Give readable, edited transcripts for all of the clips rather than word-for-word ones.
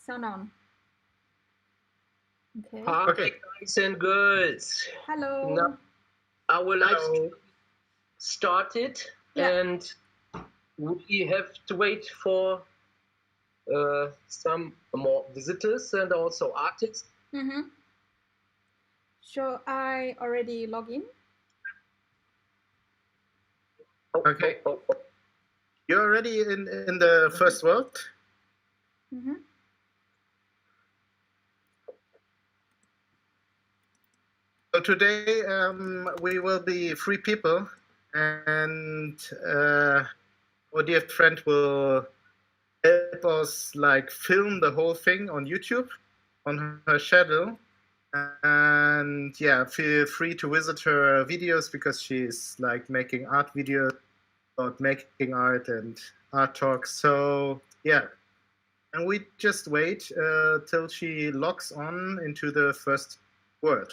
Sound on. Okay. Hi, guys and girls. Hello. Now, our live stream started, and we have to wait for some more visitors and also artists. So I already log in. Okay. You're already in the first world? So today we will be 3 people, and our dear friend will help us like film the whole thing on YouTube, on her channel. And yeah, feel free to visit her videos because she's like making art videos about making art and art talks. So yeah, and we just wait till she logs on into the first world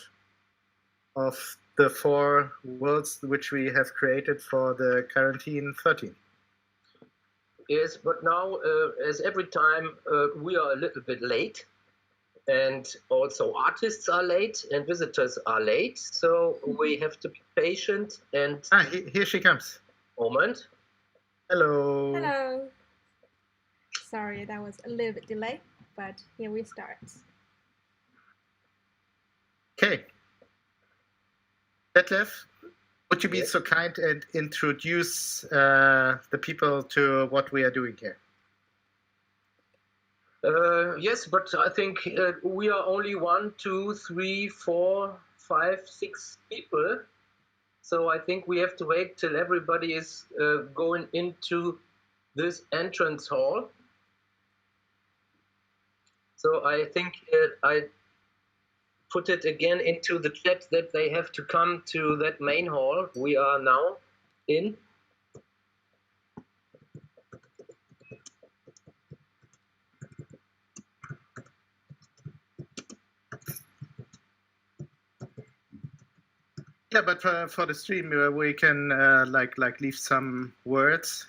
of the 4 worlds which we have created for the Quarantäne 13. Yes, but now, as every time, we are a little bit late, and also artists are late and visitors are late, so we have to be patient. And here she comes. Moment. Hello. Hello. Sorry, that was a little bit delayed, but here we start. Okay. Detlef, would you be so kind and introduce the people to what we are doing here? Yes, but I think we are only 1, 2, 3, 4, 5, 6 people. So I think we have to wait till everybody is going into this entrance hall. So I think I put it again into the chat that they have to come to that main hall we are now in. Yeah, but for the stream we can like leave some words.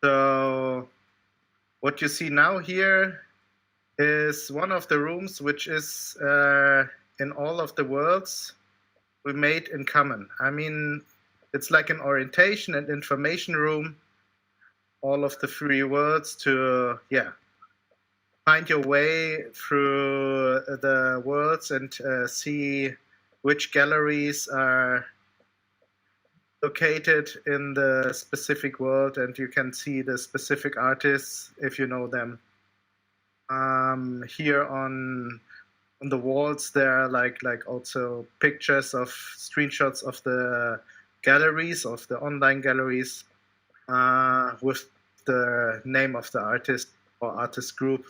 So what you see now here is one of the rooms which is in all of the worlds we made in common. I mean, it's like an orientation and information room, all of the 3 worlds to find your way through the worlds and see which galleries are located in the specific world, and you can see the specific artists if you know them. Here on the walls there are like also pictures of screenshots of the galleries, of the online galleries, with the name of the artist or artist group,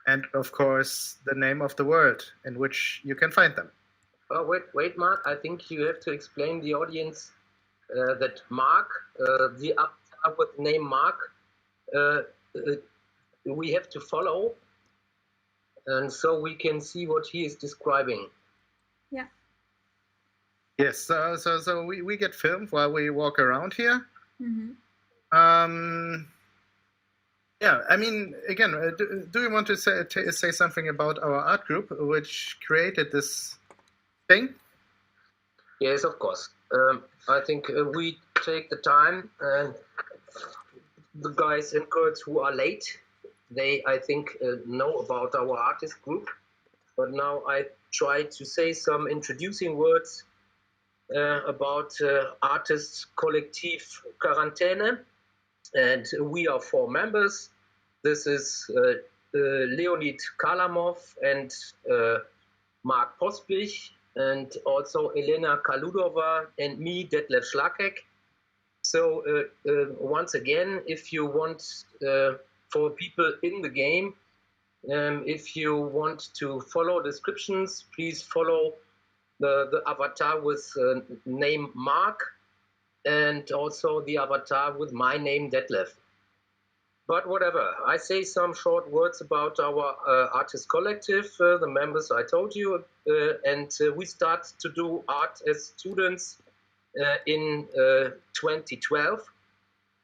and of course the name of the world in which you can find them. Wait, Mark. I think you have to explain the audience that Mark, the avatar with name Mark, we have to follow, and so we can see what he is describing. Yeah. Yes. So we get filmed while we walk around here. Yeah, I mean, again, do you want to say something about our art group, which created this thing? Yes, of course. I think we take the time, and the guys and girls who are late, they, I think, know about our artist group. But now I try to say some introducing words about Artist Collective Quarantäne. And we are 4 members. This is Leonid Kharitonov and Mark Pospich, and also Elena Kaludova and me, Detlef Schlagek. So once again, if you want, for people in the game, if you want to follow descriptions, please follow the avatar with name Mark, and also the avatar with my name Detlef. But whatever, I say some short words about our artist collective, the members I told you, and we start to do art as students in 2012.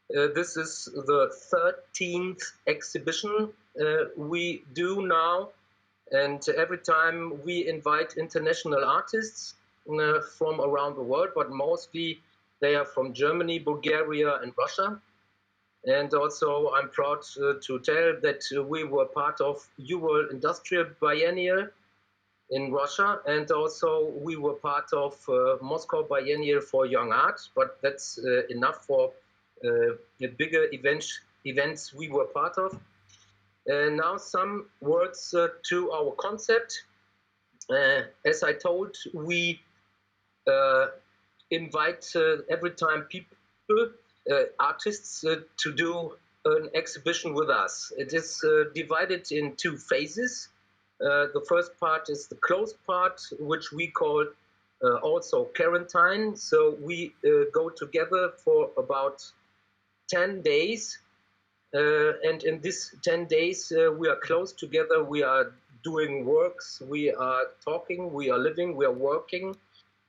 This is the 13th exhibition we do now, and every time we invite international artists from around the world, but mostly they are from Germany, Bulgaria, and Russia. And also, I'm proud to tell that we were part of UWorld Industrial Biennial in Russia, and also we were part of Moscow Biennial for Young Art, but that's enough for the bigger events we were part of. Now some words to our concept. As I told, we invite every time people, artists, to do an exhibition with us. It is divided in two phases. The first part is the closed part, which we call also quarantine. So we go together for about 10 days. And in these 10 days, we are close together. We are doing works, we are talking, we are living, we are working,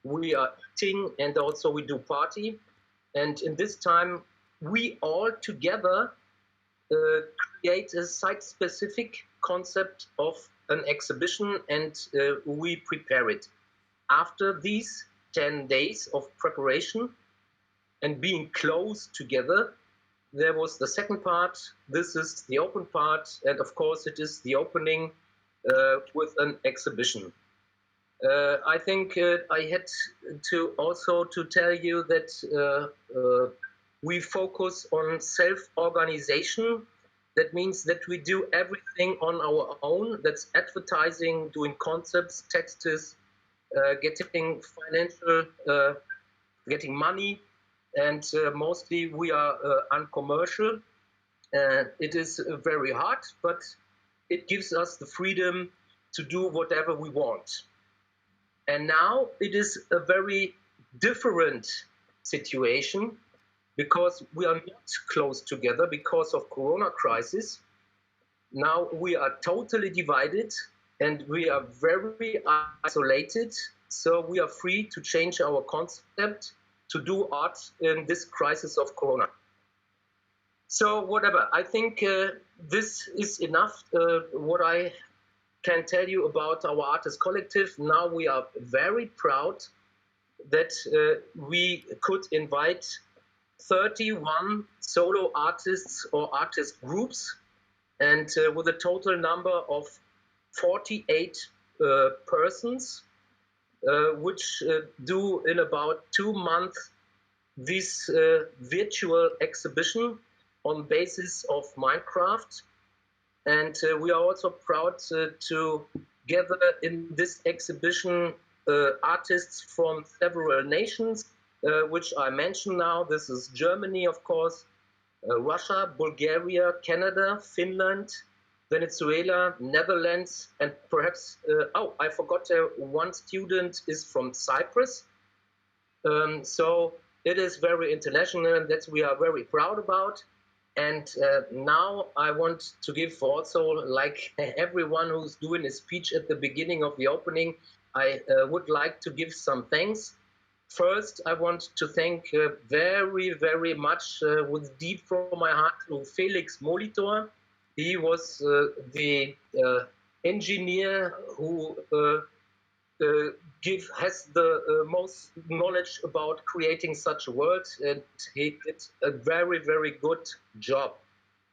we are eating, and also we do party. And in this time, we all together create a site-specific concept of an exhibition, and we prepare it. After these 10 days of preparation and being close together, there was the second part. This is the open part, and of course it is the opening with an exhibition. I think I had to also to tell you that we focus on self-organization. That means that we do everything on our own. That's advertising, doing concepts, texts, getting financial, getting money, and mostly we are uncommercial. It is very hard, but it gives us the freedom to do whatever we want. And now it is a very different situation because we are not close together because of Corona crisis. Now we are totally divided and we are very isolated. So we are free to change our concept to do art in this crisis of Corona. So whatever, I think this is enough what I can tell you about our artist collective. Now we are very proud that we could invite 31 solo artists or artist groups, and with a total number of 48 persons, which do in about 2 months this virtual exhibition on basis of Minecraft. And we are also proud to gather in this exhibition artists from several nations, which I mention now. This is Germany, of course, Russia, Bulgaria, Canada, Finland, Venezuela, Netherlands, and perhaps, I forgot one student is from Cyprus. So it is very international, and that we are very proud about. And now I want to give also, like everyone who's doing a speech at the beginning of the opening, I would like to give some thanks. First, I want to thank very, very much with deep from my heart to Felix Molitor. He was the engineer who has the most knowledge about creating such a world, and he did a very, very good job.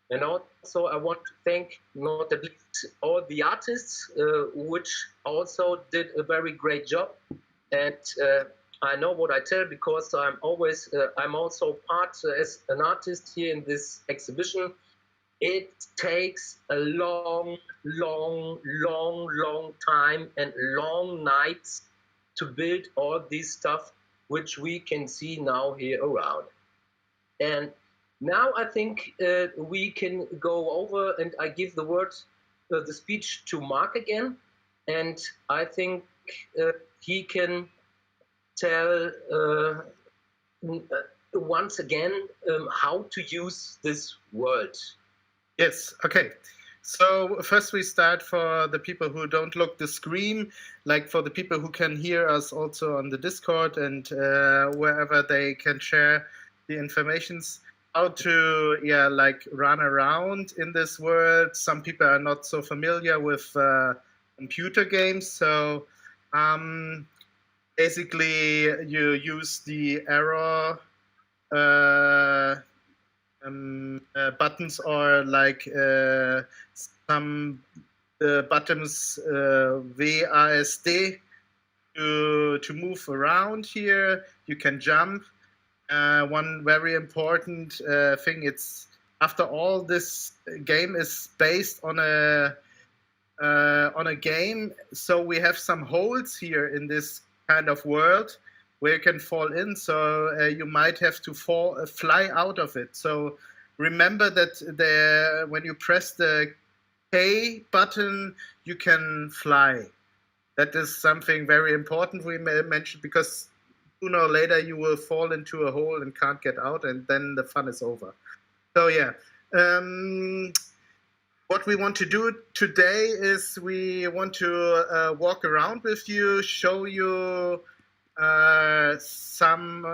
And also I want to thank not at least all the artists, which also did a very great job. And I know what I tell because I'm also part as an artist here in this exhibition. It takes a long, long, long, long time and long nights to build all this stuff, which we can see now here around. And now I think we can go over, and I give the word, the speech to Mark again. And I think he can tell once again how to use this world. Yes, okay. So first we start for the people who don't look the screen, like for the people who can hear us also on the Discord and wherever they can share the informations. how to like run around in this world. Some people are not so familiar with computer games, so basically you use the arrow buttons, or like some buttons VASD to move around here. You can jump. One very important thing, it's after all, this game is based on a game, so we have some holes here in this kind of world where you can fall in, so you might have to fly out of it. So remember that when you press the K button, you can fly. That is something very important we mentioned, because sooner or later you will fall into a hole and can't get out, and then the fun is over. So yeah. What we want to do today is we want to walk around with you, show you some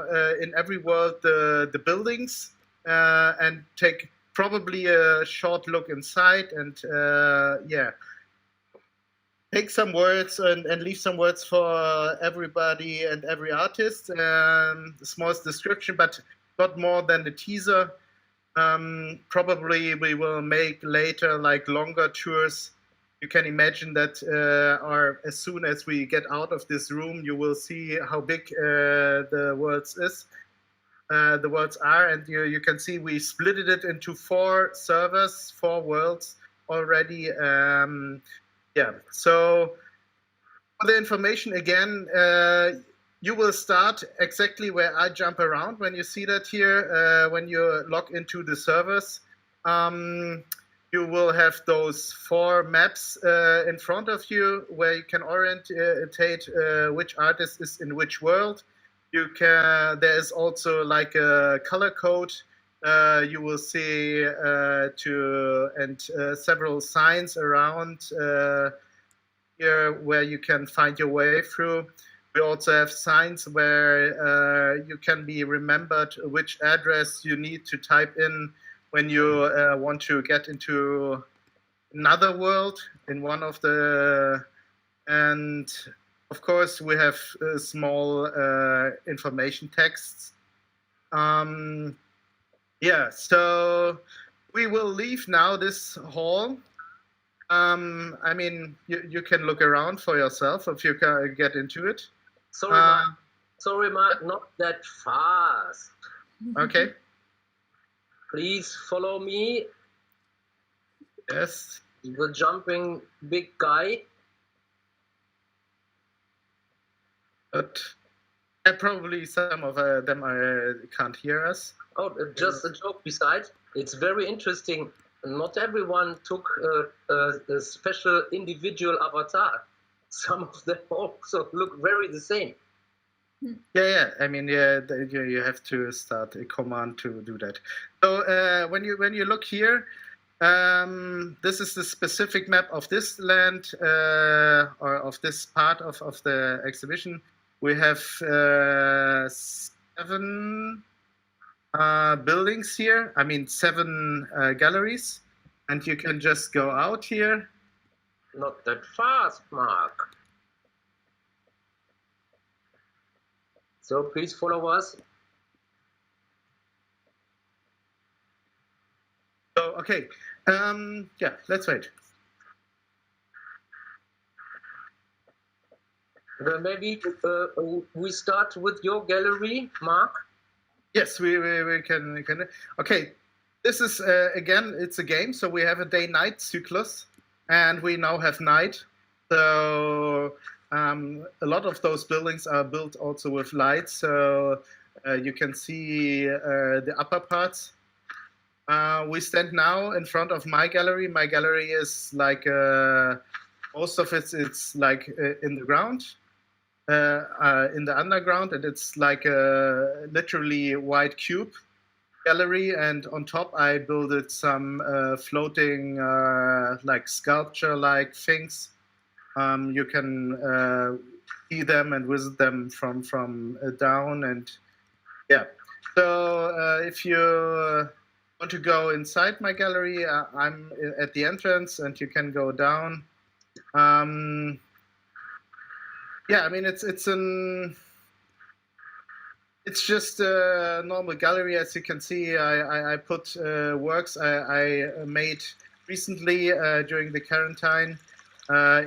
in every world the buildings, and take probably a short look inside, and take some words and leave some words for everybody and every artist. The smallest description, but not more than the teaser. Probably we will make later like longer tours. You can imagine that as soon as we get out of this room, you will see how big the worlds are, and you can see we split it into 4 servers, 4 worlds already. So for the information again, you will start exactly where I jump around when you see that here. When you log into the servers, you will have those 4 maps in front of you where you can orientate which artist is in which world. There is also like a color code. You will see several signs around here where you can find your way through. We also have signs where you can be remembered which address you need to type in when you want to get into another world in one of the. And of course, we have small information texts. So we will leave now this hall. I mean, you can look around for yourself if you can get into it. Sorry, Mark, not that fast. Okay. Please follow me. Yes. The jumping big guy. But probably some of them can't hear us. Oh, just a joke beside. It's very interesting. Not everyone took a special individual avatar. Some of them also look very the same. Yeah. I mean, you have to start a command to do that. So when you look here, this is the specific map of this land or of this part of the exhibition. We have 7 buildings here. I mean, 7 galleries, and you can just go out here. Not that fast, Mark. So please follow us. So okay, let's wait. Maybe we start with your gallery, Mark. Yes, we can. Okay, this is again, it's a game, so we have a day-night cyclus, and we now have night. So a lot of those buildings are built also with lights, so you can see the upper parts. We stand now in front of my gallery. My gallery is like most of it's like in the ground. In the underground, and it's like a literally white cube gallery, and on top I built some floating like sculpture-like things. You can see them and visit them from down, and So if you want to go inside my gallery, I'm at the entrance, and you can go down. Yeah, I mean it's just a normal gallery. As you can see, I put works I made recently during the quarantine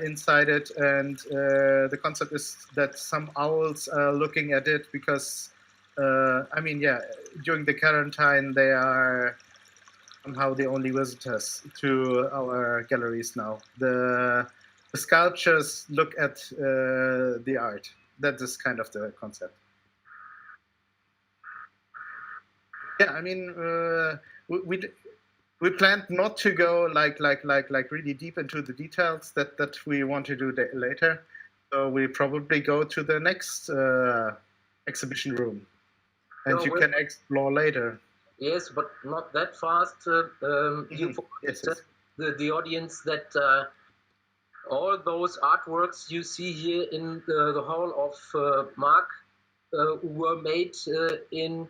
inside it, and the concept is that some owls are looking at it because, I mean, yeah, during the quarantine they are somehow the only visitors to our galleries now. The sculptures look at the art. That is kind of the concept. Yeah, I mean, we planned not to go like really deep into the details that we want to do later. So we probably go to the next exhibition room, and you can explore later. Yes, but not that fast. You forgot the audience that all those artworks you see here in the hall of Mark were made in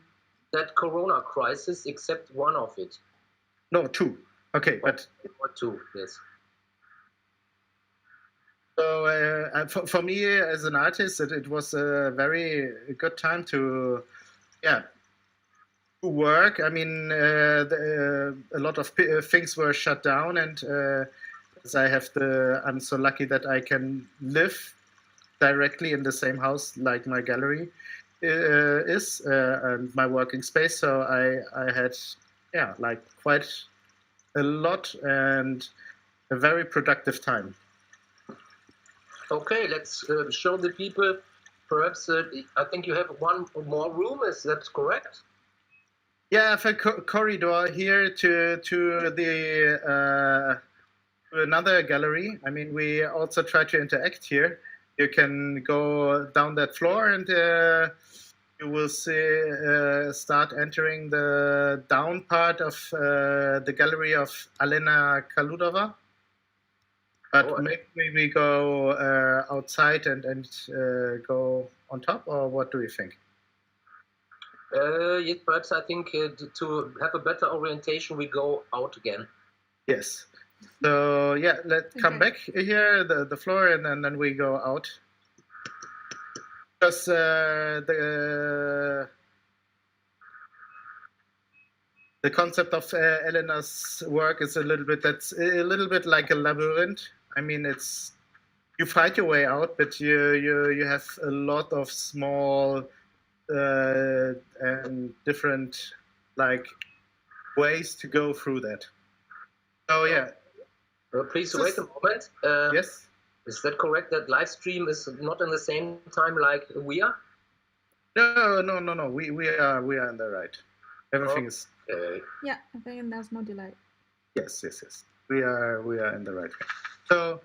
that Corona crisis, except one of it. No, two. Okay, but or two, yes. So for me as an artist, it was a very good time to, yeah, to work. I mean, a lot of things were shut down, and as I'm so lucky that I can live directly in the same house like my gallery is and my working space. So I had, yeah, like quite a lot and a very productive time. Okay, let's show the people. Perhaps I think you have one more room. Is that correct? Yeah, I have a corridor here to the to another gallery. I mean, we also try to interact here. You can go down that floor, and you will see start entering the down part of the gallery of Alena Kaludova. But maybe we go outside and go on top, or what do you think? Yes, perhaps I think to have a better orientation, we go out again. Yes. So yeah, let's come back here, the floor, and then we go out. Because the concept of Elena's work is a little bit like a labyrinth. I mean, it's, you fight your way out, but you have a lot of small and different like ways to go through that. So yeah. Please wait a moment. Yes. Is that correct? That live stream is not in the same time like we are? No. We are in the right. Everything is. Yeah, I think there's no delay. Yes. We are in the right way. So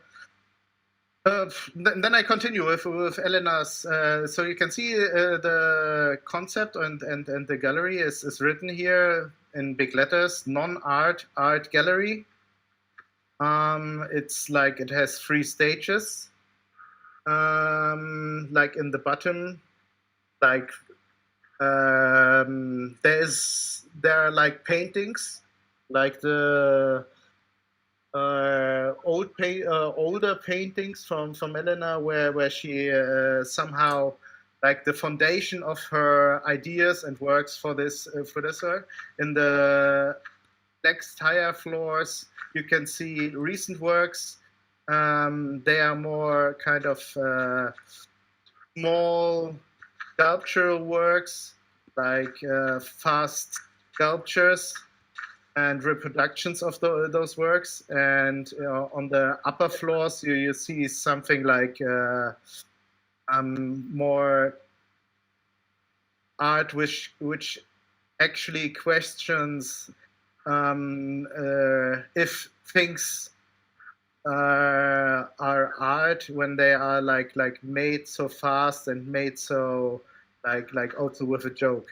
then I continue with Elena's. So you can see the concept and the gallery is written here in big letters: non-art art gallery. It's like it has 3 stages. Like in the bottom, like there are like paintings, like the older paintings from Elena, where she somehow, like, the foundation of her ideas and works for this work. In the next higher floors, you can see recent works. They are more kind of small sculptural works, like fast sculptures and reproductions of those works. And on the upper floors, you see something like more art which actually questions if things are art when they are like made so fast and made so like also with a joke.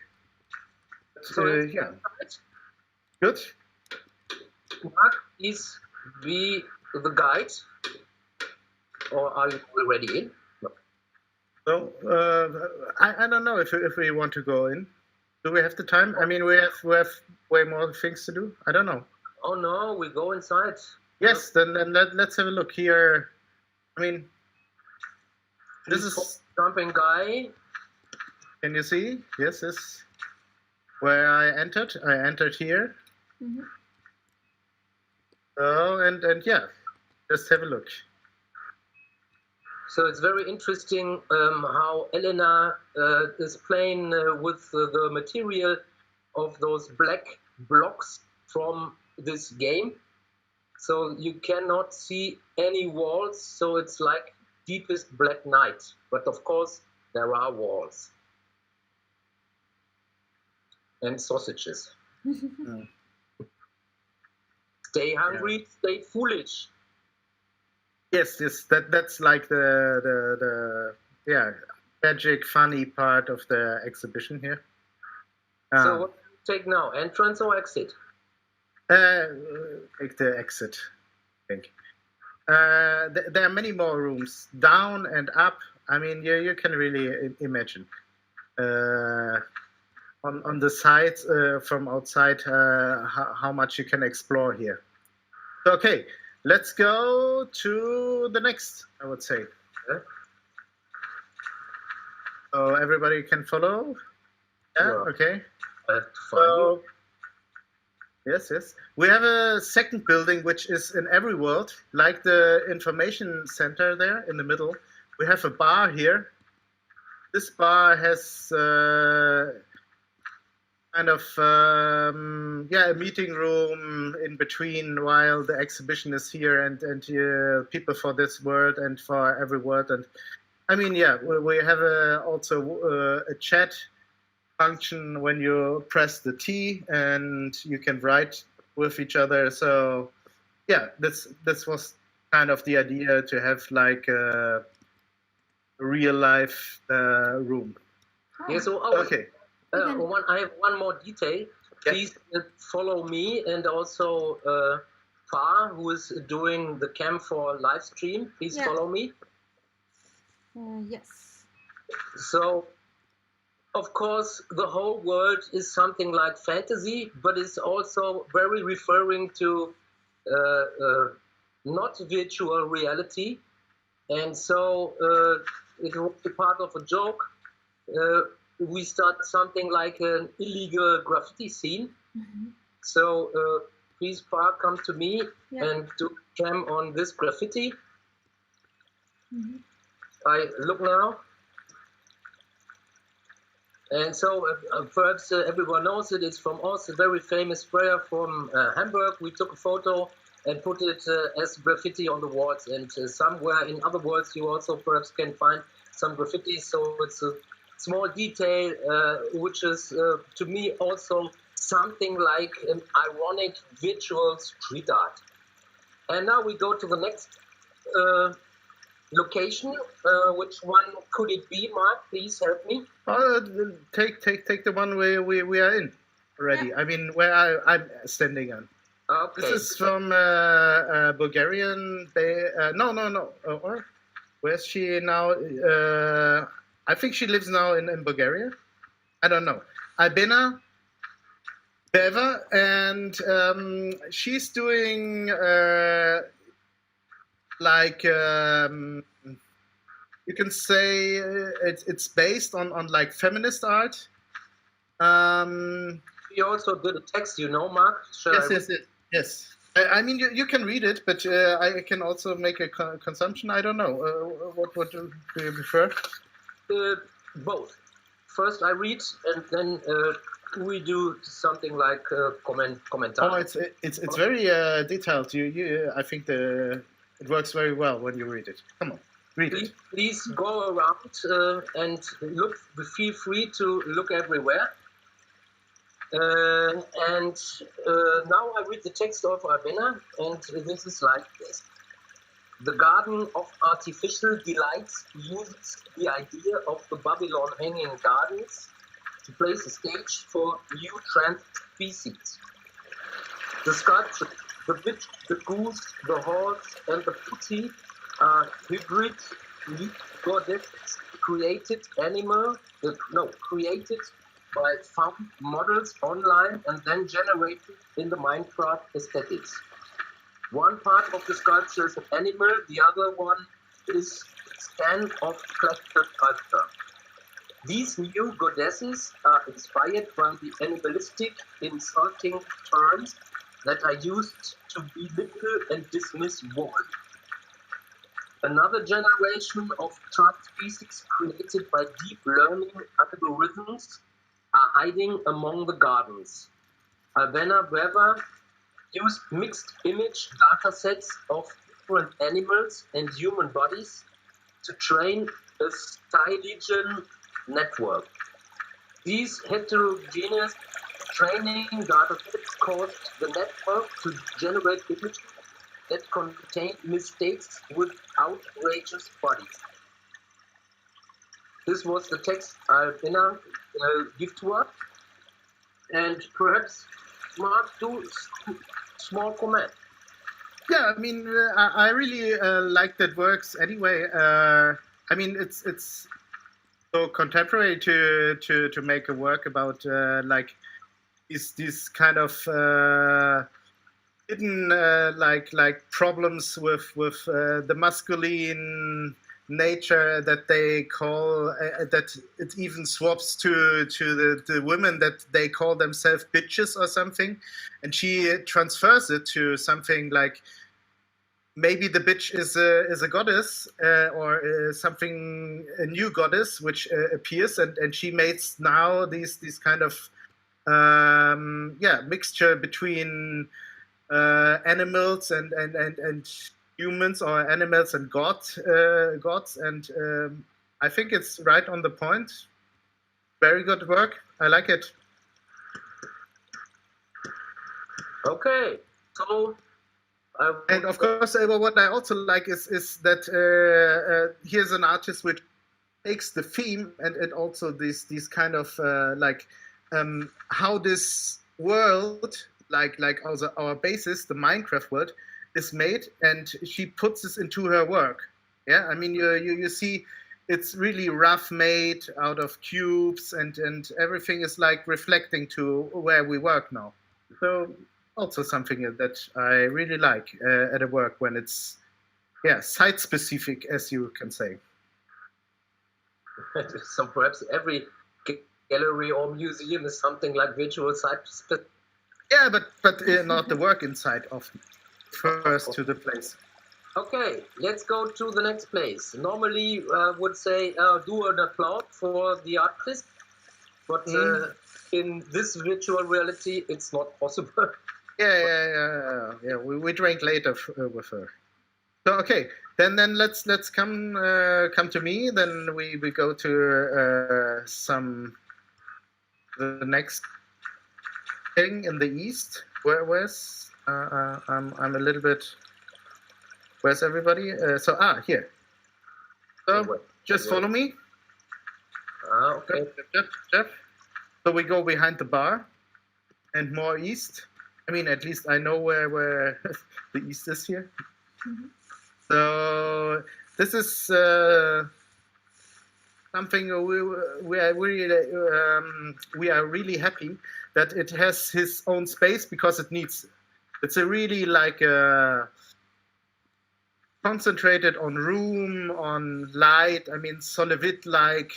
Yeah. Good. Mark, please be the guide, or are you already in? No. I don't know if we want to go in. Do we have the time? I mean, we have way more things to do. I don't know. Oh no, we go inside. Yes, then let's have a look here. I mean, this is jumping guy. Can you see? Yes, this where I entered. I entered here. Mm-hmm. Oh, and yeah, just have a look. So it's very interesting how Elena is playing with the material of those black blocks from this game. So you cannot see any walls, so it's like deepest black night. But of course, there are walls. And sausages. Stay hungry, stay foolish. Yes, that's like the tragic, funny part of the exhibition here. So what do you take now, entrance or exit? Take the exit, I think. There are many more rooms, down and up. I mean, you can really imagine. On the sides from outside, how much you can explore here. Okay, let's go to the next, I would say. So everybody can follow? Yeah, Sure. Okay. I have to find you. Yes. We have a second building which is in every world, like the information center there in the middle. We have a bar here. This bar has kind of a meeting room in between while the exhibition is here, and people for this world and for every world. And I mean, we have also a chat function when you press the T and you can write with each other. So this was kind of the idea, to have like a real life room. Yeah, so Okay. I have one more detail. Please follow me, and also Far, who is doing the cam for live stream. Please follow me. Yes. So, of course, the whole world is something like fantasy, but it's also very referring to not virtual reality. And so it was a part of a joke. We start something like an illegal graffiti scene. Mm-hmm. So please, Park, come to me and do cam on this graffiti. Mm-hmm. I look now. And so perhaps everyone knows it. It's from us, a very famous sprayer from Hamburg. We took a photo and put it as graffiti on the walls. And somewhere in other worlds, you also perhaps can find some graffiti. So it's a small detail, which is to me also something like an ironic virtual street art. And now we go to the next location. Which one could it be, Mark? Please help me. Take the one where we are in already. I mean, where I'm standing on. Okay. This is from Bulgarian. No. Or where's she now? I think she lives now in Bulgaria. I don't know. Albina Beva, and she's doing you can say it's based on like feminist art. You also did a text, Mark? Yes. I mean, you can read it, but I can also make a consumption. I don't know. What do you prefer? Both. First I read, and then we do something like comment. Oh, it's very detailed. I think it works very well when you read it. Come on, read it. Please go around and look. Feel free to look everywhere. And now I read the text of Albina, and this is like this. The Garden of Artificial Delights uses the idea of the Babylon hanging gardens to place a stage for new trans species. The sculpture, the bitch, the goose, the horse, and the putty are hybrid goddess created by found models online and then generated in the Minecraft aesthetics. One part of the sculpture is an animal, the other one is a scan of classical culture. These new goddesses are inspired by the animalistic, insulting terms that are used to belittle and dismiss women. Another generation of chart species created by deep learning algorithms are hiding among the gardens. Alvena Breva used mixed image datasets of different animals and human bodies to train a stylogen network. These heterogeneous training datasets caused the network to generate images that contain mistakes with outrageous bodies. This was the text Alvena give to us, and perhaps Mark do small comment. Yeah, I mean, I really like that works anyway. I mean, it's so contemporary to make a work about like these kind of hidden like problems with the masculine nature that they call that it even swaps to the women that they call themselves bitches or something, and she transfers it to something like maybe the bitch is a goddess or something, a new goddess which appears, and she makes now these kind of mixture between animals and humans, or animals and gods, and I think it's right on the point. Very good work. I like it. Okay, so and of course, what I also like is that here's an artist which takes the theme and also these kind of how this world, like also our basis, the Minecraft world, is made, and she puts this into her work. Yeah, I mean, you see, it's really rough made out of cubes, and everything is like reflecting to where we work now. So also something that I really like at a work when it's site specific, as you can say. So perhaps every gallery or museum is something like virtual site specific. Yeah, but not the work inside of first to the place. Okay, let's go to the next place. Normally, would say do an applause for the artist, but in this virtual reality, it's not possible. Yeah. We drank later with her. So okay, then let's come to me. Then we go to the next thing in the east. Where's I'm a little bit. Where's everybody? Here. So just follow me. Okay. Jeff. So we go behind the bar, and more east. I mean, at least I know where the east is here. Mm-hmm. So this is something we are really happy that it has his own space, because it's a really like concentrated on room, on light. I mean, Solevit like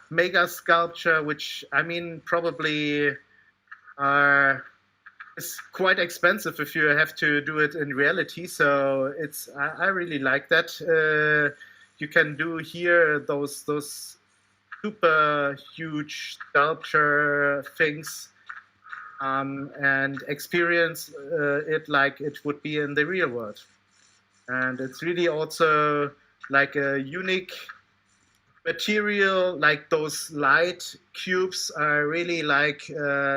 mega sculpture, which I mean probably is quite expensive if you have to do it in reality. So I really like that. You can do here those super huge sculpture things and experience it like it would be in the real world. And it's really also like a unique material. Like those light cubes are really like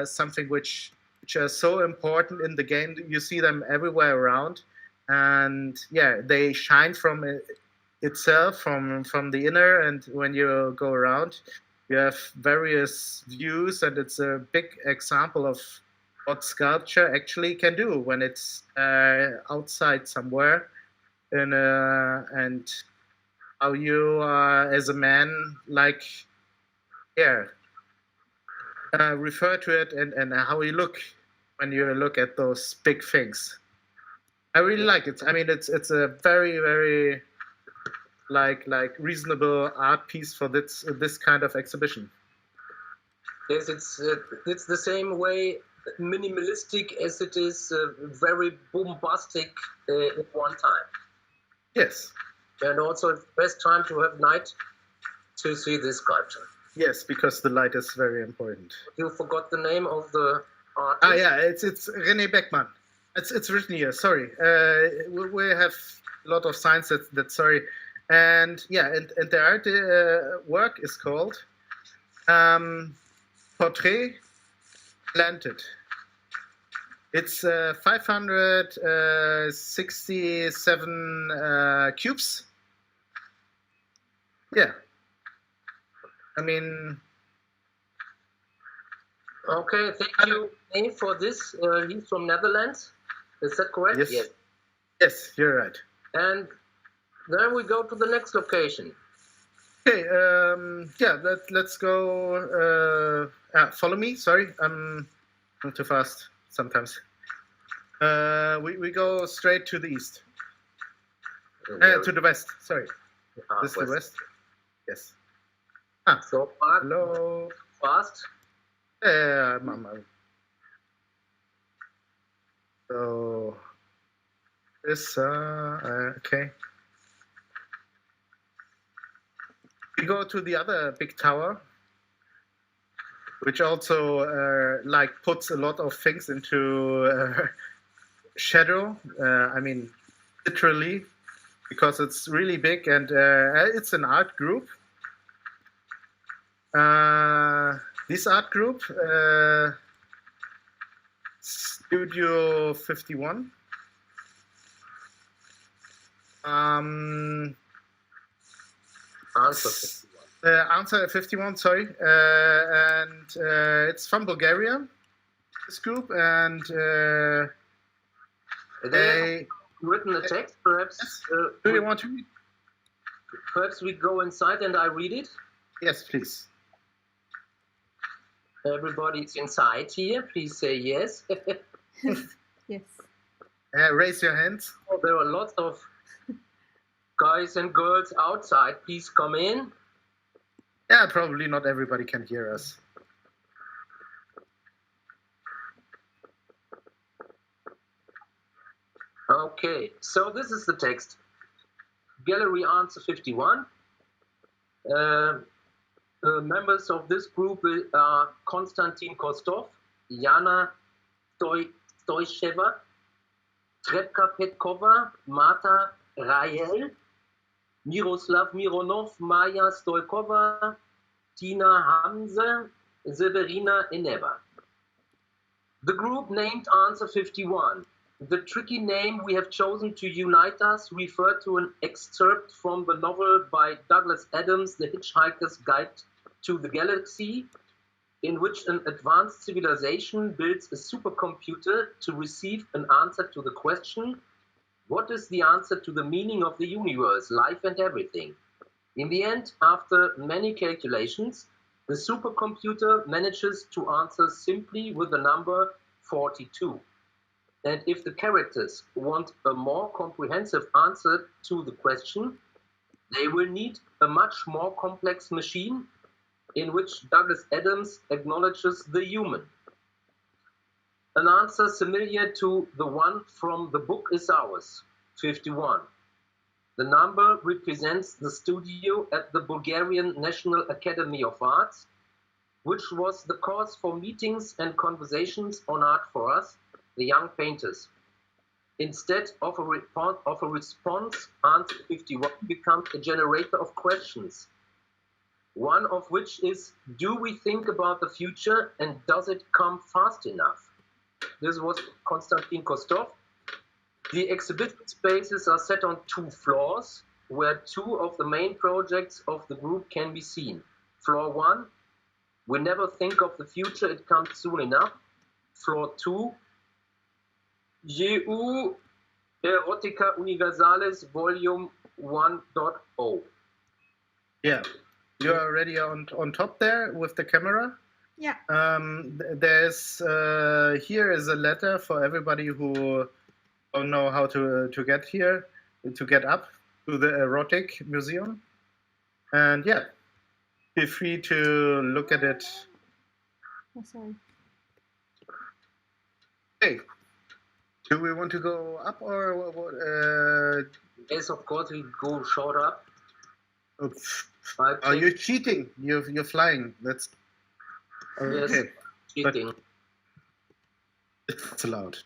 something which are so important in the game. You see them everywhere around, and they shine from itself, from the inner, and when you go around you have various views, and it's a big example of what sculpture actually can do when it's outside somewhere, and how you are as a man like yeah, refer to it and how you look when you look at those big things. I really like it. I mean, it's a very, very like reasonable art piece for this kind of exhibition. Yes, it's the same way minimalistic as it is very bombastic at one time. Yes. And also, it's the best time to have night to see this sculpture. Yes, because the light is very important. You forgot the name of the artist? Ah, yeah, it's René Beckmann. It's written here. Sorry, we have a lot of signs that sorry, and yeah, and the art work is called Portrait Planted. It's 567 cubes. Yeah, I mean. Okay, thank you, Nate, for this. He's from Netherlands. Is that correct? Yes. Yes, you're right. And then we go to the next location. Okay, yeah, let's go. Follow me. Sorry, I'm too fast sometimes. We go straight to the east. To the west. Sorry, this is the west. Yes. So far. Hello. Fast. Mama. So this okay. We go to the other big tower, which also like puts a lot of things into shadow. I mean, literally, because it's really big and it's an art group. This art group, Studio 51. Answer 51, sorry. And it's from Bulgaria, this group. And they written the text, perhaps. Yes. Do you want to read? Perhaps we go inside and I read it? Yes, please. Everybody's inside here. Please say yes. Yes. Raise your hands. Oh, there are lots of guys and girls outside. Please come in. Yeah, probably not everybody can hear us. Okay, so this is the text. Gallery answer 51. Members of this group are Konstantin Kostov, Yana Stoysheva, Trepka Petkova, Marta Rael, Miroslav Mironov, Maya Stoykova, Tina Hamze, Severina Eneva. The group named Answer 51. The tricky name we have chosen to unite us referred to an excerpt from the novel by Douglas Adams, The Hitchhiker's Guide to the Galaxy, in which an advanced civilization builds a supercomputer to receive an answer to the question, what is the answer to the meaning of the universe, life and everything? In the end, after many calculations, the supercomputer manages to answer simply with the number 42. And if the characters want a more comprehensive answer to the question, they will need a much more complex machine in which Douglas Adams acknowledges the human. An answer similar to the one from the book is ours, 51. The number represents the studio at the Bulgarian National Academy of Arts, which was the cause for meetings and conversations on art for us, the young painters. Instead of a response, answer 51 becomes a generator of questions. One of which is, do we think about the future and does it come fast enough? This was Konstantin Kostov. The exhibition spaces are set on 2 floors, where 2 of the main projects of the group can be seen. Floor 1, we never think of the future, it comes soon enough. Floor 2, EU Erotica Universalis Volume 1.0. Yeah. You're already on top there with the camera. Yeah. There's here is a letter for everybody who don't know how to get here, to get up to the erotic museum. And yeah, feel free to look at it. Oh, sorry. Hey, do we want to go up or what? Yes, of course, we go short up. Oh, you're cheating. You're flying. That's yes, okay. cheating. It's allowed.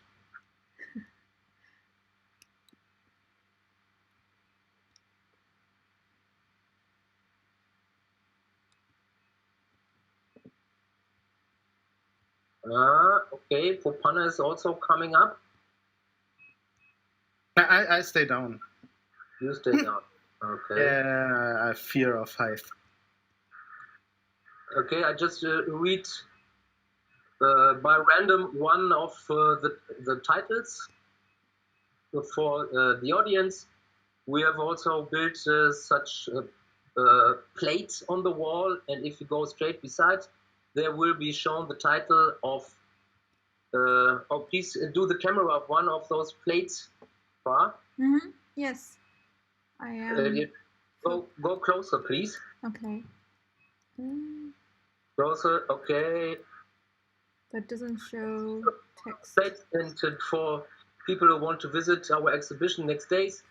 Okay, Popana is also coming up. I stay down. You stay down. Okay. Yeah, I have fear of height. Okay, I just read by random one of the titles for the audience. We have also built such plates on the wall, and if you go straight beside, there will be shown the title of. Oh, please do the camera of one of those plates, far. Mm-hmm. Yes, I am. Go closer, please. Okay. Closer. Okay. That doesn't show text. Plates and for people who want to visit our exhibition next days,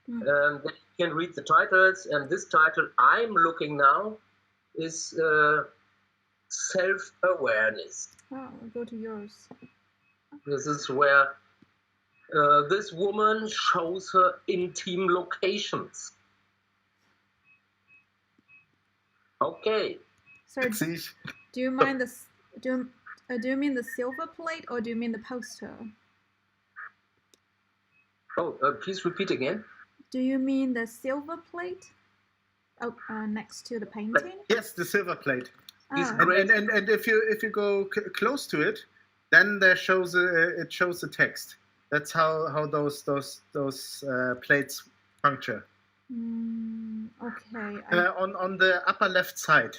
they can read the titles. And this title I'm looking now is self-awareness. Oh, I'll go to yours. This is where this woman shows her intimate locations. Okay. Sorry, do you mind the do you mean the silver plate or do you mean the poster? Oh, please repeat again. Do you mean the silver plate? Oh, next to the painting. Yes, the silver plate. Ah. And if you go close to it, then there shows it shows the text. That's how those plates function. Okay. On the upper left side.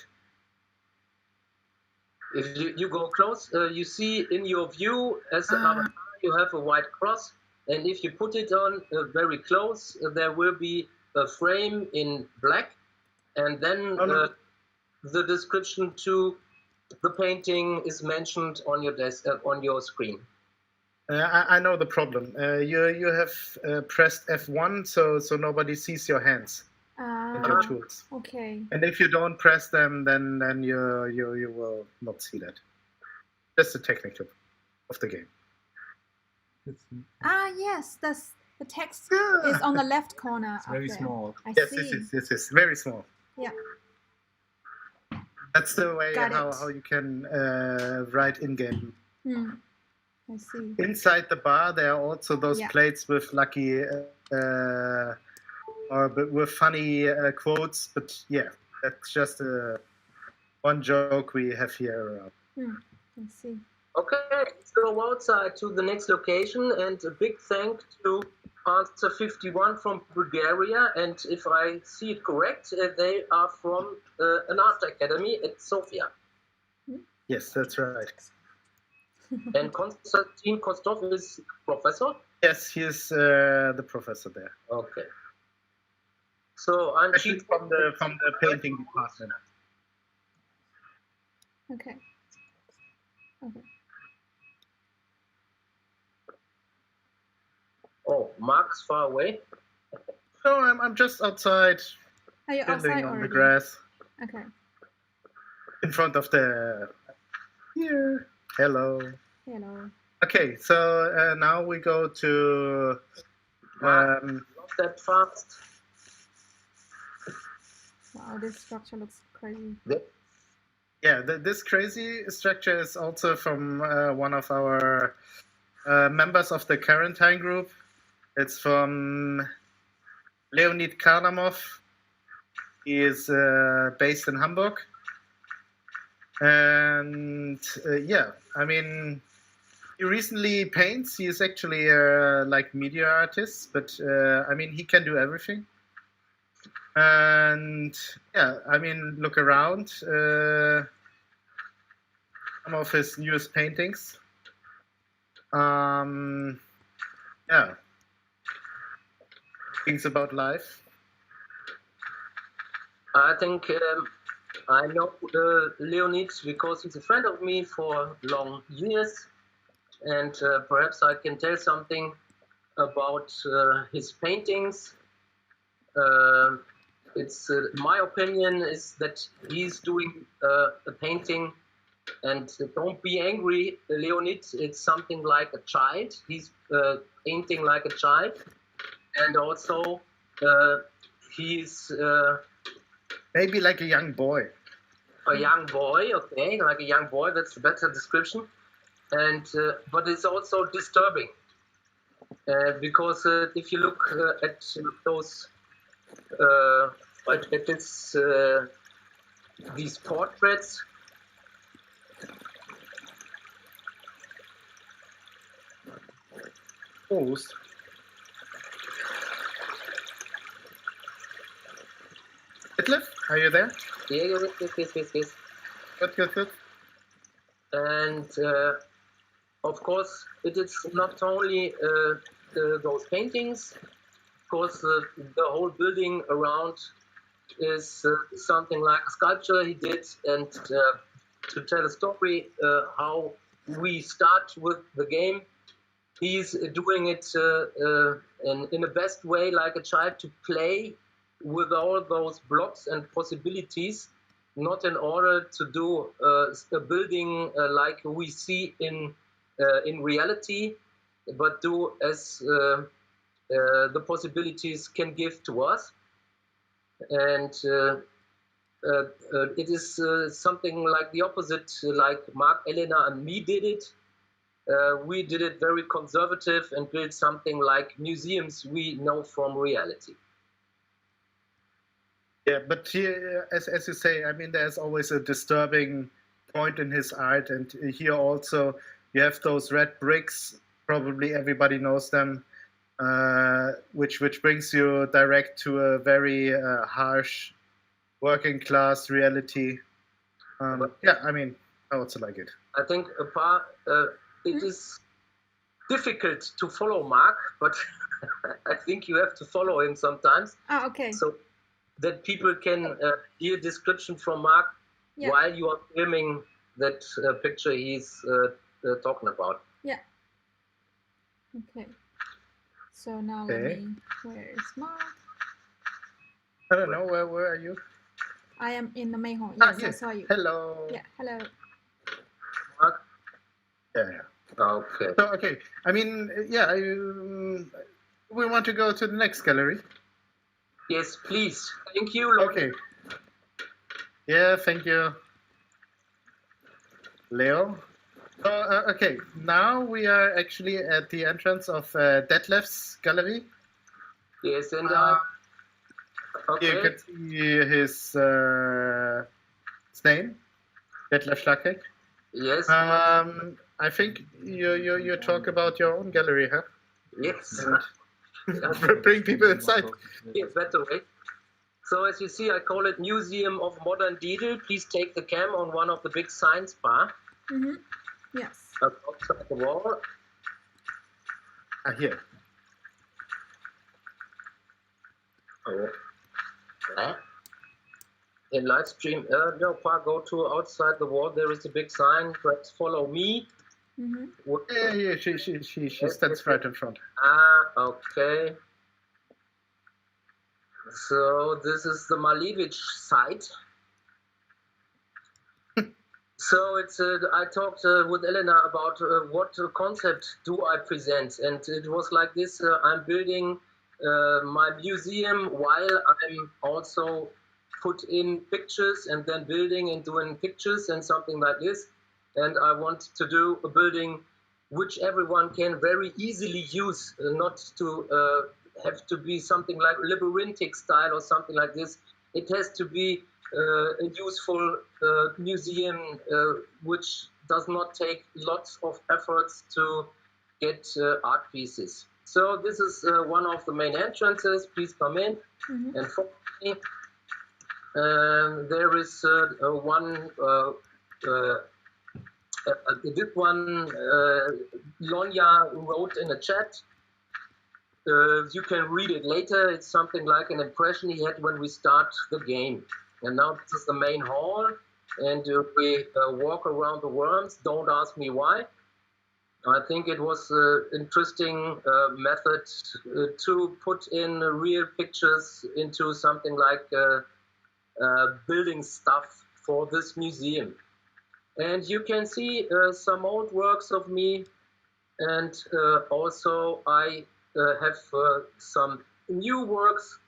If you go close, you see in your view as an avatar, you have a white cross, and if you put it on very close, there will be a frame in black, and then the description to the painting is mentioned on your desk on your screen. I know the problem. You have pressed F1, so nobody sees your hands and your tools. Okay. And if you don't press them, then you will not see that. That's the technique of the game. Yes, that's the text is on the left corner. It's very small. I yes, see. This is very small. Yeah. That's the way Got how you can write in-game. I see. Inside the bar, there are also those plates with lucky or with funny quotes. But yeah, that's just one joke we have here. I see. Okay, let's go outside to the next location, and a big thank to Answer 51 from Bulgaria. And if I see it correct, they are from an art academy at Sofia. Yes, that's right. And Konstantin Kostov is professor? Yes, he is the professor there. Okay. So I'm actually from the painting department. Okay. Oh, Mark's far away. No, I'm just outside. Are you outside on already? the grass. Okay. In front of the. Here. Hello. Hello. Okay, so now we go to. Not that fast. Wow, this structure looks crazy. Yeah, this crazy structure is also from one of our members of the Quarantäne group. It's from Leonid Kharitonov. He is based in Hamburg. And yeah, I mean, he recently paints. He is actually like media artist, but I mean, he can do everything. And yeah, I mean, look around. Some of his newest paintings. Yeah, things about life. I think I know Leonid because he's a friend of me for long years, and perhaps I can tell something about his paintings. It's my opinion is that he's doing a painting, and don't be angry, Leonid. It's something like a child. He's painting like a child, and also he's Maybe like a young boy. a young boy. Okay, like a young boy. That's a better description. And but it's also disturbing because if you look at those at this, these portraits. Prost. Detlef, are you there? Yeah. Good. And of course, it is not only those paintings. Of course, the whole building around is something like a sculpture he did, and to tell a story how we start with the game, he's doing it in the best way, like a child, to play with all those blocks and possibilities, not in order to do a building like we see in reality, but do as the possibilities can give to us. And it is something like the opposite, like Mark, Elena, and me did it. We did it very conservative and built something like museums we know from reality. Yeah, but here, as you say, I mean, there's always a disturbing point in his art, and here also you have those red bricks. Probably everybody knows them, which brings you direct to a very harsh working class reality. Yeah, I mean, I also like it. I think it is difficult to follow Mark, but I think you have to follow him sometimes. Oh, okay. So that people can hear description from Mark while you are filming that picture he's talking about. Yeah. Okay. So now let me. Where is Mark? I don't know. Where are you? I am in the main hall. Yes, I saw you. Hello. Yeah. Hello. Mark. Yeah. Okay. So okay. I mean, yeah. We want to go to the next gallery. Yes, please. Thank you. Lord. Okay. Yeah, thank you, Leo. So, okay, now we are actually at the entrance of Detlef's gallery. Yes, and okay. You can see his name, Detlef Schlackeck. Yes. I think you talk about your own gallery, huh? Yes. Bring people inside. Yes, better way. So as you see, I call it Museum of Modern Deedle. Please take the cam on one of the big signs bar. Mm-hmm. Yes. Outside the wall. Here. Oh. In live stream, no, Pa, go to outside the wall. There is a big sign. Perhaps follow me. Mm-hmm. Yeah, she stands right in front. Okay. So this is the Malevich site. So it's I talked with Elena about what concept do I present, and it was like this. I'm building my museum while I'm also put in pictures and then building and doing pictures and something like this. And I want to do a building which everyone can very easily use, not to have to be something like labyrinthic style or something like this. It has to be a useful museum which does not take lots of efforts to get art pieces. So this is one of the main entrances. Please come in and follow me. There is one. This one, Lonya wrote in a chat. You can read it later. It's something like an impression he had when we start the game. And now this is the main hall, and we walk around the worms. Don't ask me why. I think it was an interesting method to put in real pictures into something like building stuff for this museum. And you can see some old works of me, and also I have some new works.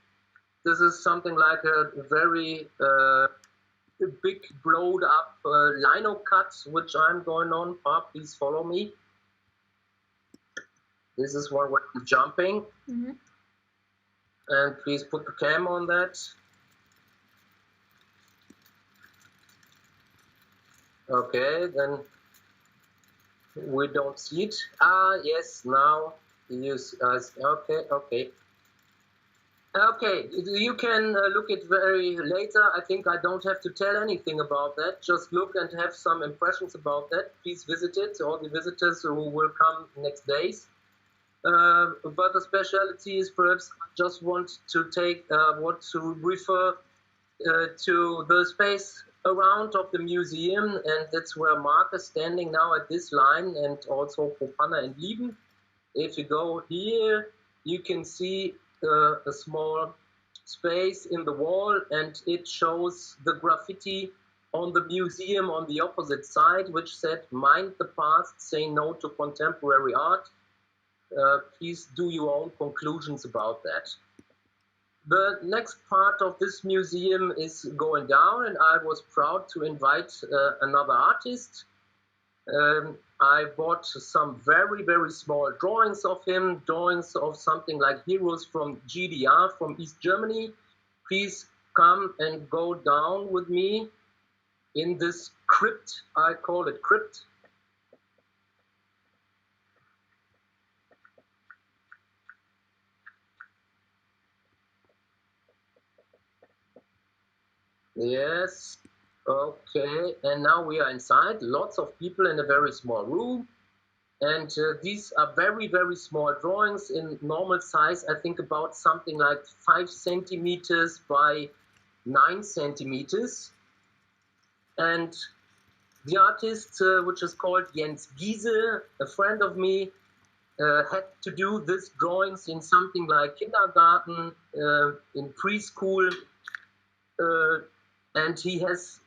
This is something like a very big blowed up lino cut, which I'm going on. Please follow me. This is one where I'm jumping. And please put the cam on that. Okay, then we don't see it. Yes, now use as okay. Okay, you can look it very later. I think I don't have to tell anything about that. Just look and have some impressions about that. Please visit it, all the visitors who will come next days. But the specialty is perhaps I just want to refer to the space around of the museum, and that's where Mark is standing now at this line, and also Propanna and Lieben. If you go here, you can see a small space in the wall, and it shows the graffiti on the museum on the opposite side, which said, "Mind the past, say no to contemporary art." Please do your own conclusions about that. The next part of this museum is going down, and I was proud to invite another artist. I bought some very, very small drawings of him, drawings of something like heroes from GDR, from East Germany. Please come and go down with me in this crypt. I call it crypt. Yes, okay, and now we are inside, lots of people in a very small room, and these are very, very small drawings in normal size. I think about something like 5 centimeters by 9 centimeters. And the artist, which is called Jens Giese, a friend of me, had to do these drawings in something like kindergarten, in preschool, and he has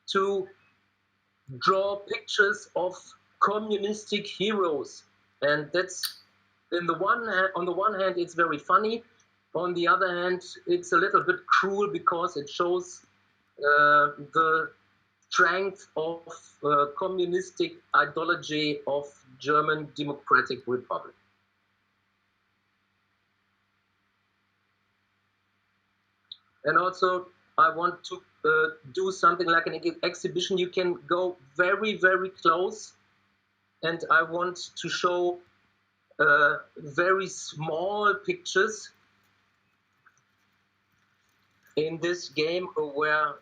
to draw pictures of communistic heroes, and that's on the one hand it's very funny, on the other hand it's a little bit cruel because it shows the strength of communistic ideology of German Democratic Republic. And also I want to do something like an exhibition. You can go very, very close, and I want to show very small pictures in this game where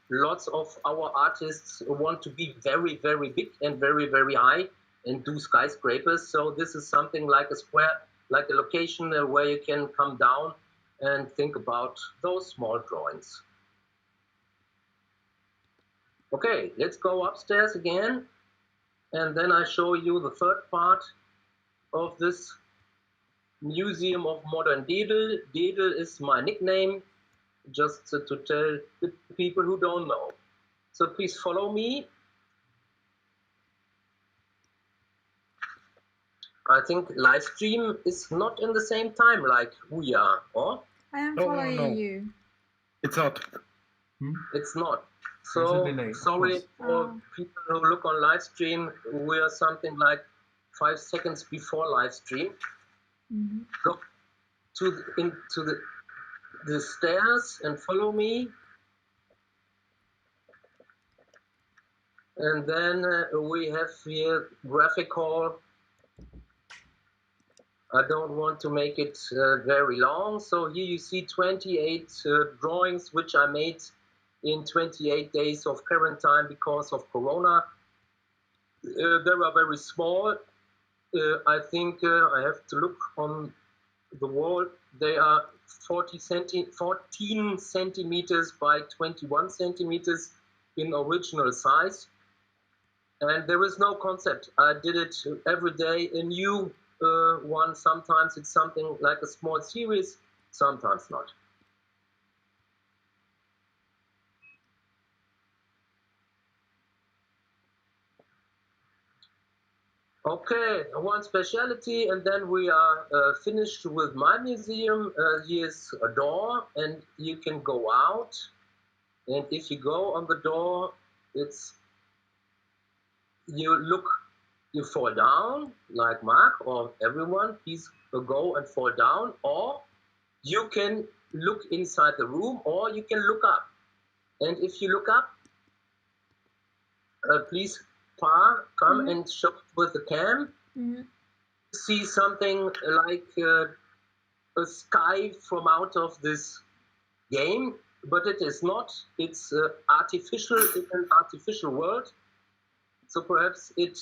lots of our artists want to be very, very big and very, very high and do skyscrapers. So this is something like a square, like a location where you can come down and think about those small drawings. Okay, let's go upstairs again, and then I show you the third part of this Museum of Modern Dedel. Dedel is my nickname, just to tell the people who don't know. So please follow me. I think live stream is not in the same time like we are, or? I am following you. It's not. It's not. So sorry for people who look on live stream. We are something like 5 seconds before live stream. Go into the stairs and follow me. And then we have here graphic hall. I don't want to make it very long. So here you see 28 drawings which I made in 28 days of quarantine because of Corona. They are very small. I think I have to look on the wall. They are 14 centimeters by 21 centimeters in original size. And there is no concept. I did it every day, a new one. Sometimes it's something like a small series, sometimes not. Okay, one specialty, and then we are finished with my museum. Here's a door, and you can go out. And if you go on the door, it's you fall down like Mark or everyone. Please go and fall down, or you can look inside the room, or you can look up. And if you look up, please, Pa, come and show it with the cam. See something like a sky from out of this game, but it is not. It's artificial in an artificial world. So perhaps it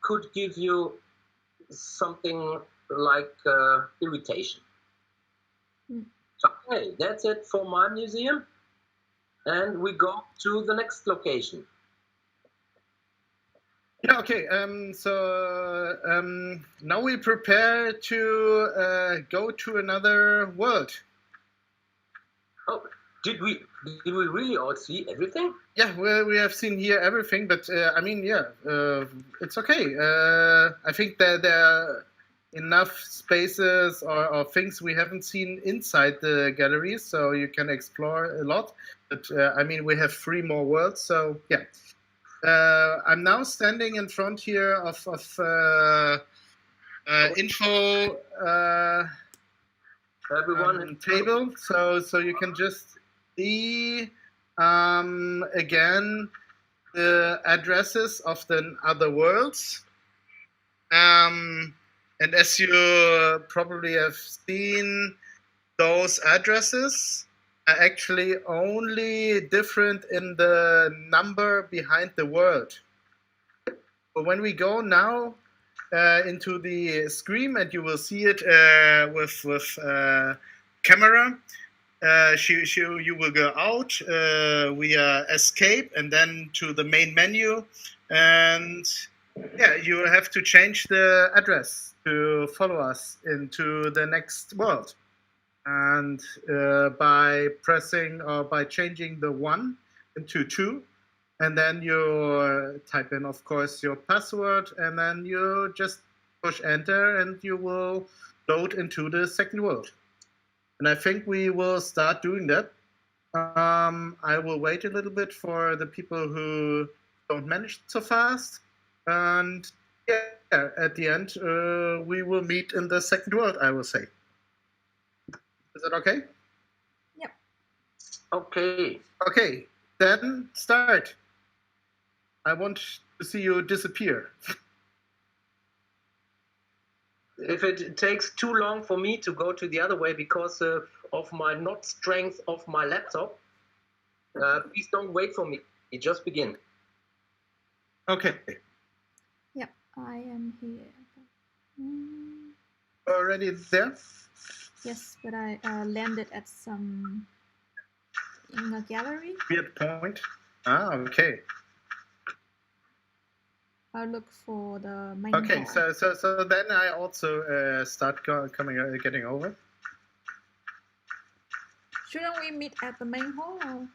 could give you something like irritation. Okay, that's it for my museum. And we go to the next location. Yeah, okay. Now we prepare to go to another world. Oh, did we really all see everything? Yeah, we have seen here everything, but I mean, yeah, it's okay. I think that there are enough spaces or things we haven't seen inside the galleries, so you can explore a lot. But I mean, we have 3 more worlds, so yeah. I'm now standing in front here of info Everyone table, so you can just see again the addresses of the other worlds. And as you probably have seen, those addresses are actually only different in the number behind the word. But when we go now into the screen, and you will see it with camera, you will go out via escape and then to the main menu, and yeah, you will have to change the address to follow us into the next world. And by pressing or by changing the 1 into 2, and then you type in, of course, your password, and then you just push enter, and you will load into the second world. And I think we will start doing that. I will wait a little bit for the people who don't manage so fast. And yeah, at the end, we will meet in the second world, I will say. Is that okay? Yep. Okay. Okay, then start. I want to see you disappear. If it takes too long for me to go to the other way because of my not strength of my laptop, please don't wait for me. You just begin. Okay. Yep, I am here. Already there? Yes, but I landed at some in a gallery. Weird point. Ah, okay. I'll look for the main Okay, hall. so then I also start getting over. Shouldn't we meet at the main hall? Or?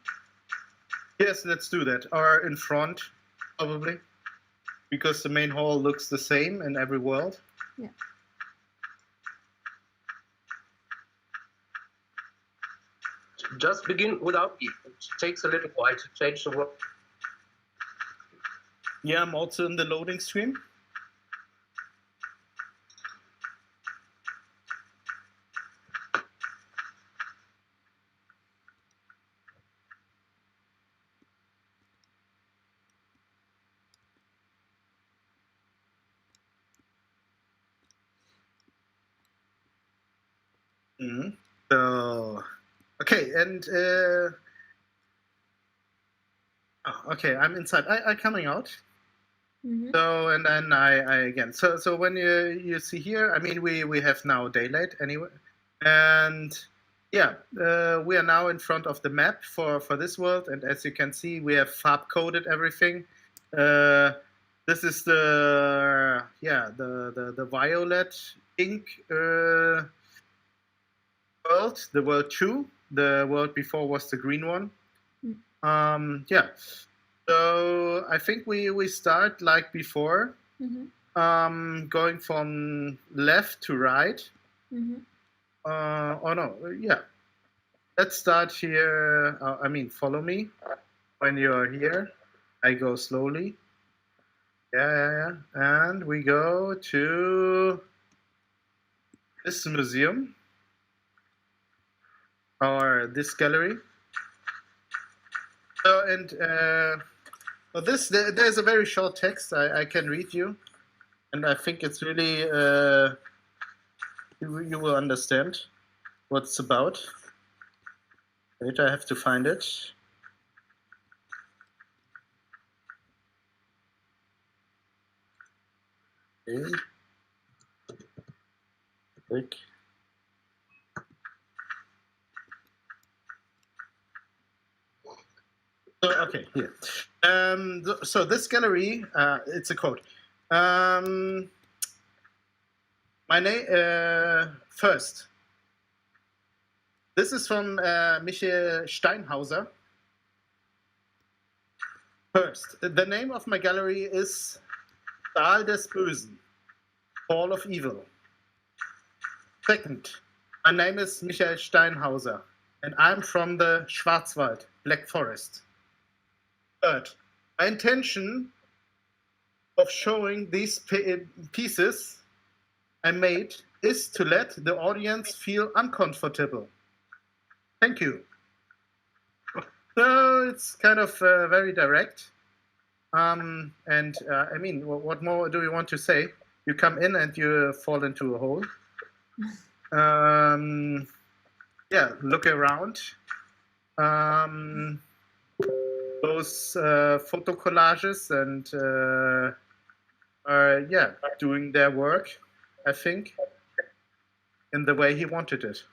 Yes, let's do that. Or in front, probably, because the main hall looks the same in every world. Yeah. Just begin without me. It takes a little while to change the world. Yeah, I'm also in the loading screen. Mhm. So, okay, and okay, I'm inside. I coming out. Mm-hmm. So, and then I again. So when you see here, I mean, we have now daylight anyway, and yeah, we are now in front of the map for this world, and as you can see, we have farb coded everything. This is the the violet ink world, the world 2. The world before was the green one. Yeah. So I think we start like before, going from left to right. Oh no, yeah. Let's start here. I mean, follow me. When you're here, I go slowly. Yeah. And we go to this museum or this gallery. So, and well, there's a very short text I can read you, and I think it's really you will understand what it's about. Wait, I have to find it. Okay. Click. So, okay, here. So this gallery, it's a quote. My name first. This is from Michael Steinhauser. First, the name of my gallery is Saal des Bösen, Hall of Evil. Second, my name is Michael Steinhauser, and I'm from the Schwarzwald, Black Forest. Third, my intention of showing these pieces I made is to let the audience feel uncomfortable. Thank you. So it's kind of very direct. And I mean, what more do you want to say? You come in and you fall into a hole. Yeah, look around. Those photo collages and are doing their work, I think, in the way he wanted it.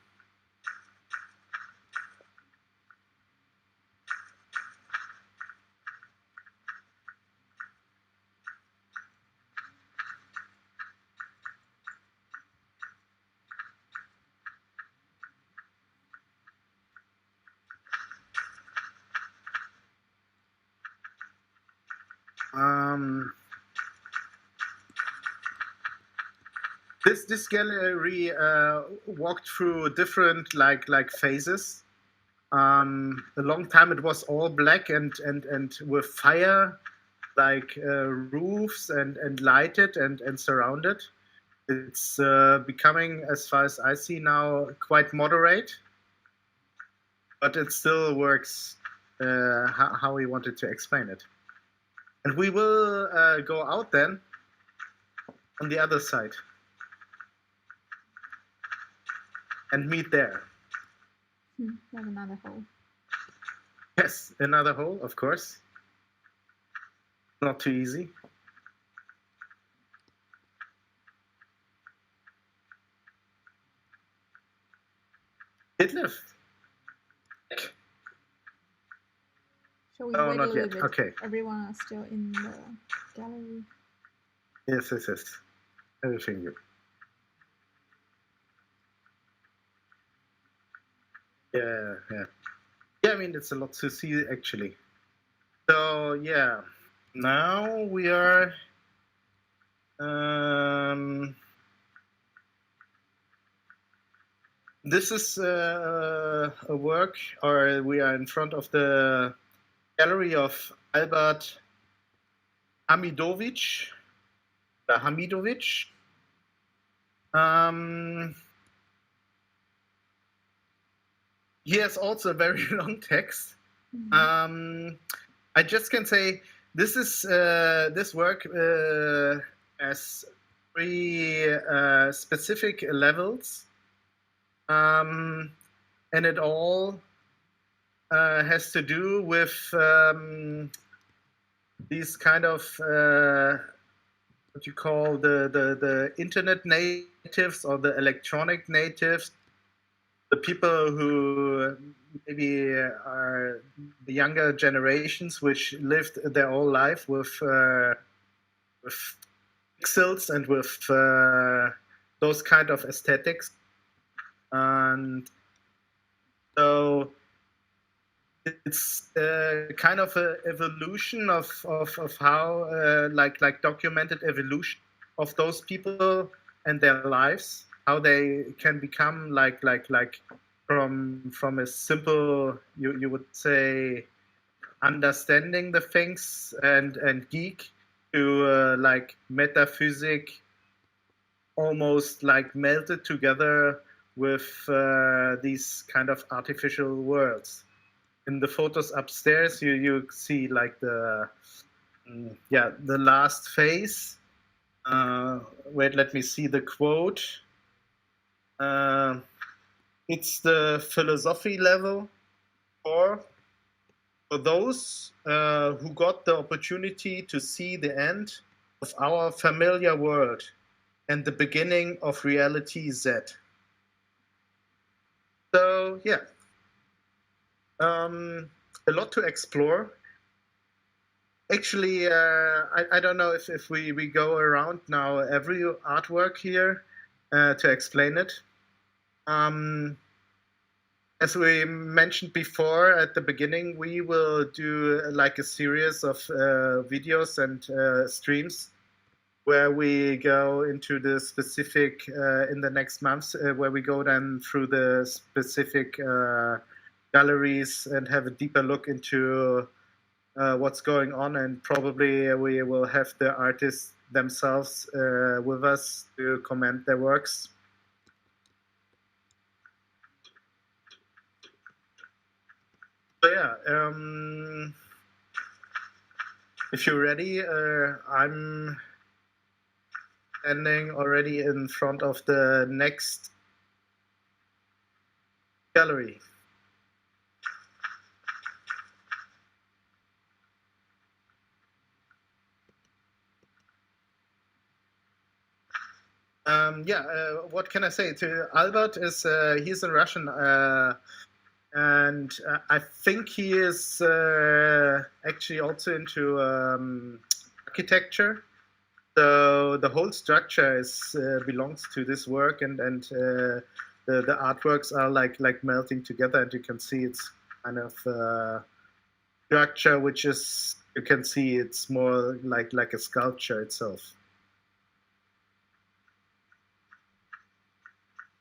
This gallery walked through different like phases. A long time it was all black and with fire, like roofs and lighted and surrounded. It's becoming, as far as I see now, quite moderate, but it still works how we wanted to explain it. And we will go out then on the other side and meet there. There's another hole. Yes, another hole, of course. Not too easy. It left. Shall we Oh, wait a not little yet. bit? Okay. Everyone is still in the gallery. Yes. Everything good. Yeah. Yeah, I mean, it's a lot to see, actually. So, yeah. Now we are... this is a work, or we are in front of the gallery of Albert Hamidovich. He has also a very long text. I just can say this is this work has 3 specific levels. and it all has to do with these kind of what you call the internet natives or the electronic natives, the people who maybe are the younger generations which lived their whole life with pixels and with those kind of aesthetics. And so it's kind of an evolution of how like documented evolution of those people and their lives, how they can become like from a simple, you would say, understanding the things and geek to like metaphysic, almost like melted together with these kind of artificial worlds. In the photos upstairs, you see like the last phase. Wait, let me see the quote. It's the philosophy level for those who got the opportunity to see the end of our familiar world and the beginning of reality Z. So yeah, a lot to explore. Actually, I don't know if we go around now every artwork here to explain it. As we mentioned before at the beginning, we will do like a series of videos and streams where we go into the specific, in the next months, where we go then through the specific galleries and have a deeper look into what's going on, and probably we will have the artists themselves with us to comment their works. So yeah, if you're ready, I'm standing already in front of the next gallery. What can I say to Albert is he's a Russian, and I think he is actually also into architecture. So the whole structure is belongs to this work, and the artworks are like melting together, and you can see it's kind of structure which is, you can see it's more like a sculpture itself.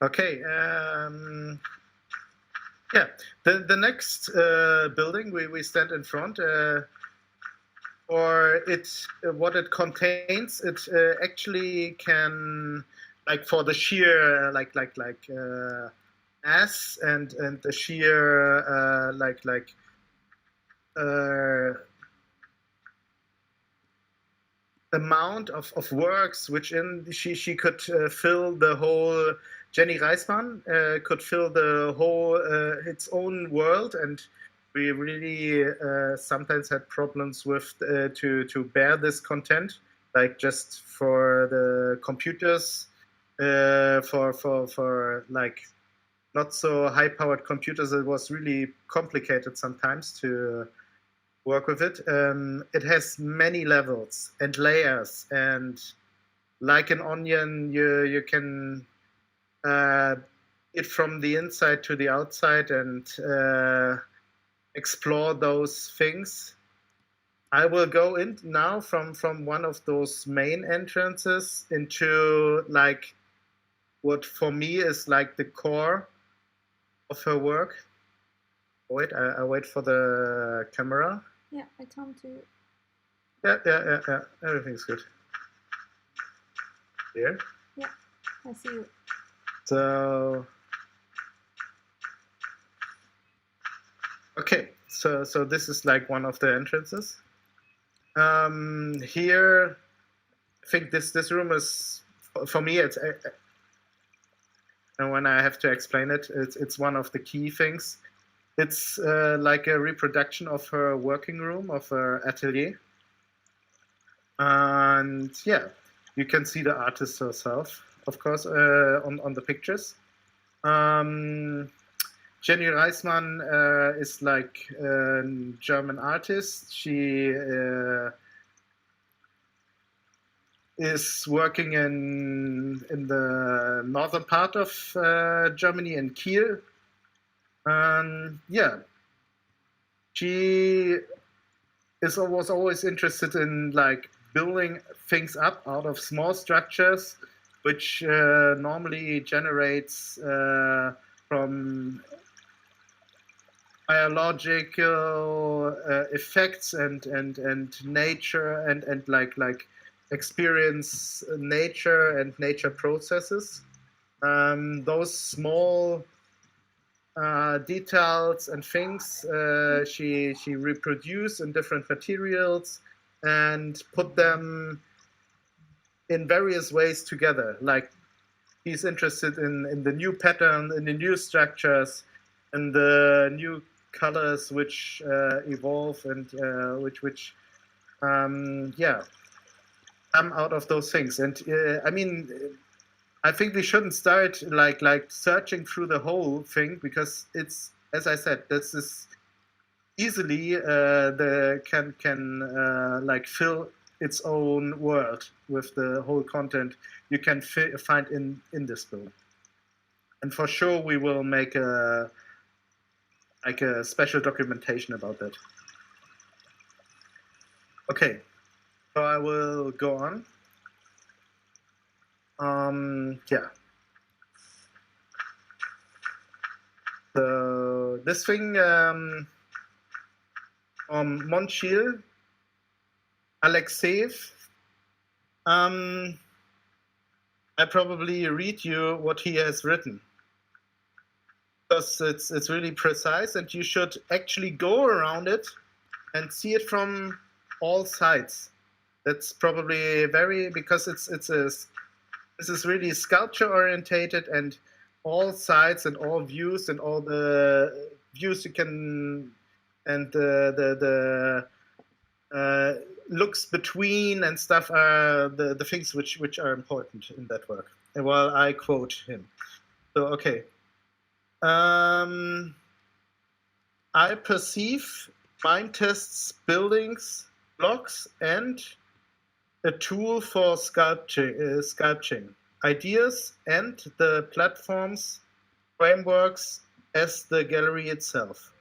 Okay. Yeah, the next building we stand in front, or it's what it contains. It actually can, like, for the sheer mass and the sheer amount of works which in she could fill the whole. Jenny Reisman could fill the whole its own world, and we really sometimes had problems with to bear this content, like just for the computers, for like not so high-powered computers. It was really complicated sometimes to work with it. It has many levels and layers, and like an onion, you can it from the inside to the outside and explore those things. I will go in now from one of those main entrances into like what for me is like the core of her work. Wait, I wait for the camera. Yeah, I come to. Yeah. Everything's good. Here. Yeah, I see you. So, okay, so this is like one of the entrances. Here, I think this room is, for me, it's And when I have to explain it, it's one of the key things. It's like a reproduction of her working room, of her atelier. And yeah, you can see the artist herself, of course, on the pictures. Jenny Reismann is like a German artist. She is working in the northern part of Germany, in Kiel. Yeah, she was always interested in like building things up out of small structures, which normally generates from biological effects and nature and like experience nature and nature processes. Those small details and things she reproduced in different materials and put them in various ways together. Like he's interested in the new pattern, in the new structures, and the new colors which evolve and which yeah, come out of those things. And I mean, I think we shouldn't start like searching through the whole thing, because it's, as I said, this is easily can like fill its own world with the whole content you can find in this film. And for sure we will make a special documentation about that. Okay, so I will go on. Yeah. So this thing Monchil Alexeyev. I probably read you what he has written, because it's really precise, and you should actually go around it and see it from all sides. That's probably because this is really sculpture orientated, and all sides and all views and all the views you can, and the looks between and stuff are the things which are important in that work. And while I quote him. So okay. I perceive MineTest's buildings, blocks, and a tool for sculpting ideas and the platforms, frameworks as the gallery itself.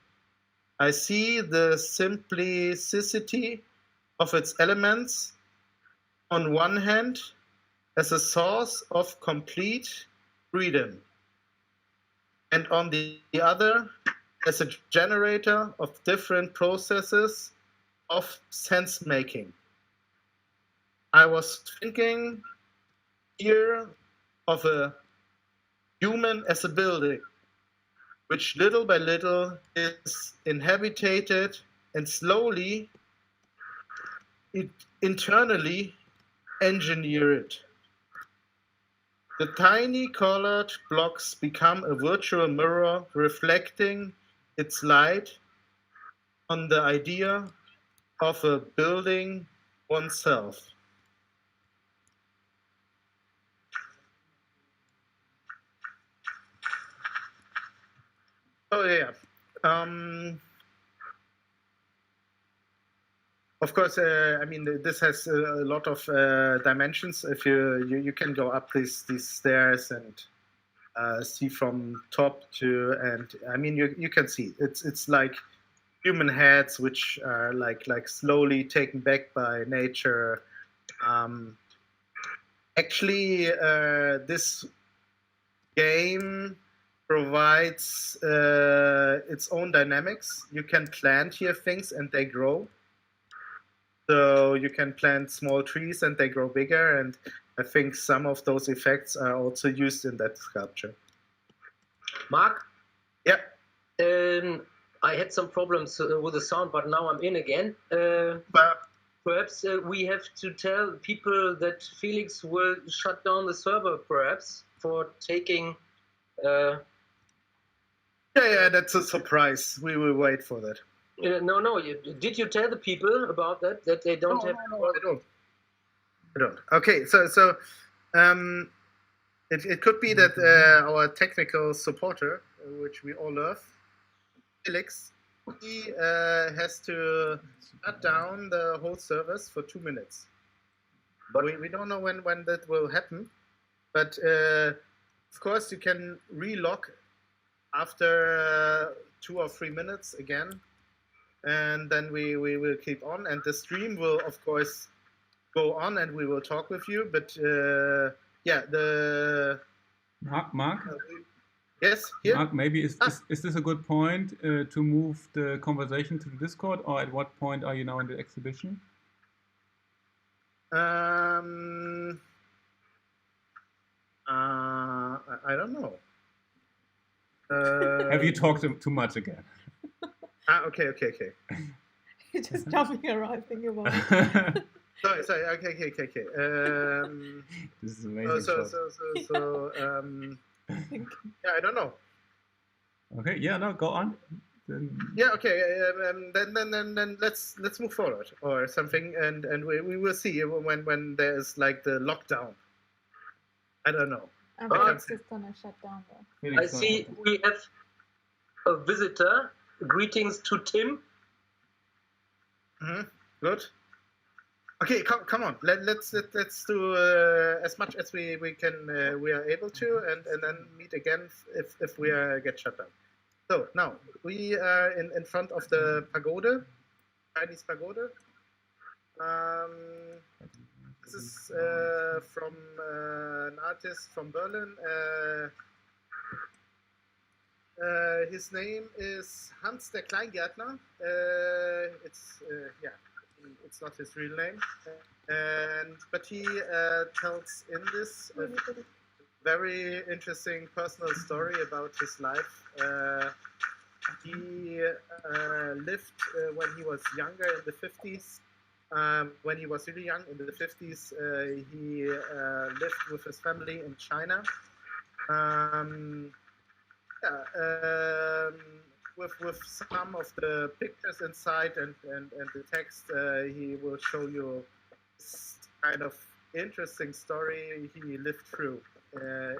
I see the simplicity of its elements on one hand as a source of complete freedom, and on the other as a generator of different processes of sense making. I was thinking here of a human as a building, which little by little is inhabited and slowly internally engineered. The tiny colored blocks become a virtual mirror reflecting its light on the idea of a building oneself. Oh yeah. Of course, I mean, this has a lot of dimensions. If you can go up these stairs and see from top to, and I mean, you can see it's like human heads which are like slowly taken back by nature. Actually, this game provides its own dynamics. You can plant here things and they grow. So you can plant small trees and they grow bigger, and I think some of those effects are also used in that sculpture. Mark? Yeah. I had some problems with the sound, but now I'm in again. Perhaps we have to tell people that Felix will shut down the server, perhaps, for taking Yeah, that's a surprise. We will wait for that. No. Did you tell the people about that they don't have? No, I don't. Okay, so it could be that our technical supporter, which we all love, Felix, he has to shut down the whole service for 2 minutes. But we don't know when that will happen. But of course, you can relog after 2 or 3 minutes again, and then we will keep on, and the stream will of course go on, and we will talk with you. But yeah, the Mark. Yes, here? Mark, maybe is this a good point to move the conversation to the Discord, or at what point are you now in the exhibition? I don't know. Have you talked too much again? Okay. You're just jumping around thinking about it. Sorry. Okay. This is amazing. Yeah, I don't know. Okay. Yeah. No. Go on. Then... Yeah. Okay. Then let's move forward or something, and we will see when there's like the lockdown. I don't know. Felix is gonna shut down though. I see we have a visitor. Greetings to Tim. Good. Okay, come on. Let's do as much as we can. We are able to, and then meet again if we get shut down. So now we are in front of the pagoda, Chinese pagoda. This is from an artist from Berlin. His name is Hans der Kleingärtner. It's not his real name, but he tells in this a very interesting personal story about his life. He lived when he was younger in the 50s. When he was really young in the 50s, he lived with his family in China. With some of the pictures inside and the text, he will show you this kind of interesting story he lived through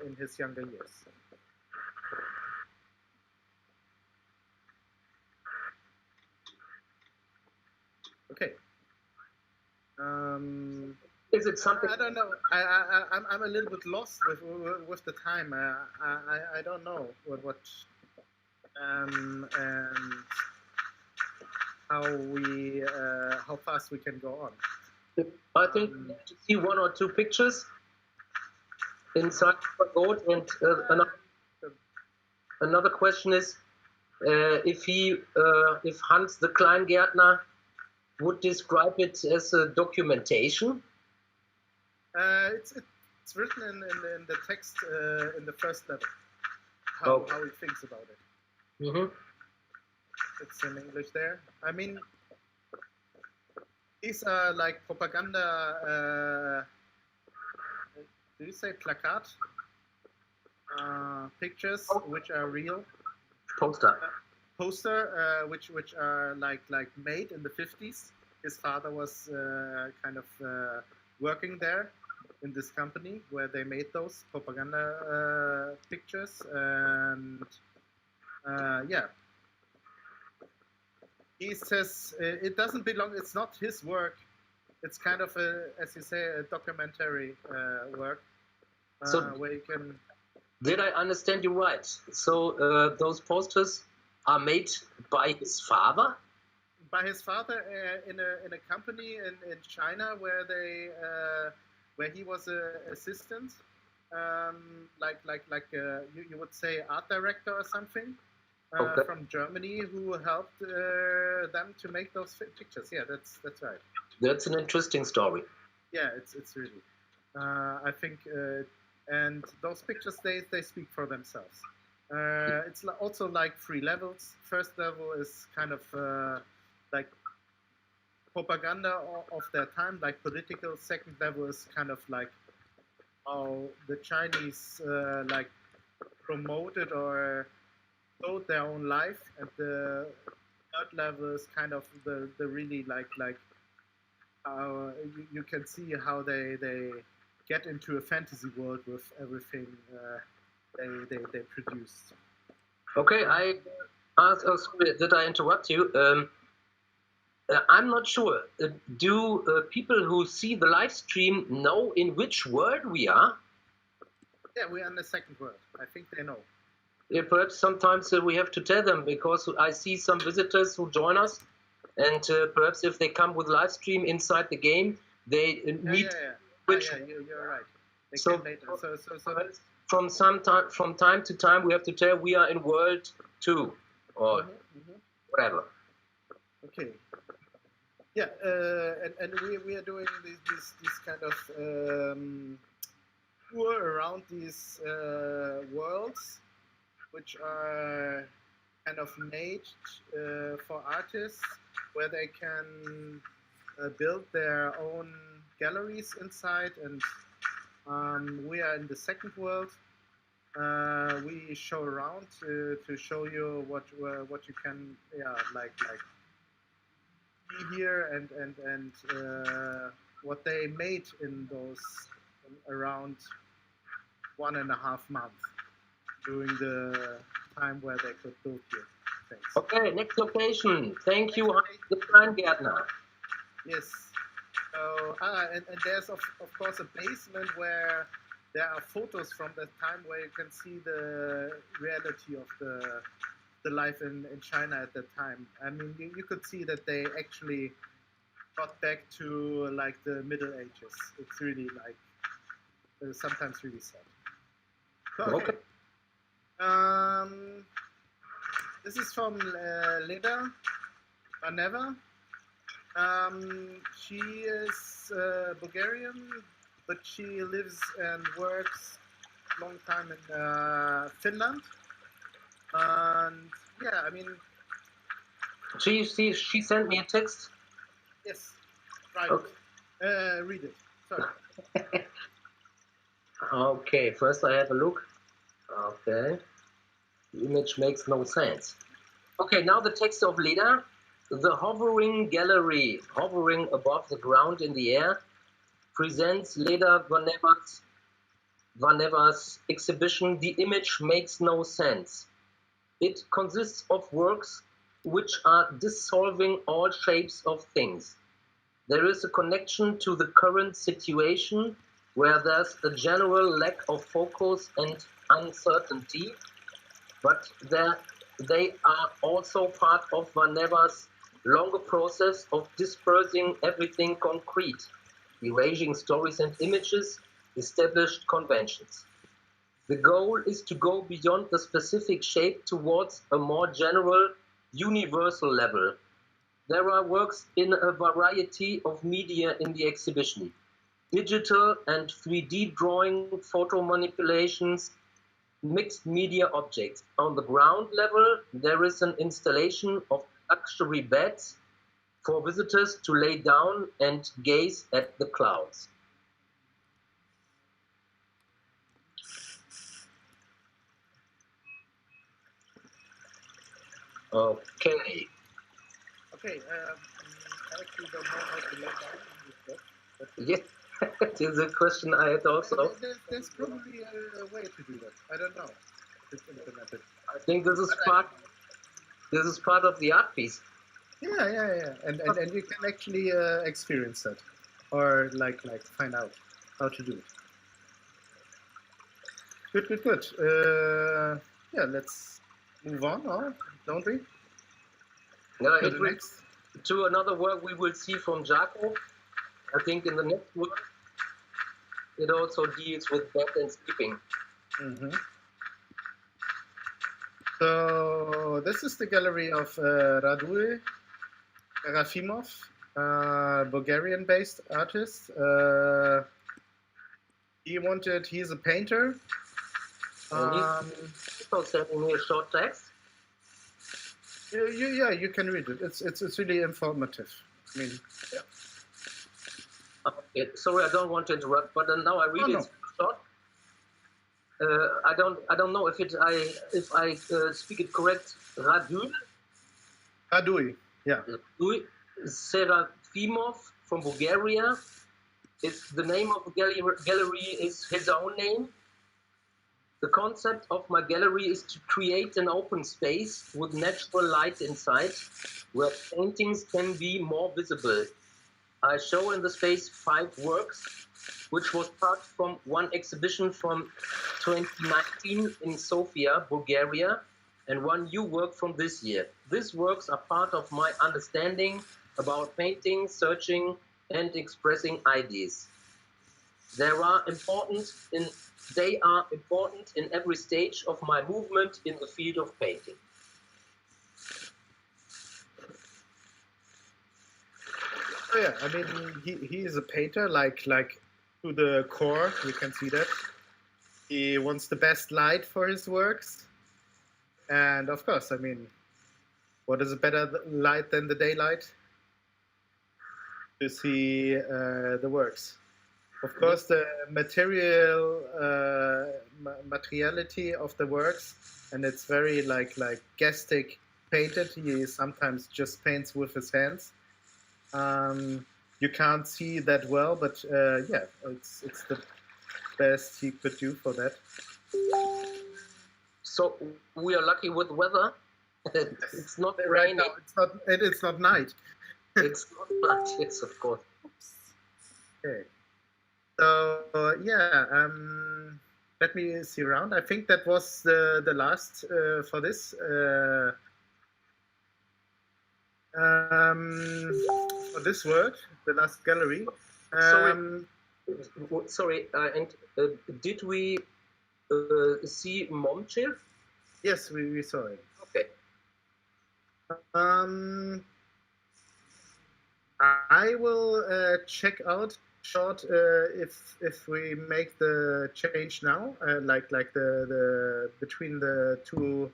in his younger years. Okay. Is it something? I don't know. I'm a little bit lost with the time. I don't know what and how fast we can go on. I think we have to see 1 or 2 pictures inside the boat, and another question is if Hans the Kleingärtner would describe it as a documentation. It's written in the text in the first level how he thinks about it. Mm-hmm. It's in English there. I mean, these are like propaganda. Do you say plakat? Pictures which are real. Poster, which are like made in the 50s. His father was kind of working there in this company where they made those propaganda pictures, and yeah. He says it doesn't belong. It's not his work. It's kind of as you say, a documentary work. So where you can. Did I understand you right? So those posters are made by his father? By his father in a company in China where he was an assistant, you would say art director or something. From Germany, who helped them to make those pictures. Yeah, that's right. That's an interesting story. Yeah, it's really. I think, and those pictures they speak for themselves. It's also like 3 levels. First level is kind of like propaganda of their time, like political. Second level is kind of like how the Chinese like promoted or showed their own life, and the third level is kind of the really like you can see how they get into a fantasy world with everything they produce. Okay, sorry, did I interrupt you? I'm not sure. Do people who see the live stream know in which world we are? Yeah, we are in the second world. I think they know. Yeah, perhaps sometimes we have to tell them, because I see some visitors who join us, and perhaps if they come with live stream inside the game, they need which. You're right. They So, can later. from time to time, we have to tell we are in world 2 or whatever. Okay. Yeah, and we are doing this kind of tour around these worlds, which are kind of made for artists, where they can build their own galleries inside. And we are in the second world. We show around to show you what you can like see here, and what they made in those around 1.5 months during the time where they could build here. Thanks. Okay, next location. Thank you, the Kleingärtner. Yes. So, and there's of course a basement where there are photos from that time where you can see the reality of the life in China at that time. I mean, you could see that they actually got back to like the Middle Ages. It's really like sometimes really sad. So, okay. This is from Leda Baneva. She is Bulgarian, but she lives and works a long time in Finland. And yeah, I mean, she sent me a text. Yes, right. Okay. Read it. Sorry. Okay, first I have a look. Okay, the image makes no sense. Okay, now the text of Leda. The hovering gallery, hovering above the ground in the air, presents Leda Vaneva's exhibition, The Image Makes No Sense. It consists of works which are dissolving all shapes of things. There is a connection to the current situation where there's a general lack of focus and uncertainty, but they are also part of Vaneva's longer process of dispersing everything concrete, erasing stories and images, established conventions. The goal is to go beyond the specific shape towards a more general, universal level. There are works in a variety of media in the exhibition: digital and 3D drawing, photo manipulations, mixed media objects. On the ground level, there is an installation of luxury beds for visitors to lay down and gaze at the clouds. Okay. Okay, I actually don't know how to lay down in this book. Yes, it is a question I had also. There's probably a way to do that. I don't know. It's implemented. I think this is part of the art piece. Yeah. And you can actually experience that, or like find out how to do it. Good. Yeah, let's move on, or don't we? Yeah, to another work we will see from Jaco. I think in the next work, it also deals with bed and sleeping. Mm-hmm. So this is the gallery of Radu Rafimov, Bulgarian-based artist. He's a painter. He's also sending me a short text. Yeah, you can read it. It's really informative. I mean, yeah. Okay, sorry, I don't want to interrupt, but now I read it short. I don't know if I speak it correct. Radul Radui, yeah. Serafimov from Bulgaria. Is the name of the gallery is his own name. The concept of my gallery is to create an open space with natural light inside, where paintings can be more visible. I show in the space 5 works, which was part from one exhibition from 2019 in Sofia, Bulgaria, and one new work from this year. These works are part of my understanding about painting, searching, and expressing ideas. They are important in every stage of my movement in the field of painting. Oh yeah, I mean he is a painter like to the core. You can see that he wants the best light for his works, and of course, I mean, what is a better light than the daylight to see the works? Of course, the materiality of the works, and it's very like Gestic painted. He sometimes just paints with his hands. You can't see that well, but yeah, it's the best he could do for that. So we are lucky with weather. It's not Right raining. now, it's not night. It's not night. Yes, of course. Okay. So yeah, let me see around. I think that was the last for this. For this work, the last gallery. Sorry. And did we see Momchev? Yes, we saw it. Okay. I will check out short if we make the change now, like the between the two.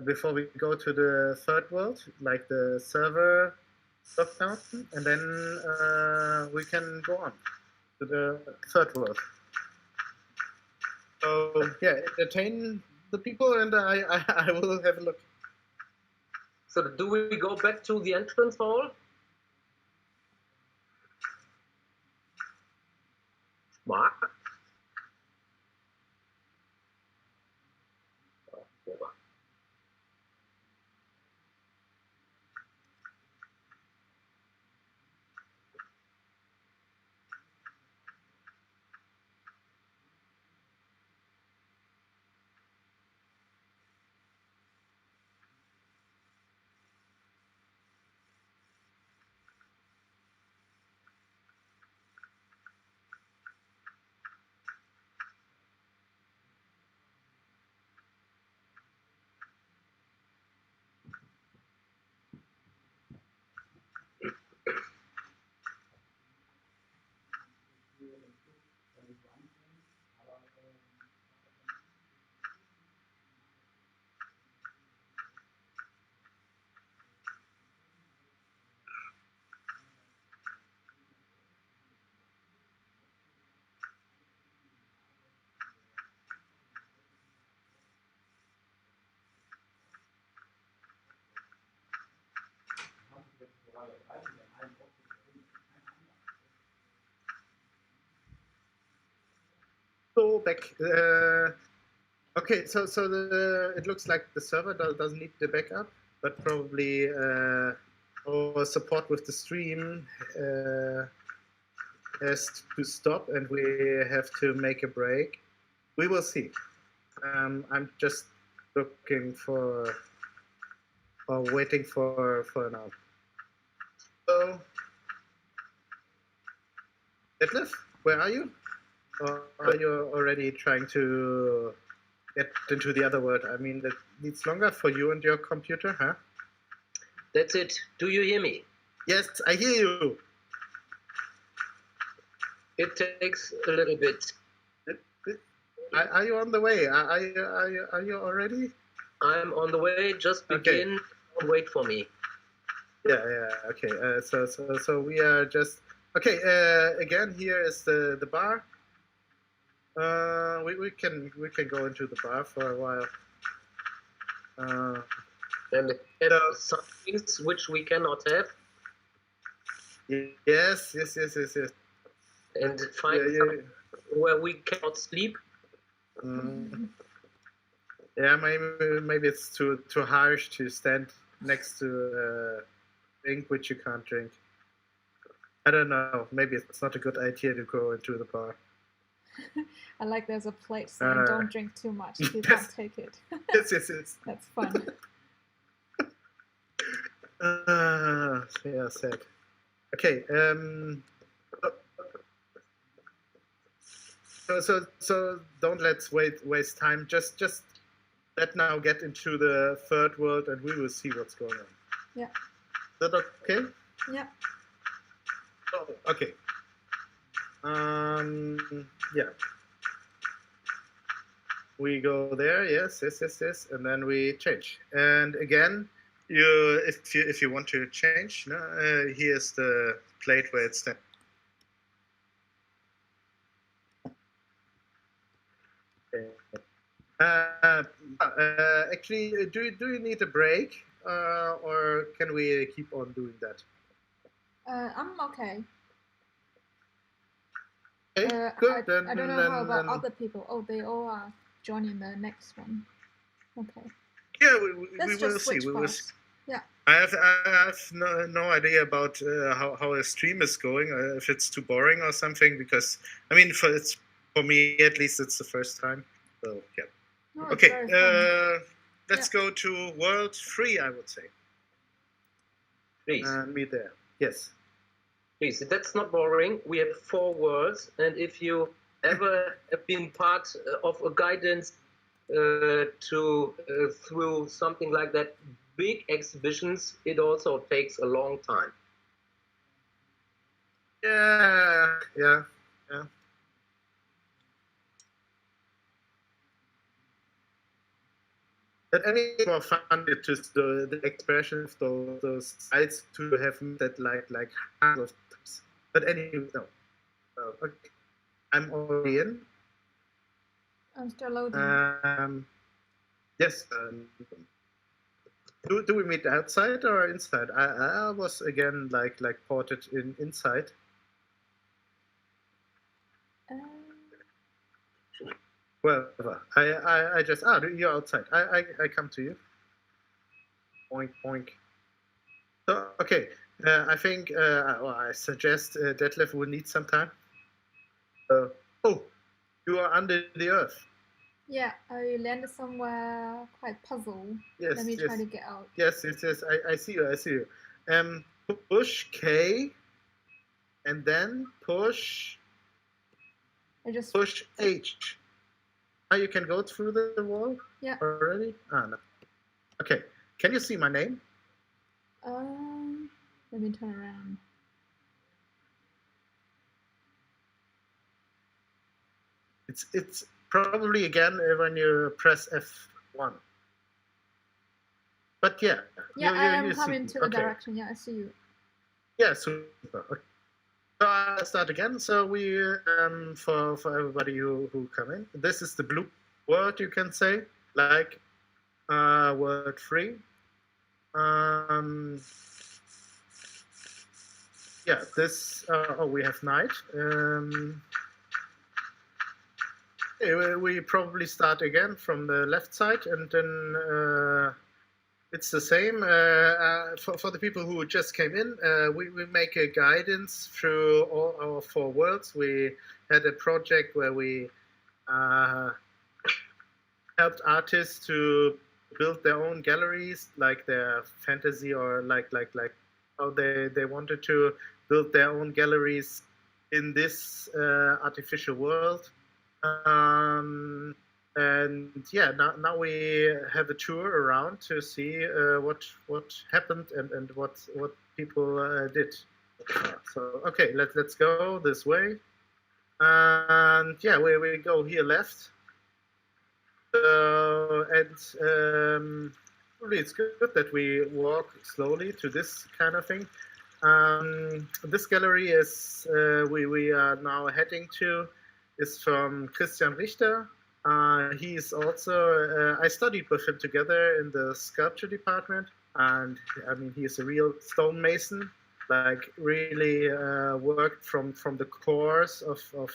Before we go to the third world, like the server lockdown, and then we can go on to the third world. So yeah, entertain the people, and I will have a look. So do we go back to the entrance hall? Mark? So back. Okay, so it looks like the server doesn't need the backup, but probably our support with the stream has to stop, and we have to make a break. We will see. I'm just looking for or waiting for now. So, Detlef, where are you? Or are you already trying to get into the other world? I mean, that needs longer for you and your computer, huh? That's it. Do you hear me? Yes, I hear you. It takes a little bit. Are you on the way? Are you already? I'm on the way. Just begin. Okay. Wait for me. Yeah. Okay. So we are just okay. Again, here is the bar. We can go into the bar for a while. And have some things which we cannot have, Yes. and find some where we cannot sleep. Yeah, maybe it's too harsh to stand next to a drink which you can't drink. I don't know. Maybe it's not a good idea to go into the bar. I like there's a plate saying don't drink too much if you yes. can't take it. Yes. That's fun. Yeah, sad. Okay. So don't let's waste time. Just let now get into the third world, and we will see what's going on. Yeah. Is that okay? Yeah. Oh, okay. Yeah. We go there. Yes, and then we change. And again, if you want to change, here's the plate where it's stands. Actually, do you need a break, or can we keep on doing that? I'm okay. Okay, good. I don't know how about other people. Oh, they all are joining the next one. Okay. Yeah, we Let's will just see. switch We will fast. see. Yeah. I have no idea about how a stream is going, if it's too boring or something, because I mean for me at least it's the first time. So yeah. No, it's okay. very fun. Let's go to World 3, I would say. Please. Me there. Yes. Please, that's not boring. We have 4 worlds, and if you ever have been part of a guidance through something like that, big exhibitions, it also takes a long time. Yeah. But any more fun it is the expression of those sites to have that like hundreds of times. But anyway, no. Okay. I'm already in. I'm still loading. Yes. Do we meet outside or inside? I was again like ported inside. Well, I just you're outside. I come to you. Boink. So okay, I think I suggest Detlef will need some time. Oh, you are under the earth. Yeah, I landed somewhere quite puzzled. Yes. Let me try to get out. Yes. I see you. Push K, and then push. Push H. Now you can go through the wall. Yeah. Already? No. Okay. Can you see my name? Let me turn around. It's probably again when you press F1. But yeah. Yeah, I am coming to the direction. Yeah, I see you. Yeah, super. Okay. So I'll start again. So we for everybody who come in, this is the blue world, you can say, like world 3. Yeah, this we have night. We probably start again from the left side, and then it's the same for the people who just came in. We make a guidance through all our 4 worlds. We had a project where we helped artists to build their own galleries, like their fantasy or like how they wanted to build their own galleries in this artificial world. And yeah, now we have a tour around to see what happened and what people did. So okay, let's go this way. And yeah, we go here left. And probably it's good that we walk slowly to this kind of thing. This gallery is we are now heading to is from Christian Richter. He is also, I studied with him together in the sculpture department, and I mean, he is a real stonemason, like really worked from the cores of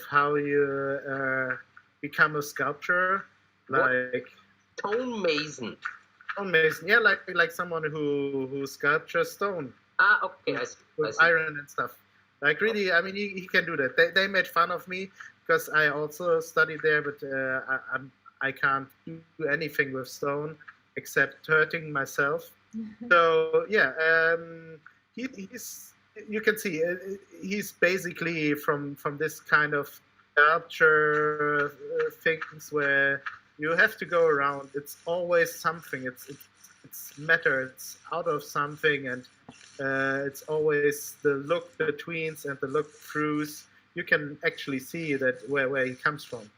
how you become a sculptor, like stonemason. Stonemason, yeah, like someone who sculptures stone. Ah, okay, I see. With iron and stuff. Like really, I mean, he can do that. They made fun of me because I also studied there, but I can't do anything with stone except hurting myself. So yeah, he's, you can see he's basically from this kind of sculpture things where you have to go around. It's always something. It's matter. It's out of something, and it's always the look betweens and the look throughs. You can actually see that where he comes from.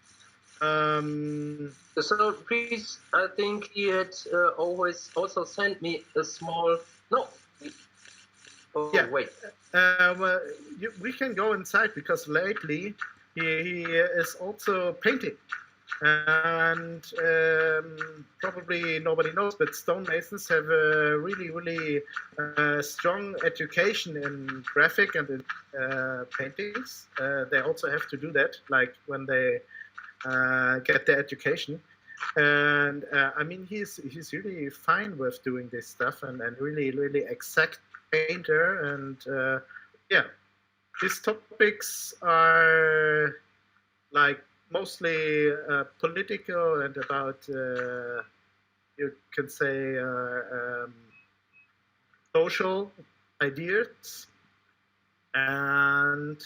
So please, I think he had always also sent me a small. No. Oh, yeah. Wait. Well, we can go inside because lately he is also painting. And probably nobody knows, but stonemasons have a really strong education in graphic and in paintings. They also have to do that, like when they get their education. And I mean, he's really fine with doing this stuff and really exact painter. And yeah, his topics are like mostly political and about, you can say, social ideas and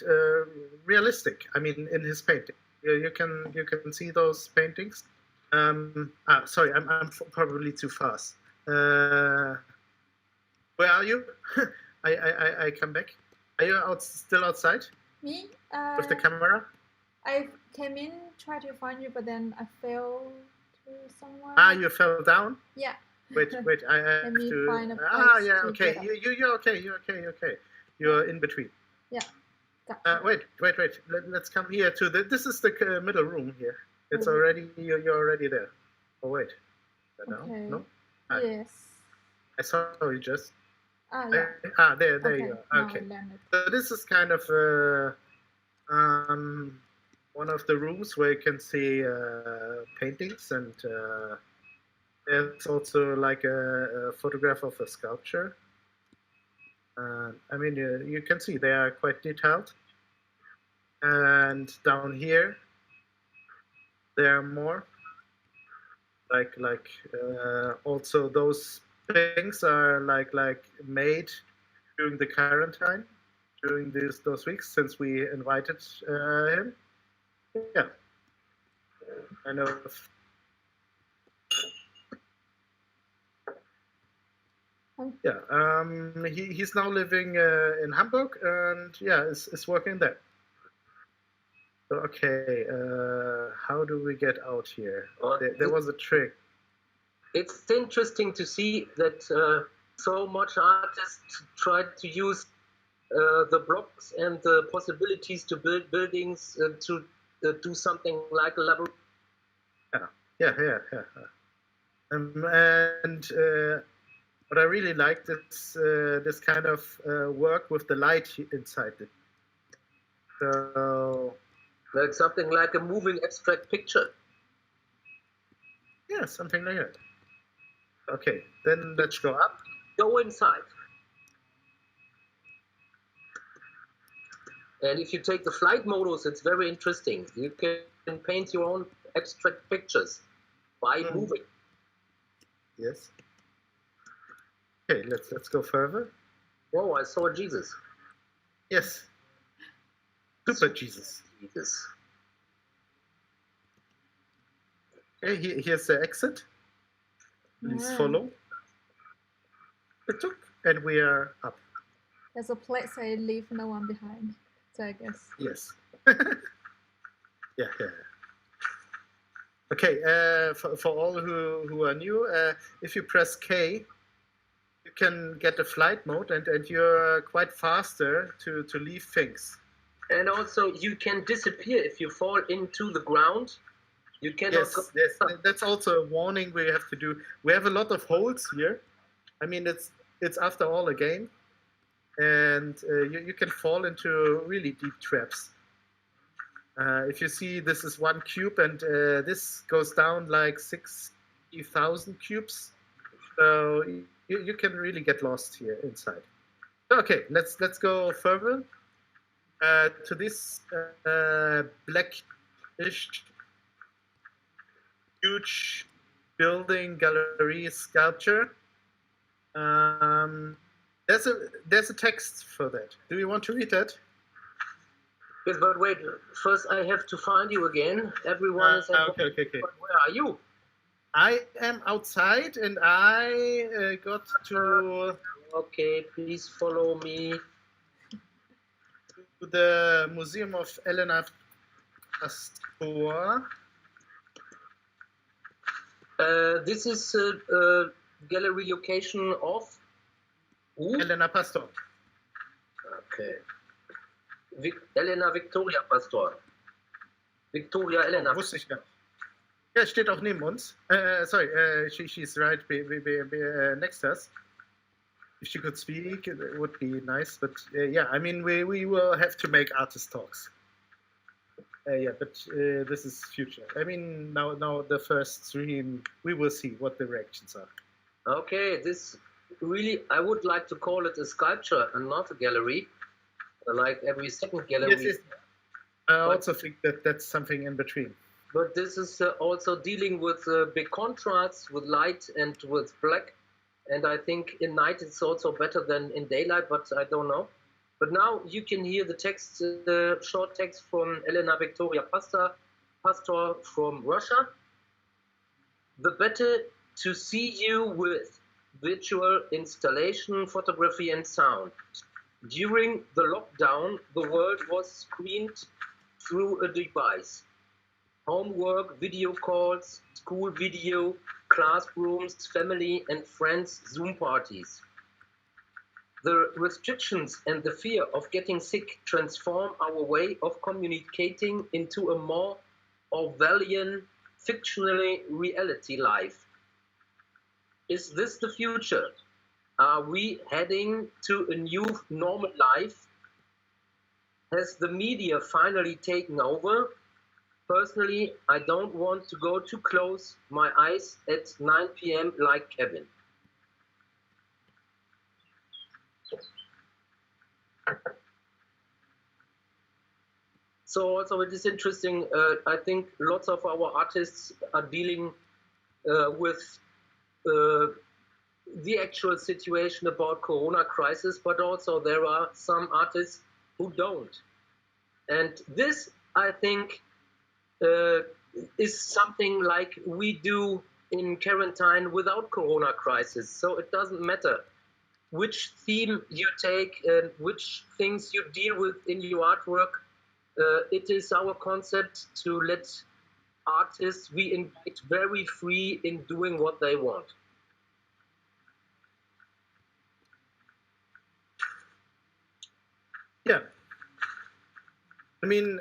realistic. I mean, in his painting, you can see those paintings. Sorry, I'm probably too fast. Where are you? I come back. Are you still outside? Me? With the camera? I came in, tried to find you, but then I fell to somewhere. Ah, you fell down? Yeah. Wait, I have Let me to. find a place Yeah, to okay. get up. You're okay. You're okay. You're in between. Yeah. Gotcha. Wait. Let's come here to the. This is the middle room here. It's already. You're already there. Oh wait. Okay. No. Yes. I saw you just. Yeah. There Okay, you are. now I Okay. landed. So this is kind of one of the rooms where you can see paintings, and there's also like a photograph of a sculpture. I mean, you can see they are quite detailed. And down here, there are more. Like also those things are like made during the quarantine, during those weeks since we invited him. Yeah, I know. Yeah, he's now living in Hamburg, and yeah, is working there. So, okay, how do we get out here? There was a trick. It's interesting to see that so much artists tried to use the blocks and the possibilities to build buildings to do something like a laboratory. Yeah. And what I really liked is this kind of work with the light inside it. So, like something like a moving abstract picture. Yeah, something like that. Okay, then let's go up. Go inside. And if you take the flight modus, it's very interesting. You can paint your own abstract pictures by moving. Yes. Okay, let's go further. Whoa, I saw Jesus. Yes. Super Jesus. Jesus. Okay, here's the exit. Please follow. And we are up. There's a place I leave no one behind. So I guess. Yes. Yeah. Okay, for all who are new, if you press K, you can get the flight mode, and you're quite faster to leave things. And also, you can disappear if you fall into the ground. You cannot go. Yes, that's also a warning we have to do. We have a lot of holes here. I mean, it's after all a game, and you can fall into really deep traps. If you see, this is one cube, and this goes down like 60,000 cubes. So you can really get lost here inside. Okay, let's go further to this blackish, huge building, gallery, sculpture. There's a text for that. Do you want to read that? Yes, but wait. First, I have to find you again. Everyone is at okay. But where are you? I am outside, and I got to Okay, please follow me. to the Museum of Elena Pastor. This is gallery location of who? Elena Pastor. Okay. Elena Victoria Pastor. Victoria Elena. Wusste ich gar nicht. Ja, steht auch neben uns. Sorry, she's right next to us. If she could speak, it would be nice. But yeah, I mean, we will have to make artist talks. Yeah, but this is future. I mean, now the first stream, we will see what the reactions are. Okay, this really, I would like to call it a sculpture and not a gallery. Like every second gallery. Yes. I also think that that's something in between. But this is also dealing with big contrasts, with light and with black. And I think in night it's also better than in daylight, but I don't know. But now you can hear the text, the short text from Elena Victoria Pastor from Russia. The better to see you with virtual installation, photography and sound. During the lockdown, the world was screened through a device. Homework, video calls, school video, classrooms, family and friends Zoom parties. The restrictions and the fear of getting sick transform our way of communicating into a more Orwellian, fictionally reality life. Is this the future? Are we heading to a new normal life? Has the media finally taken over? Personally, I don't want to go too close my eyes at 9 p.m. like Kevin. So also it is interesting, I think lots of our artists are dealing with the actual situation about Corona crisis, but also there are some artists who don't. And this, I think, is something like we do in quarantine without Corona crisis. So it doesn't matter which theme you take and which things you deal with in your artwork. It is our concept to let artists we invite very free in doing what they want. Yeah. I mean,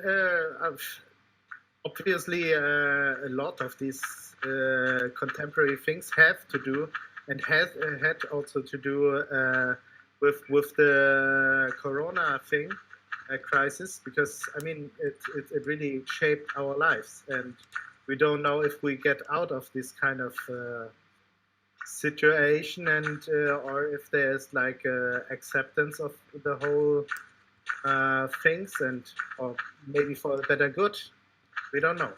obviously, a lot of these contemporary things have to do and had also to do with the Corona thing, crisis, because I mean, it really shaped our lives, and we don't know if we get out of this kind of situation, and or if there's like acceptance of the whole things, and or maybe for the better good. We don't know.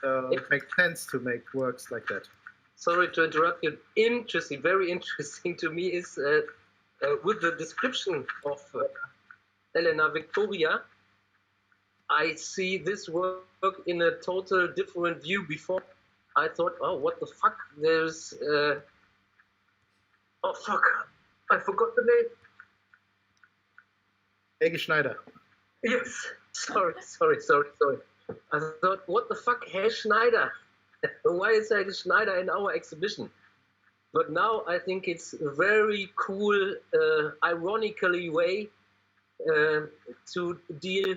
So it makes sense to make works like that. Sorry to interrupt you. Interesting, very interesting to me is with the description of Elena Victoria, I see this work in a total different view. Before I thought, oh, what the fuck? There's, oh fuck, I forgot the name. Helge Schneider. Yes, sorry. I thought, what the fuck, Herr Schneider? Why is Herr Schneider in our exhibition? But now I think it's a very cool, ironically way to deal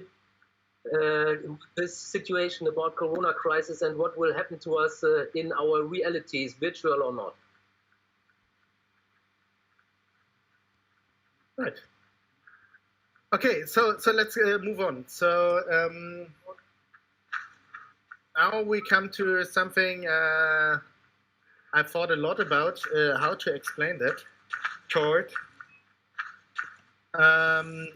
this situation about Corona crisis and what will happen to us in our realities, virtual or not. Right. Okay, so let's move on. So now we come to something I've thought a lot about how to explain that. Short.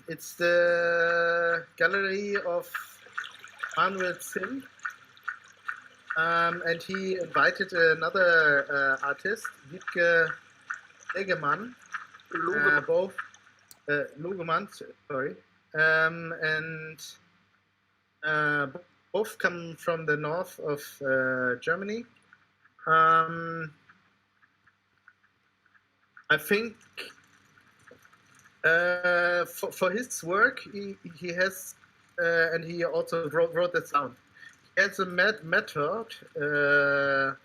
It's the gallery of Manuel Zinn, and he invited another artist, Wiebke Legemann, both Lugemann, sorry, and both come from the north of Germany. I think for his work, he has, and he also wrote that down. He has a method of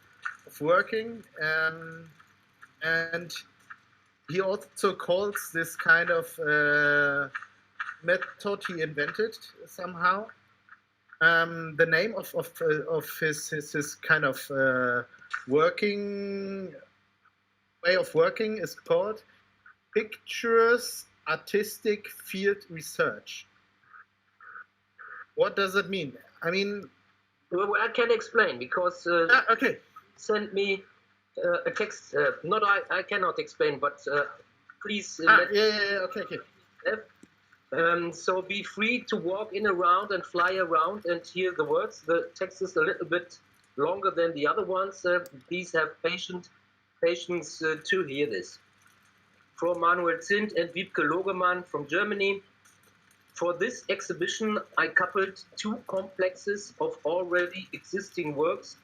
working, and he also calls this kind of method he invented somehow. The name of his kind of working way of working is called Pictures Artistic Field Research. What does it mean? I mean, well, I can explain because okay. Send me a text. Not I cannot explain, but please. Okay. So be free to walk in around and fly around and hear the words. The text is a little bit longer than the other ones. Please have patience to hear this. From Manuel Zinn and Wiebke Legemann from Germany. For this exhibition, I coupled two complexes of already existing works,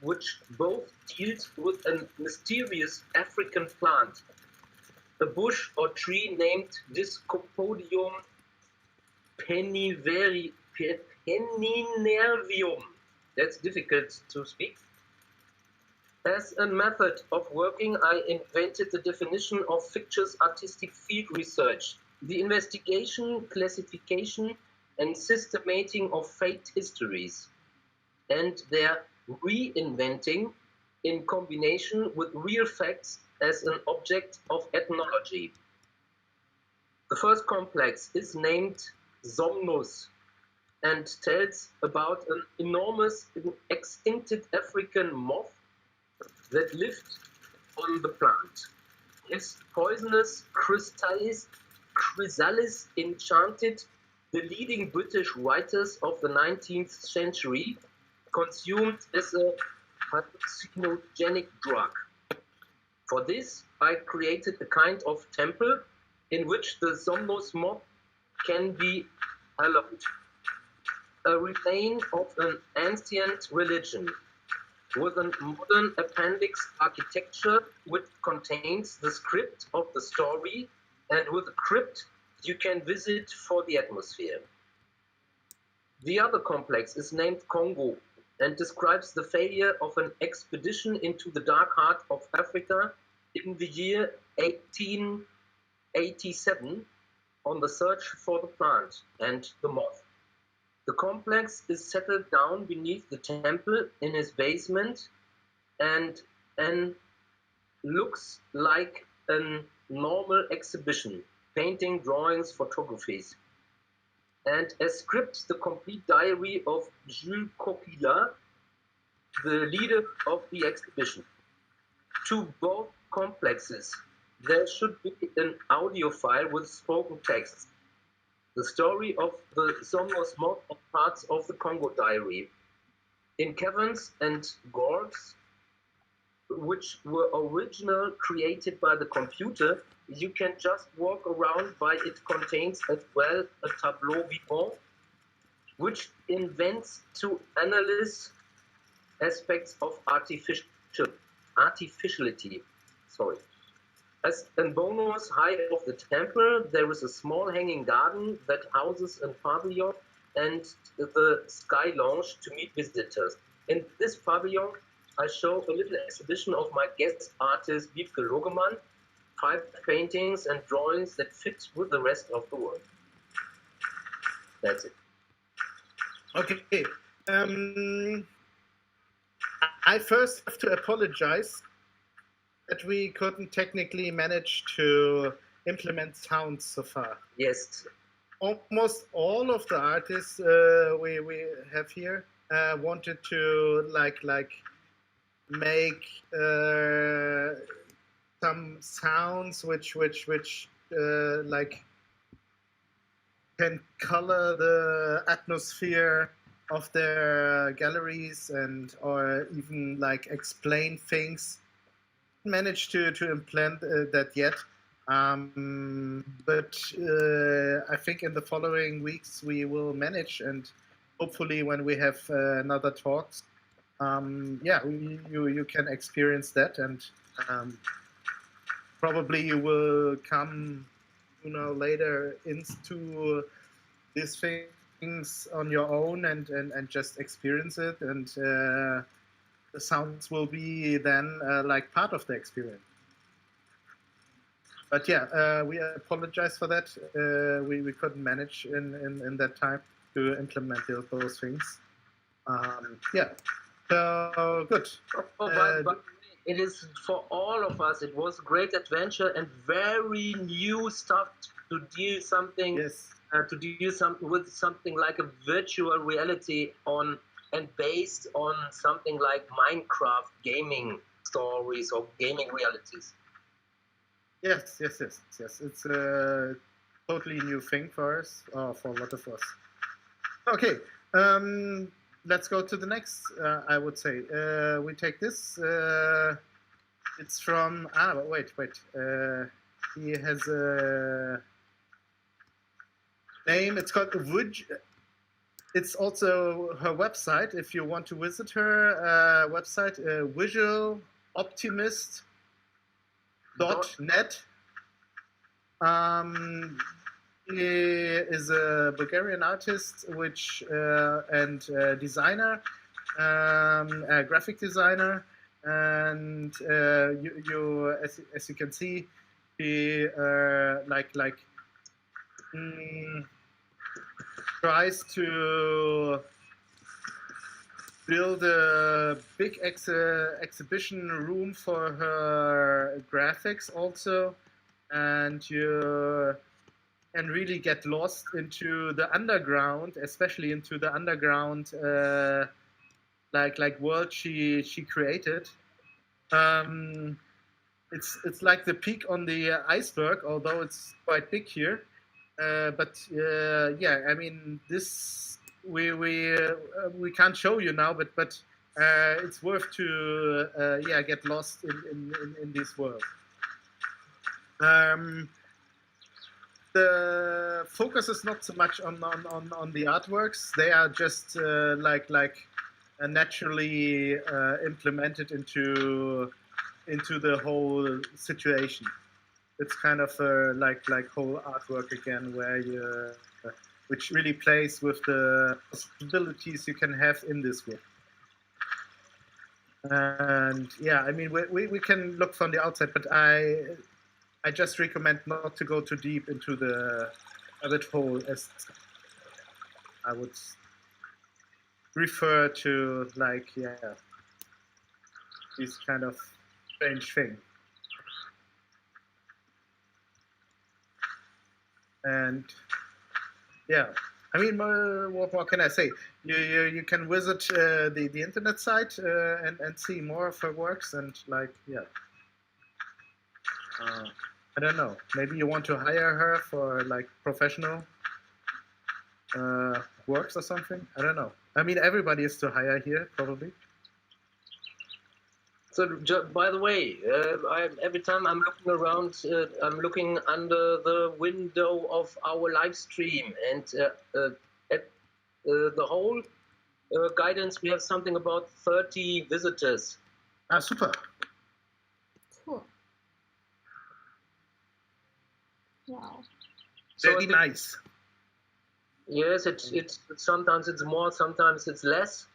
which both dealt with a mysterious African plant, a bush or tree named Discopodium penninervium. That's difficult to speak. As a method of working, I invented the definition of fictitious artistic field research, the investigation, classification, and systemating of faked histories, and their reinventing in combination with real facts as an object of ethnology. The first complex is named Somnus and tells about an enormous extincted African moth that lived on the plant. His poisonous chrysalis enchanted the leading British writers of the 19th century, consumed as a hallucinogenic drug. For this, I created a kind of temple in which the Somnus moth can be hallowed, a remain of an ancient religion, with a modern appendix architecture which contains the script of the story and with a crypt you can visit for the atmosphere. The other complex is named Congo and describes the failure of an expedition into the dark heart of Africa in the year 1887 on the search for the plant and the moth. The complex is settled down beneath the temple in its basement and looks like a normal exhibition, painting, drawings, photographies. And as scripts the complete diary of Jules Copila, the leader of the exhibition. To both complexes, there should be an audio file with spoken text. The story of the Somnus moth and parts of the Congo diary. In caverns and gorges, which were originally created by the computer, you can just walk around, but it contains as well a tableau vivant, which invents to analyze aspects of artificiality. As a bonus, high of the temple, there is a small hanging garden that houses a pavilion and the sky lounge to meet visitors. In this pavilion, I show a little exhibition of my guest artist Wiebke Legemann, 5 paintings and drawings that fit with the rest of the work. That's it. Okay. I first have to apologize that we couldn't technically manage to implement sounds so far. Yes. Almost all of the artists we have here wanted to like make some sounds which like can color the atmosphere of their galleries and or even like explain things. Managed to implement that yet, but I think in the following weeks we will manage, and hopefully when we have another talks, you can experience that, and probably you will come later into these things on your own and just experience it, and the sounds will be then like part of the experience. But yeah, we apologize for that. We couldn't manage in that time to implement those things. Yeah, so good. But it is for all of us. It was a great adventure and very new stuff to do something. Yes. To do something with something like a virtual reality on and based on something like Minecraft gaming stories or gaming realities. Yes. It's a totally new thing for us, or for a lot of us. Okay, let's go to the next. I would say we take this. It's from wait. He has a name. It's called Vuj. It's also her website. If you want to visit her website, visualoptimist.net. He is a Bulgarian artist, and designer, a graphic designer, and you as you can see, he tries to build a big exhibition room for her graphics also, and you can really get lost into the underground, especially into the underground world she created. It's like the peak on the iceberg, although it's quite big here. But yeah, I mean, this we can't show you now, but it's worth to get lost in this world. The focus is not so much on the artworks. They are just naturally implemented into the whole situation. It's kind of like whole artwork again, where which really plays with the possibilities you can have in this world. And yeah, I mean, we can look from the outside, but I just recommend not to go too deep into the rabbit hole, as I would refer to this kind of strange thing. And yeah, I mean, what can I say? You can visit the internet site and see more of her works, and I don't know. Maybe you want to hire her for professional works or something. I don't know. I mean, everybody is to hire here, probably. So, by the way, every time I'm looking around, I'm looking under the window of our live stream, and at the whole guidance, we have something about 30 visitors. Ah, super. Cool. Wow. Very nice. Yes, it's sometimes it's more, sometimes it's less.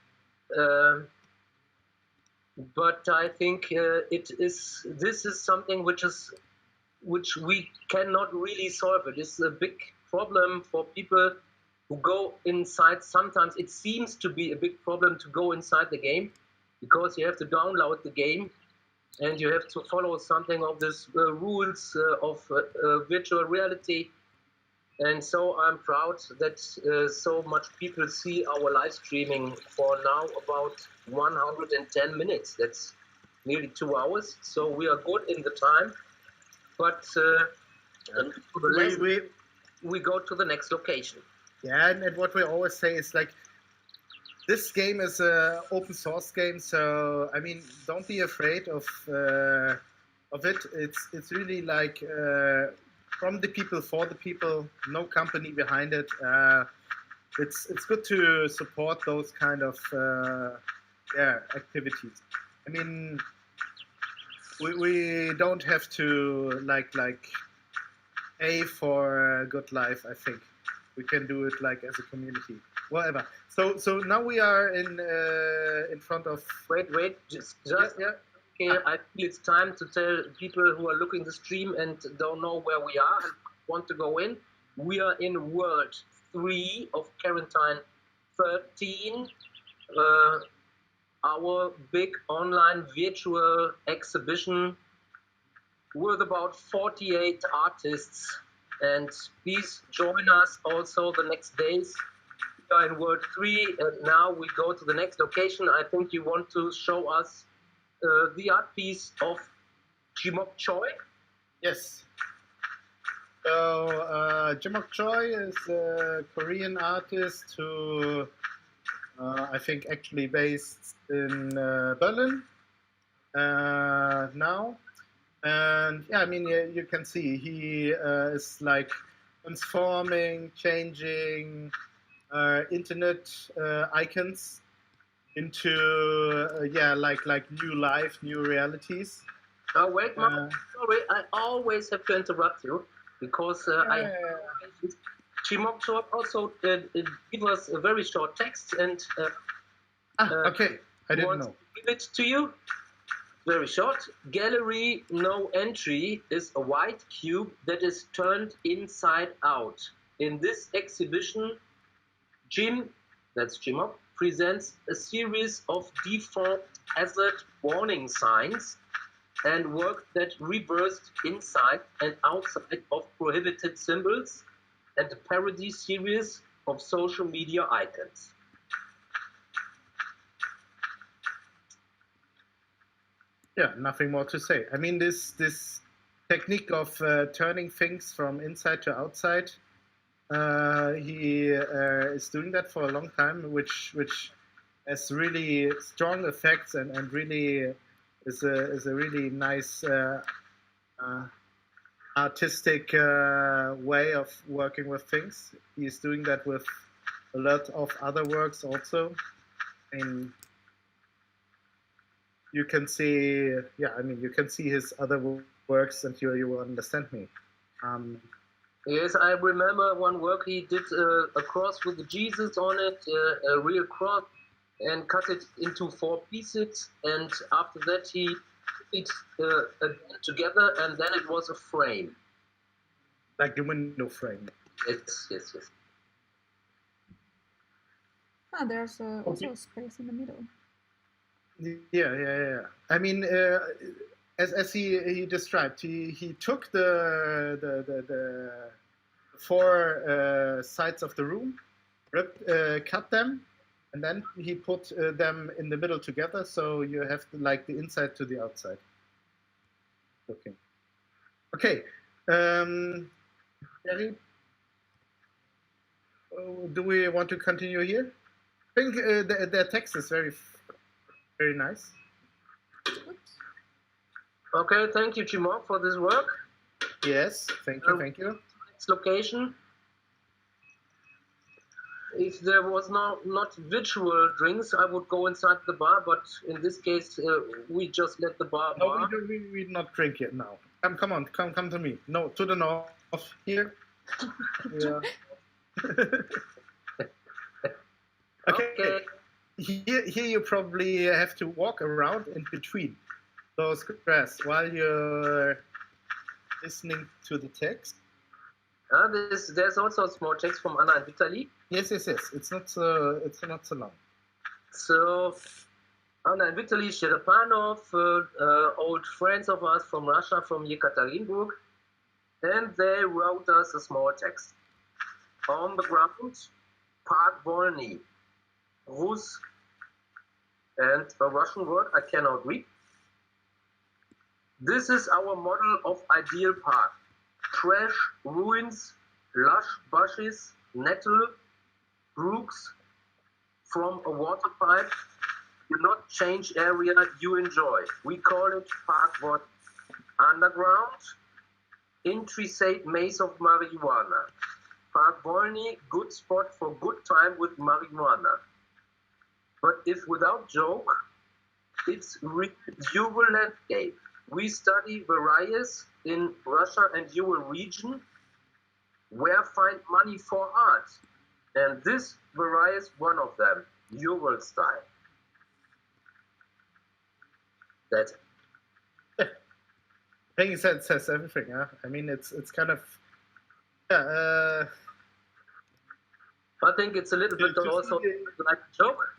But I think this is something which we cannot really solve. It is a big problem for people who go inside. Sometimes it seems to be a big problem to go inside the game because you have to download the game and you have to follow something of these rules of virtual reality. And so I'm proud that so much people see our live streaming for now about 110 minutes. That's nearly 2 hours. So we are good in the time. But we go to the next location. Yeah, and what we always say is like, this game is an open source game, so I mean, don't be afraid of it. It's really like from the people for the people. No company behind it. It's good to support those kind of activities. I mean, we don't have to like pay for a good life. I think we can do it like as a community. Whatever. So now we are in front of. Wait, just yeah. Okay, I feel it's time to tell people who are looking the stream and don't know where we are and want to go in. We are in World 3 of Quarantäne 13, our big online virtual exhibition with about 48 artists. And please join us also the next days. We are in World 3, and now we go to the next location. I think you want to show us the art piece of Jimok Choi. Yes. So Jimok Choi is a Korean artist who I think actually based in Berlin now. And yeah, I mean, you can see he is like transforming, changing internet icons into like new life, new realities. Oh wait, Mark, sorry, I always have to interrupt you because Jimok Choi also give us a very short text and okay, I didn't know. Give it to you. Very short. Gallery no entry is a white cube that is turned inside out. In this exhibition, Jimok, presents a series of default hazard warning signs and work that reversed inside and outside of prohibited symbols and a parody series of social media icons. Yeah, nothing more to say. I mean, this technique of turning things from inside to outside, he is doing that for a long time, which has really strong effects and really is a really nice artistic way of working with things. He's doing that with a lot of other works also. And you can see, you can see his other works and you will understand me. Yes, I remember one work he did a cross with Jesus on it, a real cross, and cut it into 4 pieces. And after that, he put it together, and then it was a frame. Like the window frame. Yes. Oh, there's also a space in the middle. Yeah. I mean, as he described, he took the 4 sides of the room, cut them, and then he put them in the middle together, so you have like the inside to the outside. Okay. Jerry, do we want to continue here? I think the text is very nice. Oops. Okay, thank you, Jimok, for this work. Yes, thank you. Next location. If there was not virtual drinks, I would go inside the bar, but in this case, we just let the bar. No, we not drink yet now. Come on, come to me. No, to the north here. Yeah. Okay. Here you probably have to walk around in between those grass while you're listening to the text. There's also a small text from Anna and Vitaly. Yes. It's not so long. So Anna and Vitaly Sherepanov, old friends of us from Russia, from Yekaterinburg, and they wrote us a small text. On the ground, Park Volny, Rus, and a Russian word I cannot read. This is our model of ideal park. Trash, ruins, lush bushes, nettle, brooks from a water pipe. Do not change area you enjoy. We call it Park What? Underground, intricate maze of marijuana. Park Volny, good spot for good time with marijuana. But if without joke, it's Ural landscape. We study various in Russia and Ural region where find money for art. And this various one of them, Ural style. That's I think it says everything. Huh? I mean, it's kind of I think it's a little bit also like a joke.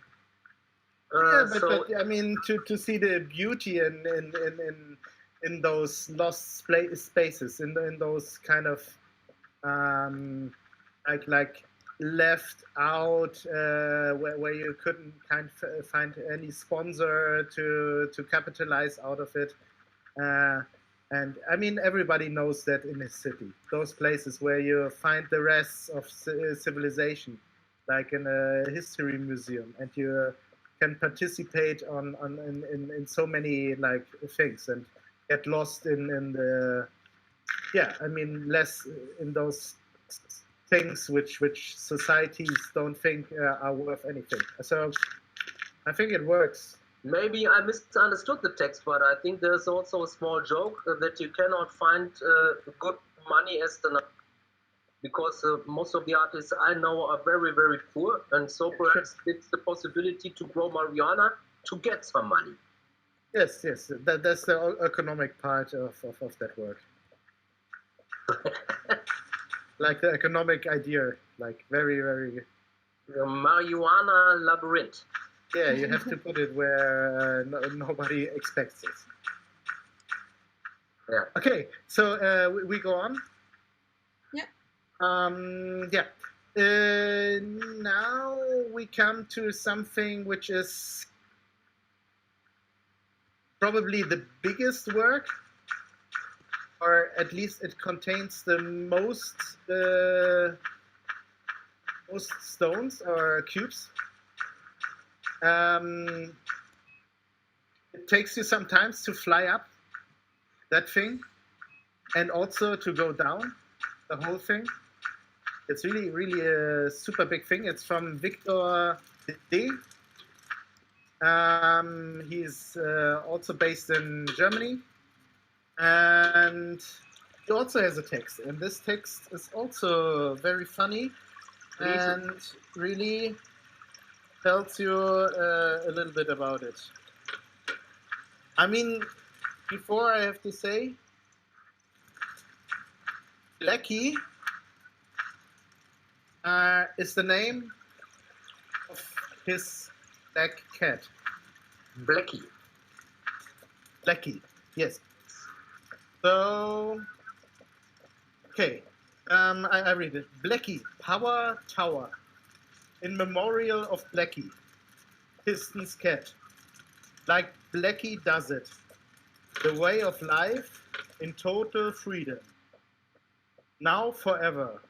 But I mean, to see the beauty in those lost spaces, in those kind of like left out where you couldn't find any sponsor to capitalize out of it. And I mean, everybody knows that in a city, those places where you find the rests of civilization, like in a history museum, and you can participate in so many like things and get lost in the less in those things which societies don't think are worth anything. So I think it works. Maybe I misunderstood the text, but I think there's also a small joke that you cannot find good money as the because most of the artists I know are very, very poor, and so perhaps it's the possibility to grow marijuana to get some money. Yes, that's the economic part of that word. Like the economic idea, like very, very... The marijuana labyrinth. Yeah, you have to put it where nobody expects it. Yeah. Okay, so we go on. Yeah. Now we come to something which is probably the biggest work, or at least it contains the most stones or cubes. It takes you some time to fly up that thing, and also to go down the whole thing. It's really, really a super big thing. It's from Victor D. He's also based in Germany, and he also has a text. And this text is also very funny and really tells you a little bit about it. I mean, before I have to say, Blackie is the name of his black cat. Blackie. Blackie, yes. So, okay, I read it. Blackie, Power Tower, in memorial of Blackie, Piston's cat. Like Blackie does it. The way of life in total freedom. Now forever,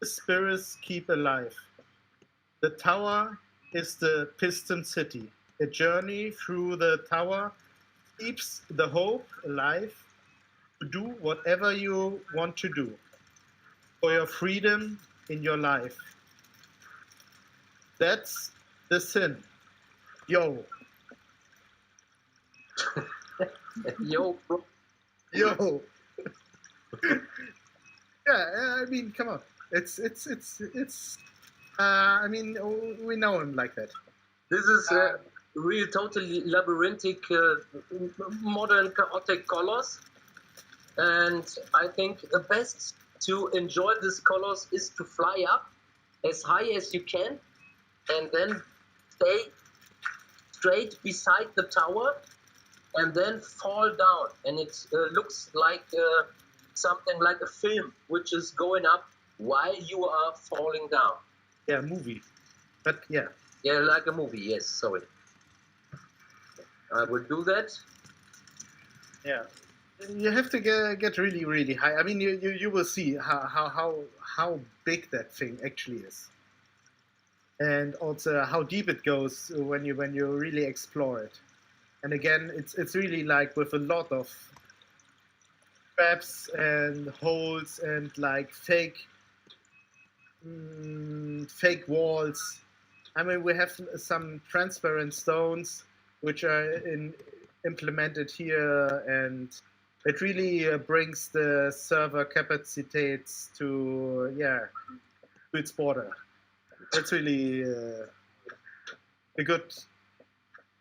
the spirits keep alive. The tower is the Piston City. A journey through the tower keeps the hope alive to do whatever you want to do for your freedom in your life. That's the sin. Yo. Yo. Yo. Yeah, I mean, come on. It's. I mean, we know him like that. This is real, totally labyrinthic, modern, chaotic colors, and I think the best to enjoy these colors is to fly up as high as you can and then stay straight beside the tower and then fall down. And it looks like something like a film which is going up while you are falling down. Yeah, movie. But yeah. Yeah, like a movie, yes, sorry. I will do that. Yeah. You have to get really, really high. I mean, you will see how big that thing actually is. And also how deep it goes when you really explore it. And again, it's really like with a lot of traps and holes and like fake walls. I mean, we have some transparent stones which are implemented here, and it really brings the server capacities to its border. It's really a good.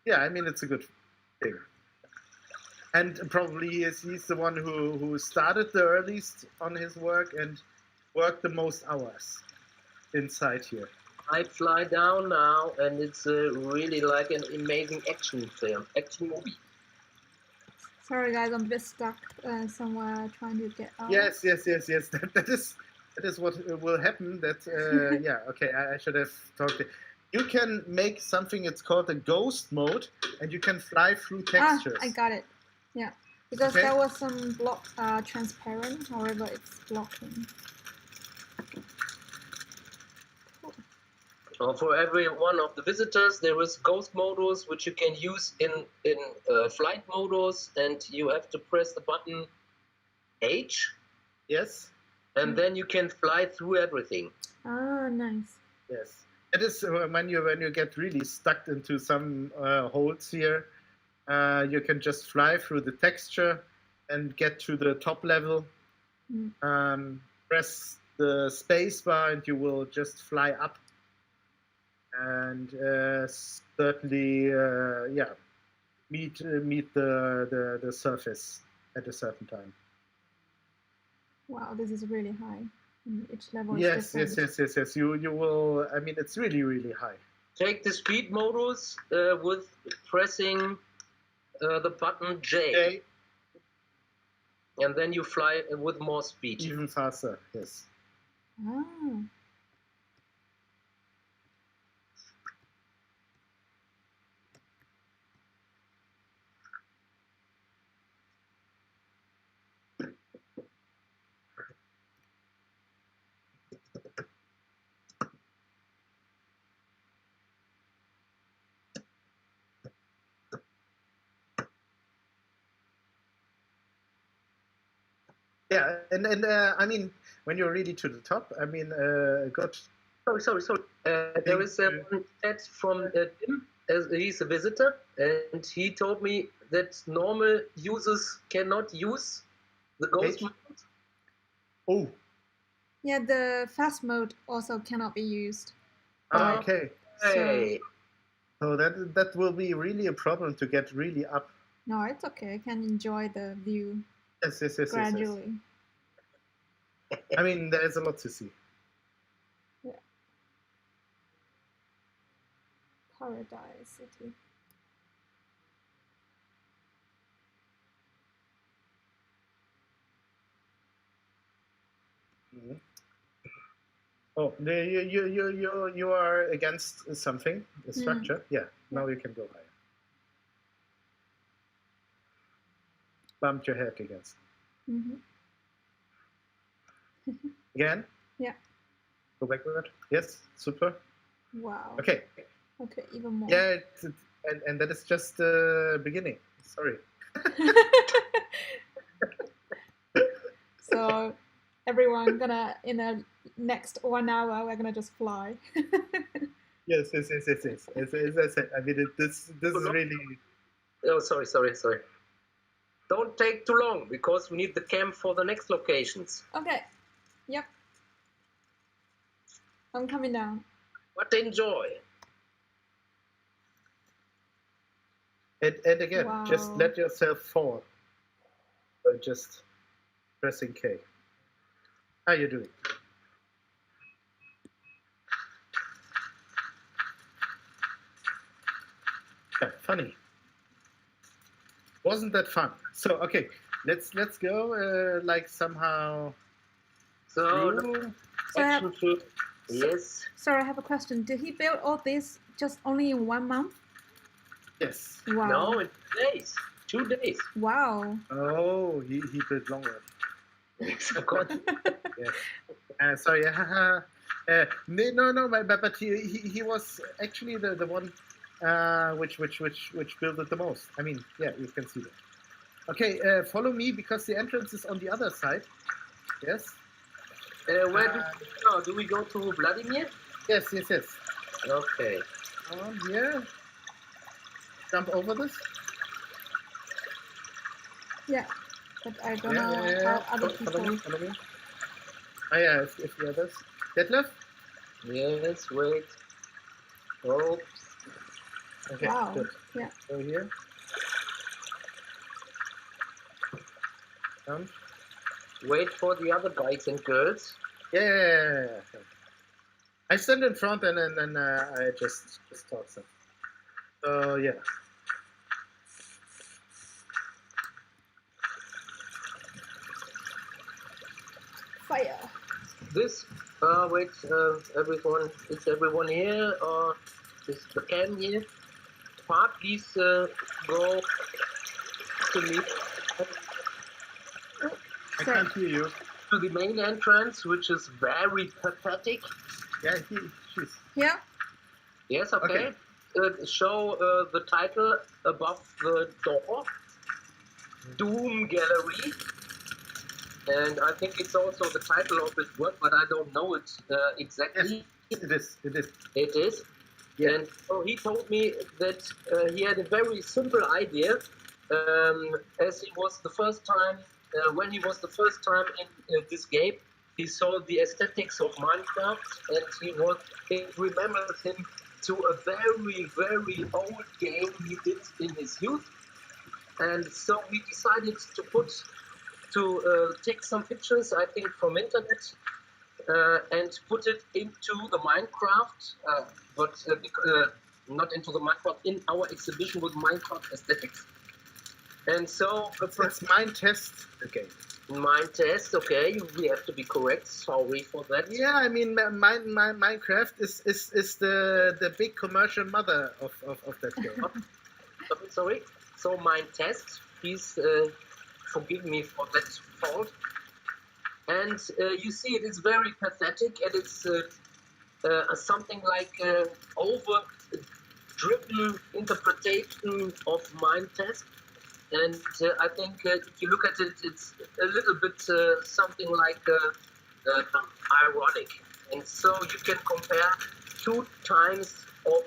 Yeah, I mean, it's a good thing. And probably he's the one who started the earliest on his work and worked the most hours inside here. I fly down now, and it's really like an amazing action movie. Sorry, guys, I'm just stuck somewhere trying to get out. Yes. That is what will happen. That okay. I should have talked. You can make something. It's called a ghost mode, and you can fly through textures. I got it. Yeah, because Okay. there was some block transparent. However, it's blocking. For every one of the visitors, there is ghost modus, which you can use in flight modus, and you have to press the button H, Yes. and then you can fly through everything. Ah, nice. Yes. It is when you get really stuck into some holes here, you can just fly through the texture and get to the top level. Press the space bar and you will just fly up. And certainly, meet the surface at a certain time. Wow, this is really high. And each level Yes. is different. Yes. You will. I mean, it's really, really high. Take the speed modus with pressing the button J, Okay. and then you fly with more speed. Even faster. Yes. Ah. Yeah, and I mean, when you're really to the top, I mean, good. Sorry. There is a chat from Tim, as he's a visitor, and he told me that normal users cannot use the ghost mode. Oh, Yeah, the fast mode also cannot be used. okay. Hey, So that will be really a problem to get really up. No, it's okay. I can enjoy the view Yes. gradually. I mean, there's a lot to see. Yeah. Paradise City. Mhm. Oh, you are against something, the structure. Yeah. Now you can go higher. Bumped your head against. Again. Yeah. Go backward. Yes. Super. Wow. Okay. Okay, even more. Yeah, and that is just the beginning. Sorry. So everyone gonna in the next 1 hour we're gonna just fly. Yes. As I said, I mean, this is really. oh, sorry. Don't take too long because we need the camp for the next locations. Okay. Yep. I'm coming down. But enjoy. And again, just Wow. let yourself fall. By just pressing K. How you doing? Yeah, funny. Wasn't that fun? So okay, let's go like somehow So through. So I have, action film. Yes. sorry, I have a question. Did he build all this just only in 1 month? Yes. Wow. No, in 2 days. 2 days. Wow. Oh, he built longer. Of course. Yes. Sorry. No. But he was actually the one which built it the most. I mean, yeah, you can see that. Okay, follow me because the entrance is on the other side. Yes. Where do we go? Do we go to Vladimir? Yes. Okay. On here. Jump over this. Yeah. But I don't know how other people. Follow me. Oh yeah, if the others. Detlef? Yes, wait. Oh, Okay, Wow. good. Yeah. Go here. Jump. wait for the other guys and girls. Yeah. I stand in front and then I just talk some. So yeah. Fire. This, wait, everyone, is everyone here or is the cam here? Please go to me I Sorry. can't hear you. to the main entrance, which is very pathetic. Yeah, she's. Yeah. Yes, okay. Show the title above the door, Doom Gallery. And I think it's also the title of his work, but I don't know it exactly. It is. It is. Yeah. And so he told me that he had a very simple idea, as he was the first time, when he was the first time in this game, he saw the aesthetics of Minecraft, and it remembers him to a very, very old game he did in his youth. And so we decided to take some pictures, I think, from internet, and put it into the Minecraft, but not into the Minecraft, in our exhibition with Minecraft aesthetics. And so It's MineTest again. MineTest, okay, we have to be correct. Sorry for that. Yeah, I mean, Minecraft is the big commercial mother of that game. Sorry. So MineTest, please forgive me for that fault. And you see, it is very pathetic, and it's something like over-driven interpretation of MineTest. And I think if you look at it, it's a little bit something like ironic. And so you can compare 2 times of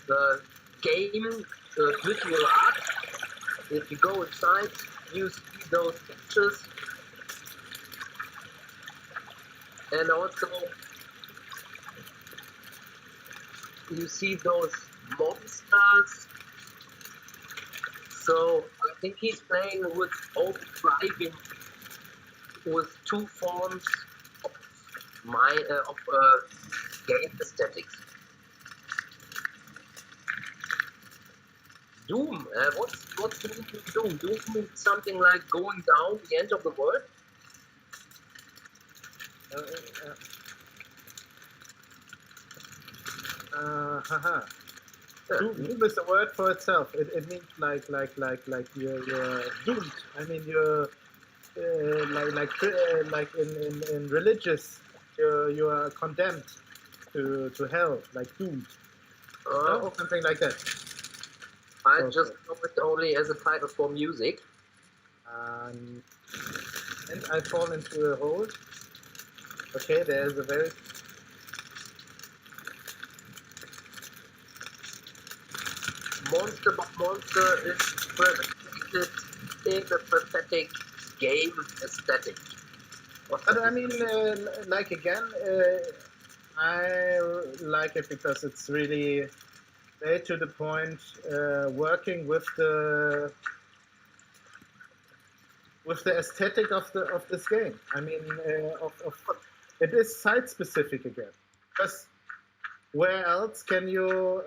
the game visual art. If you go inside, you see those pictures. And also, you see those monsters. So I think he's playing with driving with 2 forms of game aesthetics. Doom. What's the meaning of Doom? Doom means something like going down, the end of the world. Doom is a word for itself. It means like you're doomed. I mean you're like in religious you are condemned to hell, like doomed. Oh, Something like that. I just know it only as a title for music. And I fall into a hole. Okay, there's a very Monster but Monster is presented in the pathetic game aesthetic. But I mean, like again, I like it because it's really very to the point, working with with the aesthetic of this game. I mean, it is site specific again. Because where else can you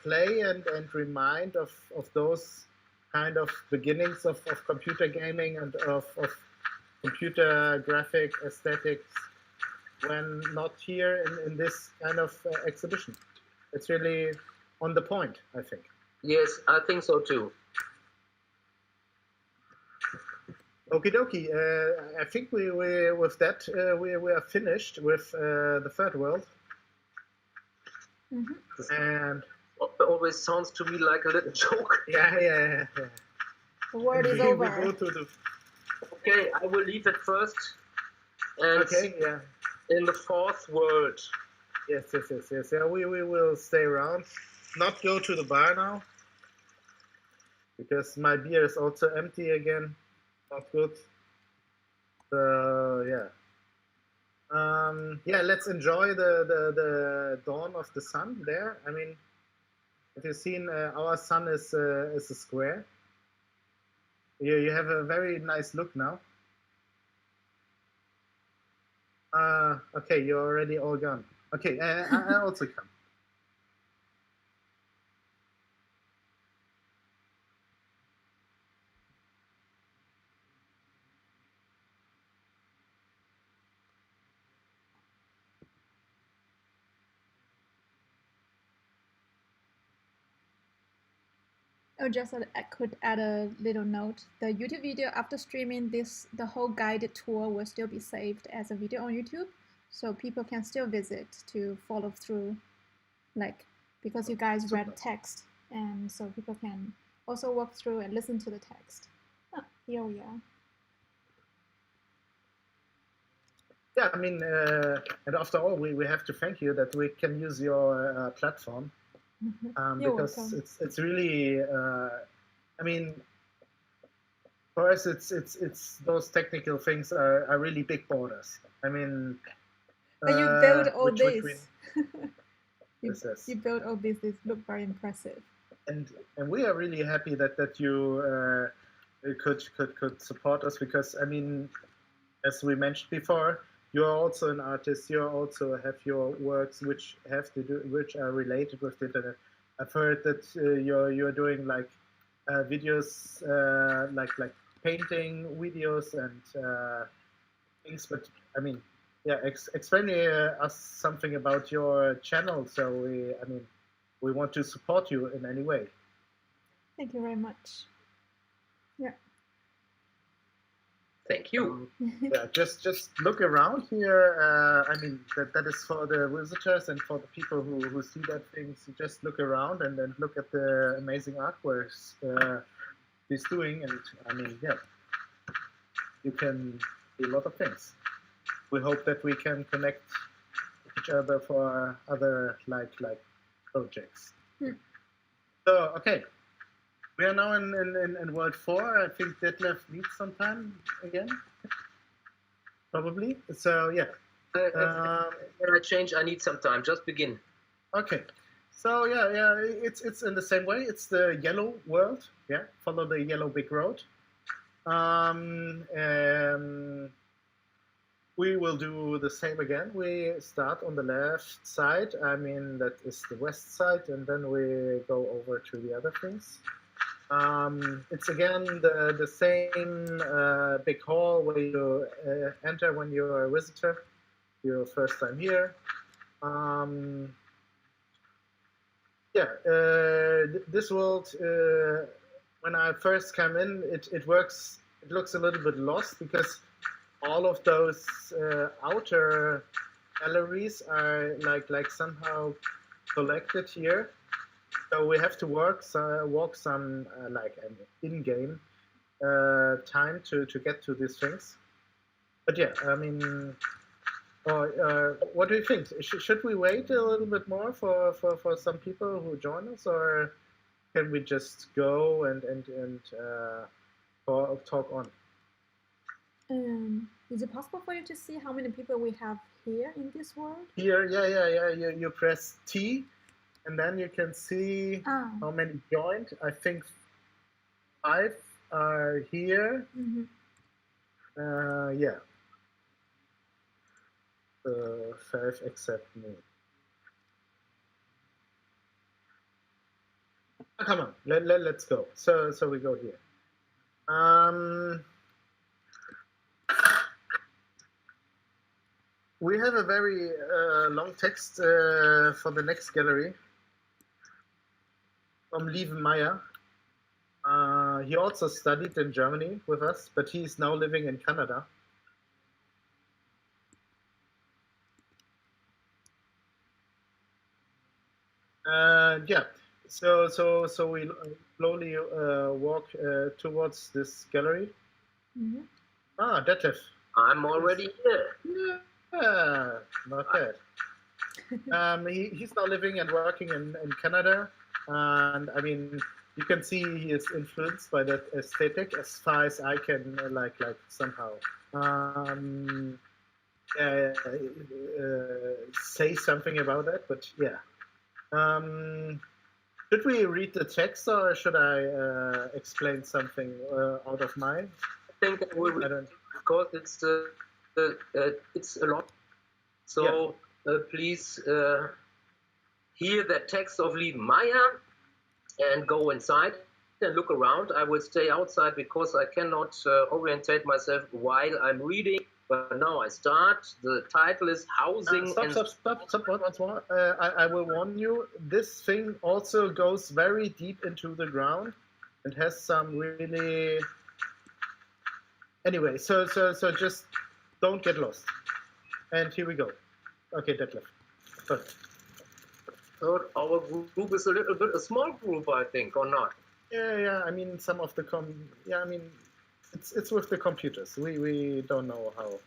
play and remind of those kind of beginnings of computer gaming and of computer graphic aesthetics when not here in this kind of exhibition? It's really on the point, I think. Yes, I think so too. Okie dokie. I think we with that we are finished with the third world. And It always sounds to me like a little joke. Yeah. The word is we over. go to the. Okay, I will leave it first. And Okay, yeah. in the fourth world. Yes. Yeah, we will stay around. Not go to the bar now. Because my beer is also empty again. Not good. So, yeah. Yeah, let's enjoy the dawn of the sun there. I mean, have you seen our sun is a square? You have a very nice look now. Okay, you're already all gone. Okay, I also come. Oh, just I could add a little note. The YouTube video after streaming this, the whole guided tour will still be saved as a video on YouTube, so people can still visit to follow through, like because you guys read text, and so people can also walk through and listen to the text. Oh, here we are. Yeah, I mean, and after all, we have to thank you that we can use your platform. Because welcome. it's really I mean, for us it's those technical things are really big borders. I mean, but you build all which this. You build all this. This look very impressive. And we are really happy that you could support us, because I mean, as we mentioned before, you are also an artist. You also have your works which are related with the internet. I've heard that you're doing like videos like painting videos and things. But I mean, yeah, explain us something about your channel. So we want to support you in any way. Thank you very much. Yeah. Thank you. Yeah, just look around here. I mean, that is for the visitors and for the people who see that things. Just look around and then look at the amazing artworks he's doing. And I mean, yeah, you can do a lot of things. We hope that we can connect each other for other like projects. So, okay. We are now in World 4. I think Detlef needs some time again. Probably. So, yeah. When I change, I need some time. Just begin. Okay. So, yeah, it's in the same way. It's the yellow world. Yeah. Follow the yellow big road. We will do the same again. We start on the left side. I mean, that is the west side. And then we go over to the other things. It's again the same big hall where you enter when you're a visitor, your first time here. This world, when I first came in, it looks a little bit lost, because all of those outer galleries are like somehow collected here. So we have to walk some like an in-game time to get to these things. But yeah, I mean, what do you think? Should we wait a little bit more for some people who join us, or can we just go and talk on? Is it possible for you to see how many people we have here in this world? Here, yeah. You press T. And then you can see how many joined. I think 5 are here. Yeah. 5 except me. Come on, let's go. So we go here. We have a very long text for the next gallery from Lieven Meyer. He also studied in Germany with us, but he is now living in Canada. Yeah, so we slowly walk towards this gallery. Mm-hmm. Ah, Detlef. I'm already here. Yeah, not bad. He's now living and working in Canada, and I mean, you can see he is influenced by that aesthetic as far as I can like somehow say something about that. But yeah, should we read the text or should I explain something out of mine? I think I will read, because it's a lot. So please hear the text of Lieven Meyer and go inside and look around. I will stay outside because I cannot orientate myself while I'm reading. But now I start. The title is Housing. Stop. Once more. I will warn you. This thing also goes very deep into the ground and has some really. Anyway, so just don't get lost. And here we go. Okay, Detlef. Perfect. Our group is a little bit a small group, I think, or not? Yeah. I mean, some of the I mean, it's with the computers. We don't know how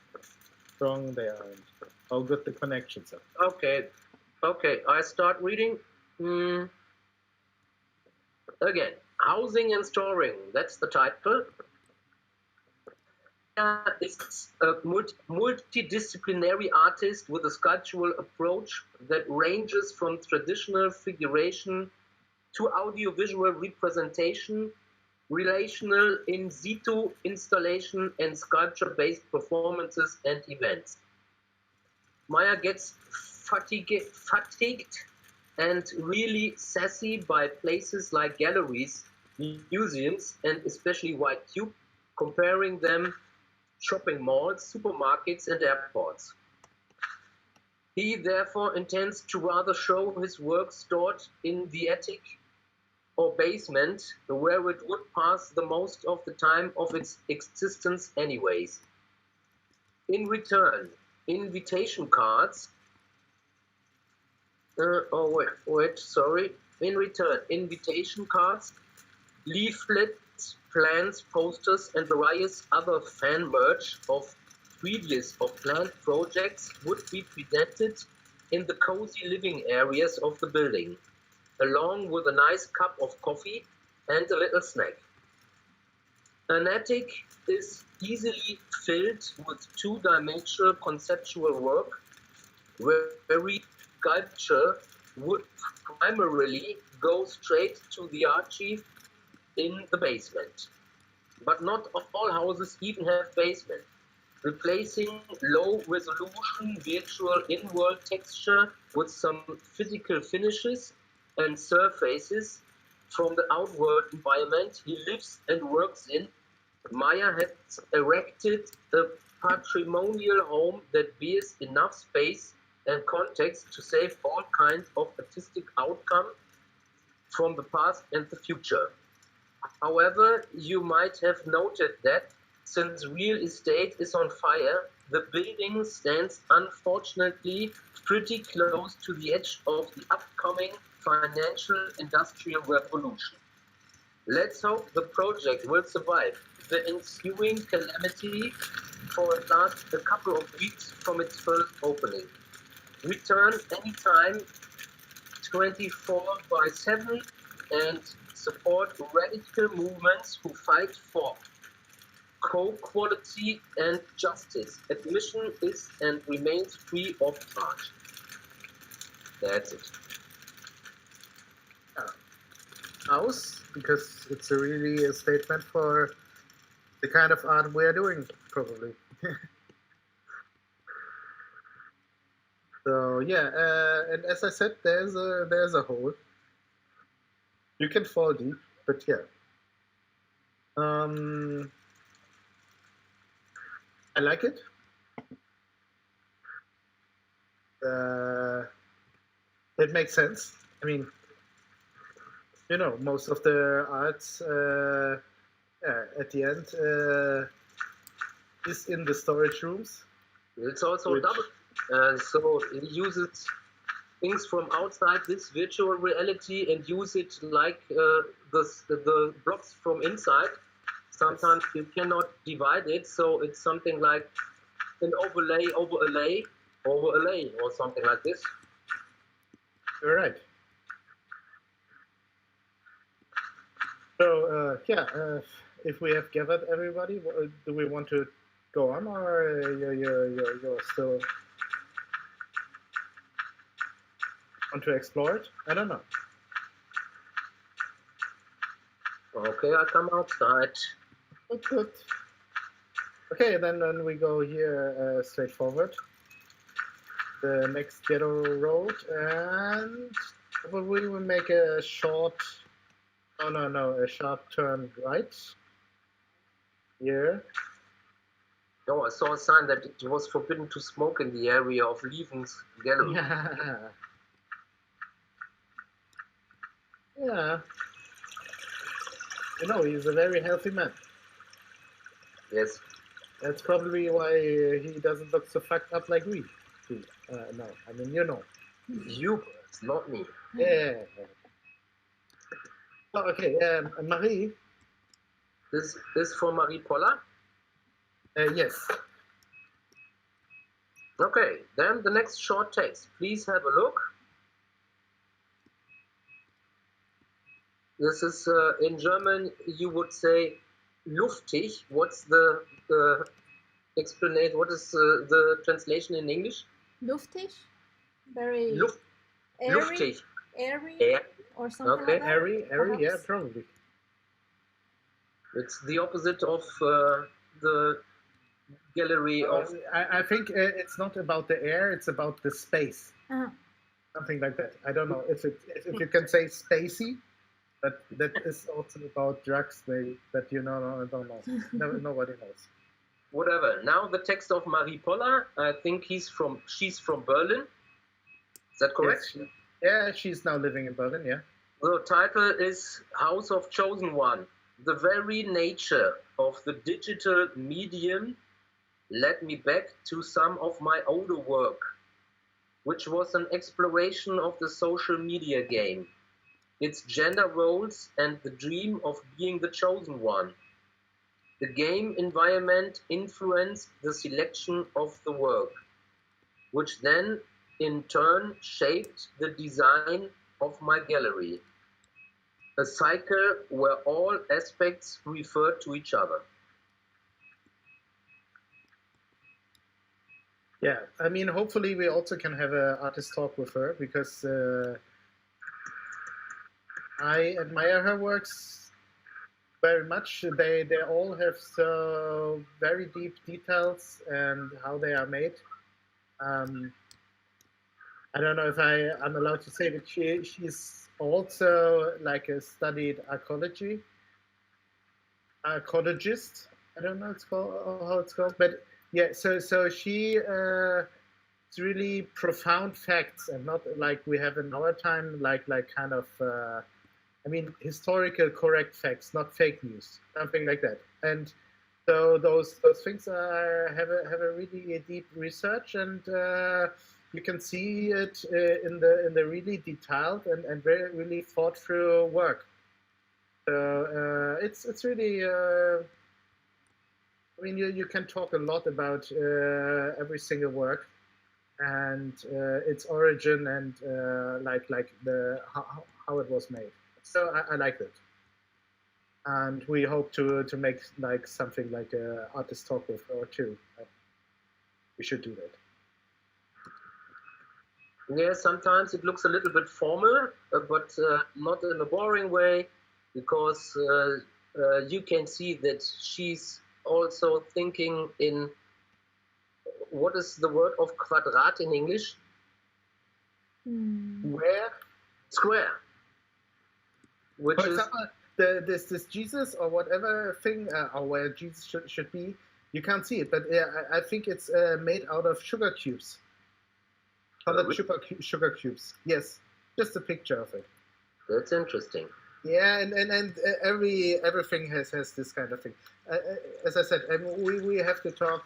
strong they are and how good the connections are. Okay. I start reading. Again, housing and storing. That's the title. Is a multidisciplinary artist with a sculptural approach that ranges from traditional figuration to audiovisual representation, relational in situ installation, and sculpture-based performances and events. Meyer gets fatigued and really sassy by places like galleries, museums, and especially White Cube, comparing them shopping malls, supermarkets, and airports. He therefore intends to rather show his work stored in the attic or basement, where it would pass the most of the time of its existence anyways. In return, invitation cards. In return, invitation cards, leaflets, plans, posters, and various other fan merch of previous or planned projects would be presented in the cozy living areas of the building, along with a nice cup of coffee and a little snack. An attic is easily filled with two-dimensional conceptual work, where every sculpture would primarily go straight to the archive in the basement. But not all houses even have basements. Replacing low-resolution virtual in-world texture with some physical finishes and surfaces from the outward environment he lives and works in, Meyer has erected a patrimonial home that bears enough space and context to save all kinds of artistic outcome from the past and the future. However, you might have noted that since real estate is on fire, the building stands unfortunately pretty close to the edge of the upcoming financial industrial revolution. Let's hope the project will survive the ensuing calamity for at least a couple of weeks from its first opening. Return anytime 24/7 and support radical movements who fight for co-quality and justice. Admission is and remains free of charge. That's it. House, because it's really a statement for the kind of art we're doing, probably. So yeah, and as I said, there's a hole. You can fall deep, but yeah. I like it. It makes sense. I mean, you know, most of the arts at the end is in the storage rooms. It's also double. So it uses things from outside this virtual reality and use it like the blocks from inside. Sometimes you cannot divide it, so it's something like an overlay over a lay over a lay or something like this. You're right. So if we have gathered everybody, do we want to go on, or you're still want to explore it? I don't know. Okay, I come outside. Good. Okay, then we go here straight forward. The next ghetto road, and we will make a short. No, a sharp turn right. Here. No, I saw a sign that it was forbidden to smoke in the area of Lieven's gallery. Yeah. You know, he's a very healthy man. Yes. That's probably why he doesn't look so fucked up like we do. No, I mean, you know. You, it's not me. Yeah. Oh, okay, Marie. This for Marie Polla? Yes. Okay, then the next short text. Please have a look. This is in German. You would say luftig. What's the explanation? What is the translation in English? Luftig, very airy, luftig. Airy, Air. or something like that. Airy, yeah, probably. It's the opposite of the gallery of. I think it's not about the air; it's about the space. Something like that. I don't know if you can say spacey, but that is also about drugs. That you know, I don't know. Nobody knows. Whatever. Now the text of Marie Polla. I think she's from Berlin. Is that correct? Yes, yeah, she's now living in Berlin. Yeah. The title is House of Chosen One. The very nature of the digital medium led me back to some of my older work, which was an exploration of the social media game, its gender roles, and the dream of being the chosen one. The game environment influenced the selection of the work, which then in turn shaped the design of my gallery. A cycle where all aspects refer to each other. Yeah, I mean, hopefully we also can have an artist talk with her, because I admire her works very much. They all have so very deep details and how they are made. I don't know if I'm allowed to say that she's also like a studied archaeologist. I don't know how it's called, but yeah. So she it's really profound facts, and not like we have in our time, like kind of I mean, historical correct facts, not fake news, something like that. And so those things have a really deep research, and you can see it in the really detailed and very really thought through work. So it's really. I mean, you can talk a lot about every single work and its origin and like the how it was made. So I like it, and we hope to make like something like a artist talk with her too. We should do that. Yeah, sometimes it looks a little bit formal, but not in a boring way, because you can see that she's also thinking in, what is the word of Quadrat in English? Where, Square. Which for is, example, this Jesus or whatever thing, or where Jesus should be, you can't see it, but I think it's made out of sugar cubes. Colored sugar cubes. Yes, just a picture of it. That's interesting. Yeah, and everything has this kind of thing. As I said, we have to talk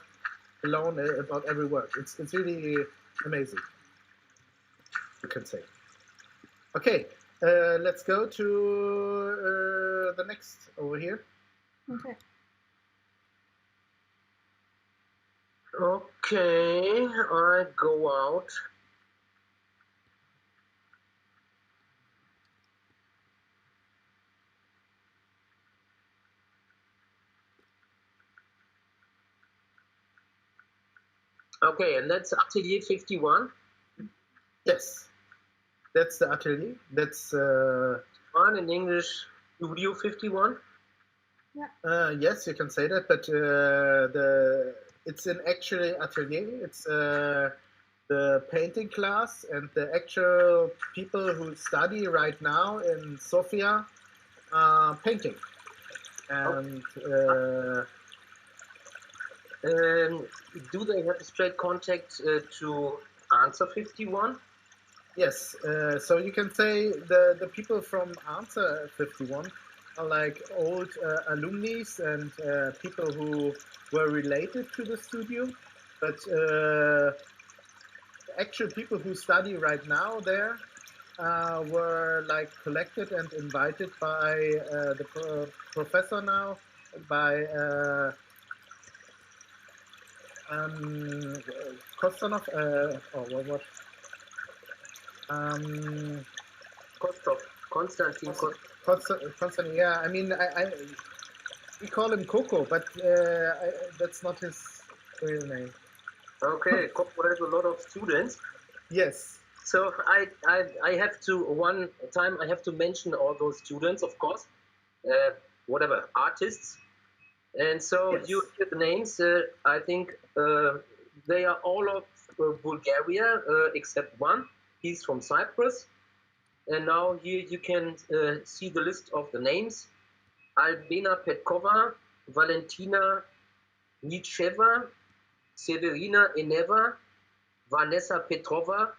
alone about every word. It's really amazing, you can say. Okay, let's go to the next over here. Okay. Okay, I go out. Okay, and that's Atelier 51. Yes, that's the atelier. That's One in English, Studio 51. yes, you can say that, but it's an actually atelier. It's the painting class and the actual people who study right now in Sofia painting. And do they have a straight contact to Answer 51? yes, so you can say the people from Answer 51 are like old alumni and people who were related to the studio, but actual people who study right now there were like collected and invited by the professor now, by Kostanov, or what? Kostov, Konstantin Konstantin, yeah. I mean, we call him Coco, but that's not his real name. Okay, Coco has a lot of students. Yes. So I have to, one time I have to mention all those students, of course, whatever, artists. And so Yes. you hear the names, I think they are all of Bulgaria, except one. He's from Cyprus. And now here you can see the list of the names. Albina Petkova, Valentina Nitscheva, Severina Eneva, Vanessa Petrova,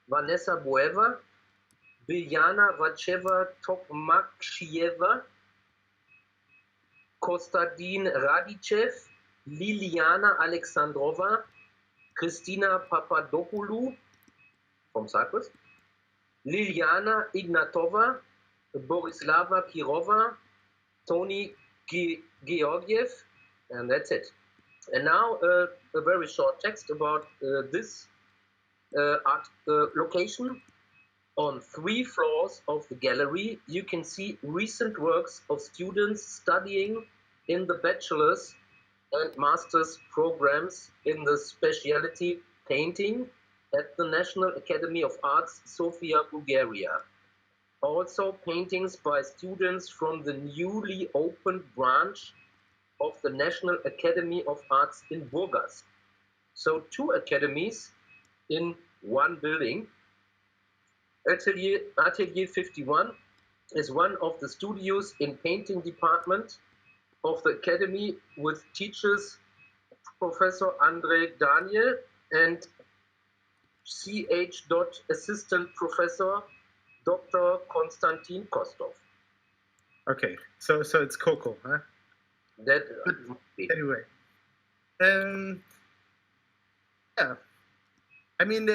Vanessa Boeva, Biljana Vacheva Tokmakshieva, Kostadin Radichev, Liliana Alexandrova, Christina Papadopoulou from Cyprus, Liliana Ignatova, Borislava Kirova, Tony Georgiev, and that's it. And now a very short text about this art location. On 3 floors of the gallery, you can see recent works of students studying in the bachelor's and master's programs in the specialty painting at the National Academy of Arts, Sofia, Bulgaria. Also paintings by students from the newly opened branch of the National Academy of Arts in Burgas. So 2 academies in one building. Atelier 51 is one of the studios in painting department of the academy with teachers Professor Andrei Daniel and CH. Assistant Professor Dr. Konstantin Kostov. Okay, so it's Coco, huh? That Anyway, yeah. I mean,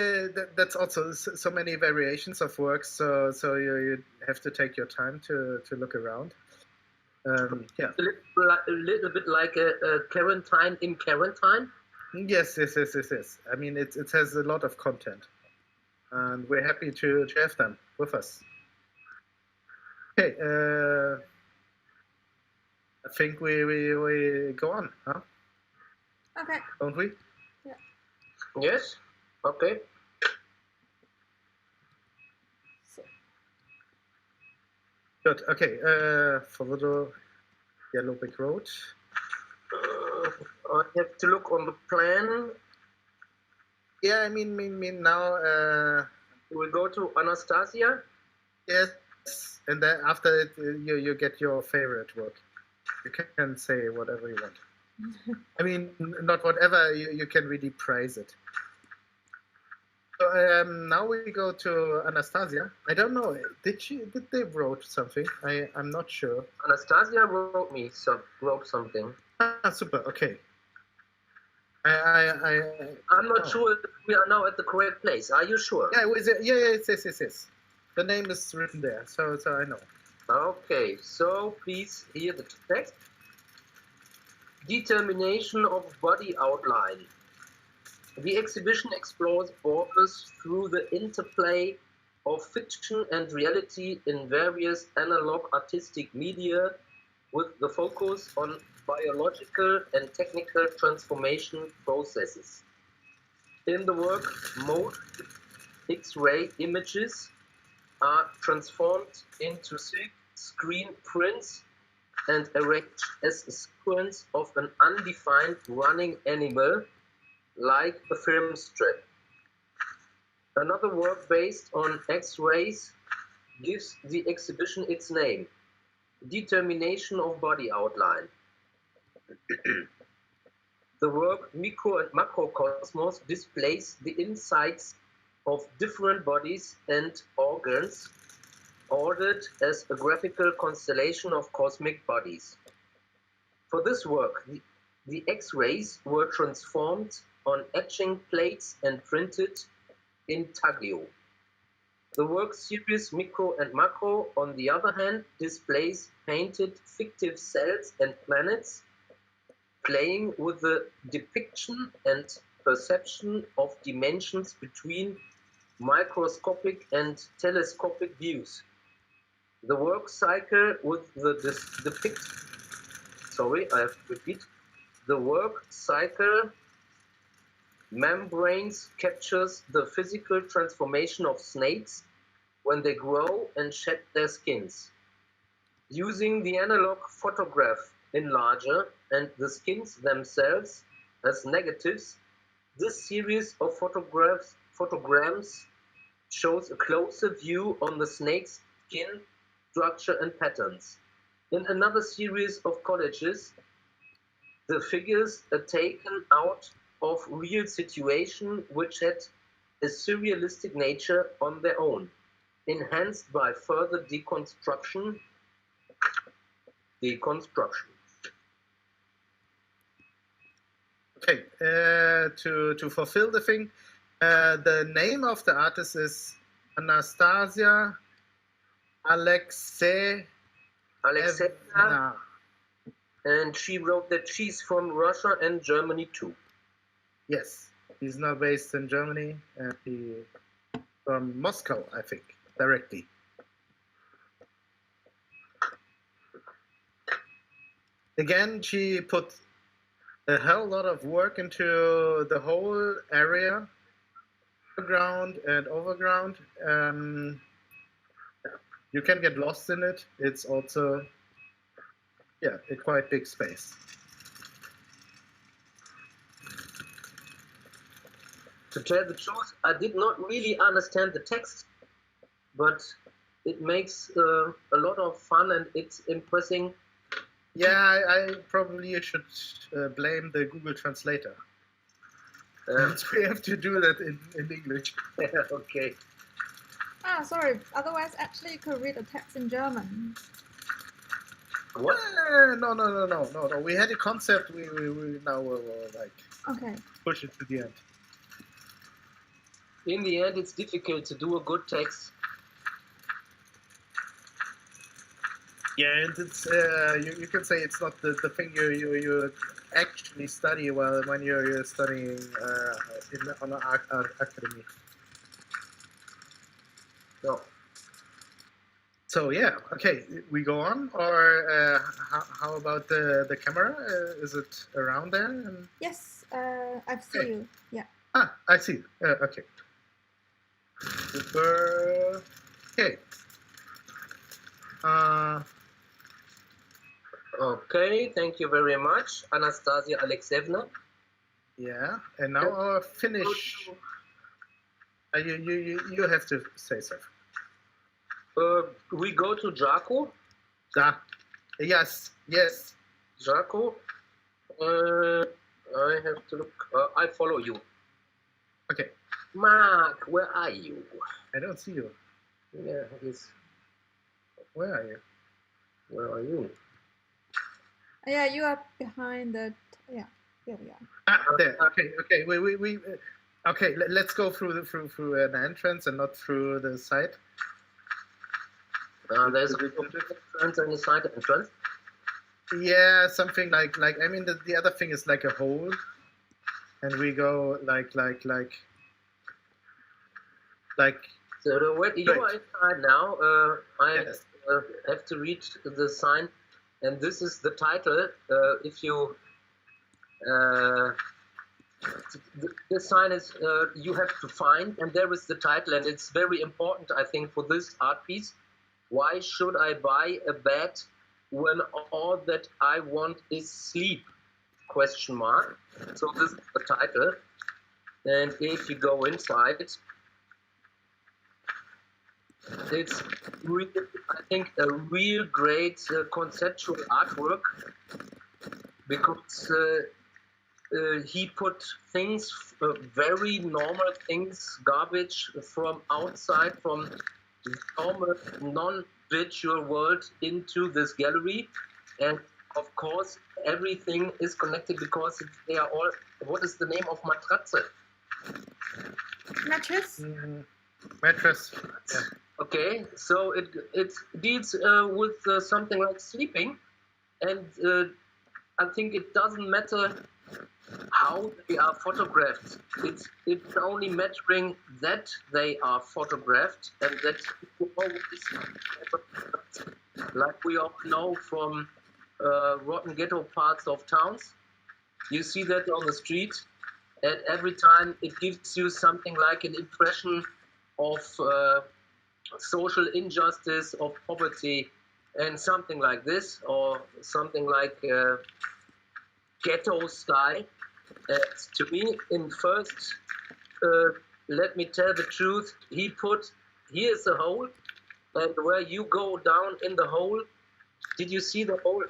that's also so many variations of works. So you have to take your time to look around. Yeah. A little bit like a quarantine in quarantine. Yes. I mean, it has a lot of content, and we're happy to have them with us. Okay. I think we go on, huh? Okay. Don't we? Yeah. Yes. Okay. Good. Okay. Follow the yellow brick road. I have to look on the plan. Yeah, I mean now. We go to Anastasia. Yes, and then after it, you get your favorite work. You can say whatever you want. I mean, not whatever. You can really praise it. So now we go to Anastasia. I don't know. Did they wrote something? I'm not sure. Anastasia wrote something. Ah, super. Okay. I'm not sure if we are now at the correct place. Are you sure? Yeah, yes. The name is written there, so I know. Okay, so please hear the text. Determination of body outline. The exhibition explores borders through the interplay of fiction and reality in various analog artistic media, with the focus on biological and technical transformation processes. In the work, most X-ray images are transformed into silk screen prints and erect as a sequence of an undefined running animal, like a film strip. Another work based on X-rays gives the exhibition its name, Determination of Body Outline. The work Micro and Macrocosmos displays the insides of different bodies and organs, ordered as a graphical constellation of cosmic bodies. For this work, the X-rays were transformed on etching plates and printed intaglio. The work series Micro and Macro, on the other hand, displays painted fictive cells and planets, playing with the depiction and perception of dimensions between microscopic and telescopic views. The work cycle with the The work cycle membranes captures the physical transformation of snakes when they grow and shed their skins. Using the analog photograph enlarger and the skins themselves as negatives, this series of photograms shows a closer view on the snake's skin structure and patterns. In another series of collages, the figures are taken out of real situations which had a surrealistic nature on their own, enhanced by further deconstruction. Okay, to fulfill the thing, the name of the artist is Anastasia Alexeyevna. And she wrote that she's from Russia and Germany too. Yes, he's now based in Germany, and he from Moscow, I think, directly. Again, she put a hell lot of work into the whole area, underground and overground. You can get lost in it. It's also, yeah, a quite big space. To tell the truth, I did not really understand the text, but it makes a lot of fun and it's impressing. Yeah, I probably should blame the Google Translator. We have to do that in English. Okay. Ah, sorry. Otherwise, actually, you could read the text in German. What? No. We had a concept. We now will like push it to the end. In the end, it's difficult to do a good text. Yeah, and it's you can say it's not the thing you actually study when you're studying on an academy. No. So yeah, okay, we go on, or how about the camera? Is it around there? Yes, I see you. Yeah. Ah, I see. Okay. Super. Okay. Okay, thank you very much, Anastasia Alexeyevna. Yeah, and now our finish. You have to say something. We go to Jaco. Yes. Jaco. I have to look. I follow you. Okay. Mark, where are you? I don't see you. Yeah, he's. Where are you? Where are you? Yeah, you are behind the. Yeah, here we are. There. Okay. We okay. Let's go through an entrance and not through the side. There's a entrance and a side entrance. Yeah, something like I mean the other thing is like a hole, and we go like. So you are inside now. I have to read the sign, and this is the title. If you the sign is you have to find, and there is the title, and it's very important, I think, for this art piece. Why should I buy a bed when all that I want is sleep? Question mark. So this is the title, and if you go inside, it's really, I think, a real great conceptual artwork, because he put things, very normal things, garbage from outside, from the normal, non-virtual world into this gallery. And of course, everything is connected because they are all, what is the name of matratze? Mattress? Mattress. Yeah. Okay, so it deals with something like sleeping, and I think it doesn't matter how they are photographed. It's only mattering that they are photographed, and that like we all know from rotten ghetto parts of towns. You see that on the street, and every time it gives you something like an impression of social injustice, of poverty, and something like this, or something like ghetto style. To me, in first, let me tell the truth, he put, here's a hole, and where you go down in the hole, did you see the hole?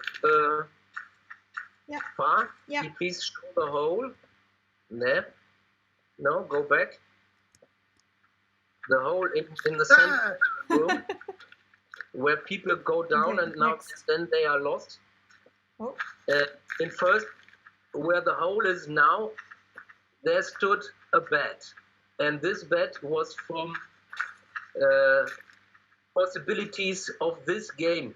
Yeah. Far? Yeah. Can you please show the hole? There. No, go back. The hole in the center room, where people go down, and now then they are lost. Oh. In first, where the hole is now, there stood a bed, and this bed was from possibilities of this game.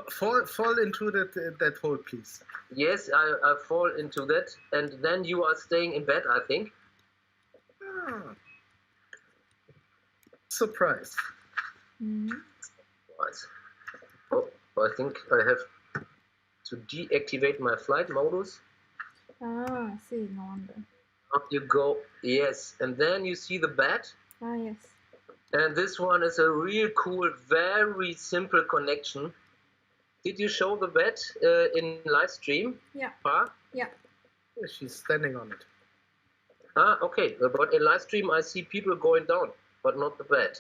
Fall into that hole, please. Yes, I fall into that, and then you are staying in bed, I think. Surprise. Oh, I think I have to deactivate my flight modus. Ah, I see, no wonder. Up you go, yes, and then you see the bed. Ah, yes. And this one is a real cool, very simple connection. Did you show the bed in live stream? Yeah. Yeah. She's standing on it. Okay, but in live stream I see people going down, but not the bed.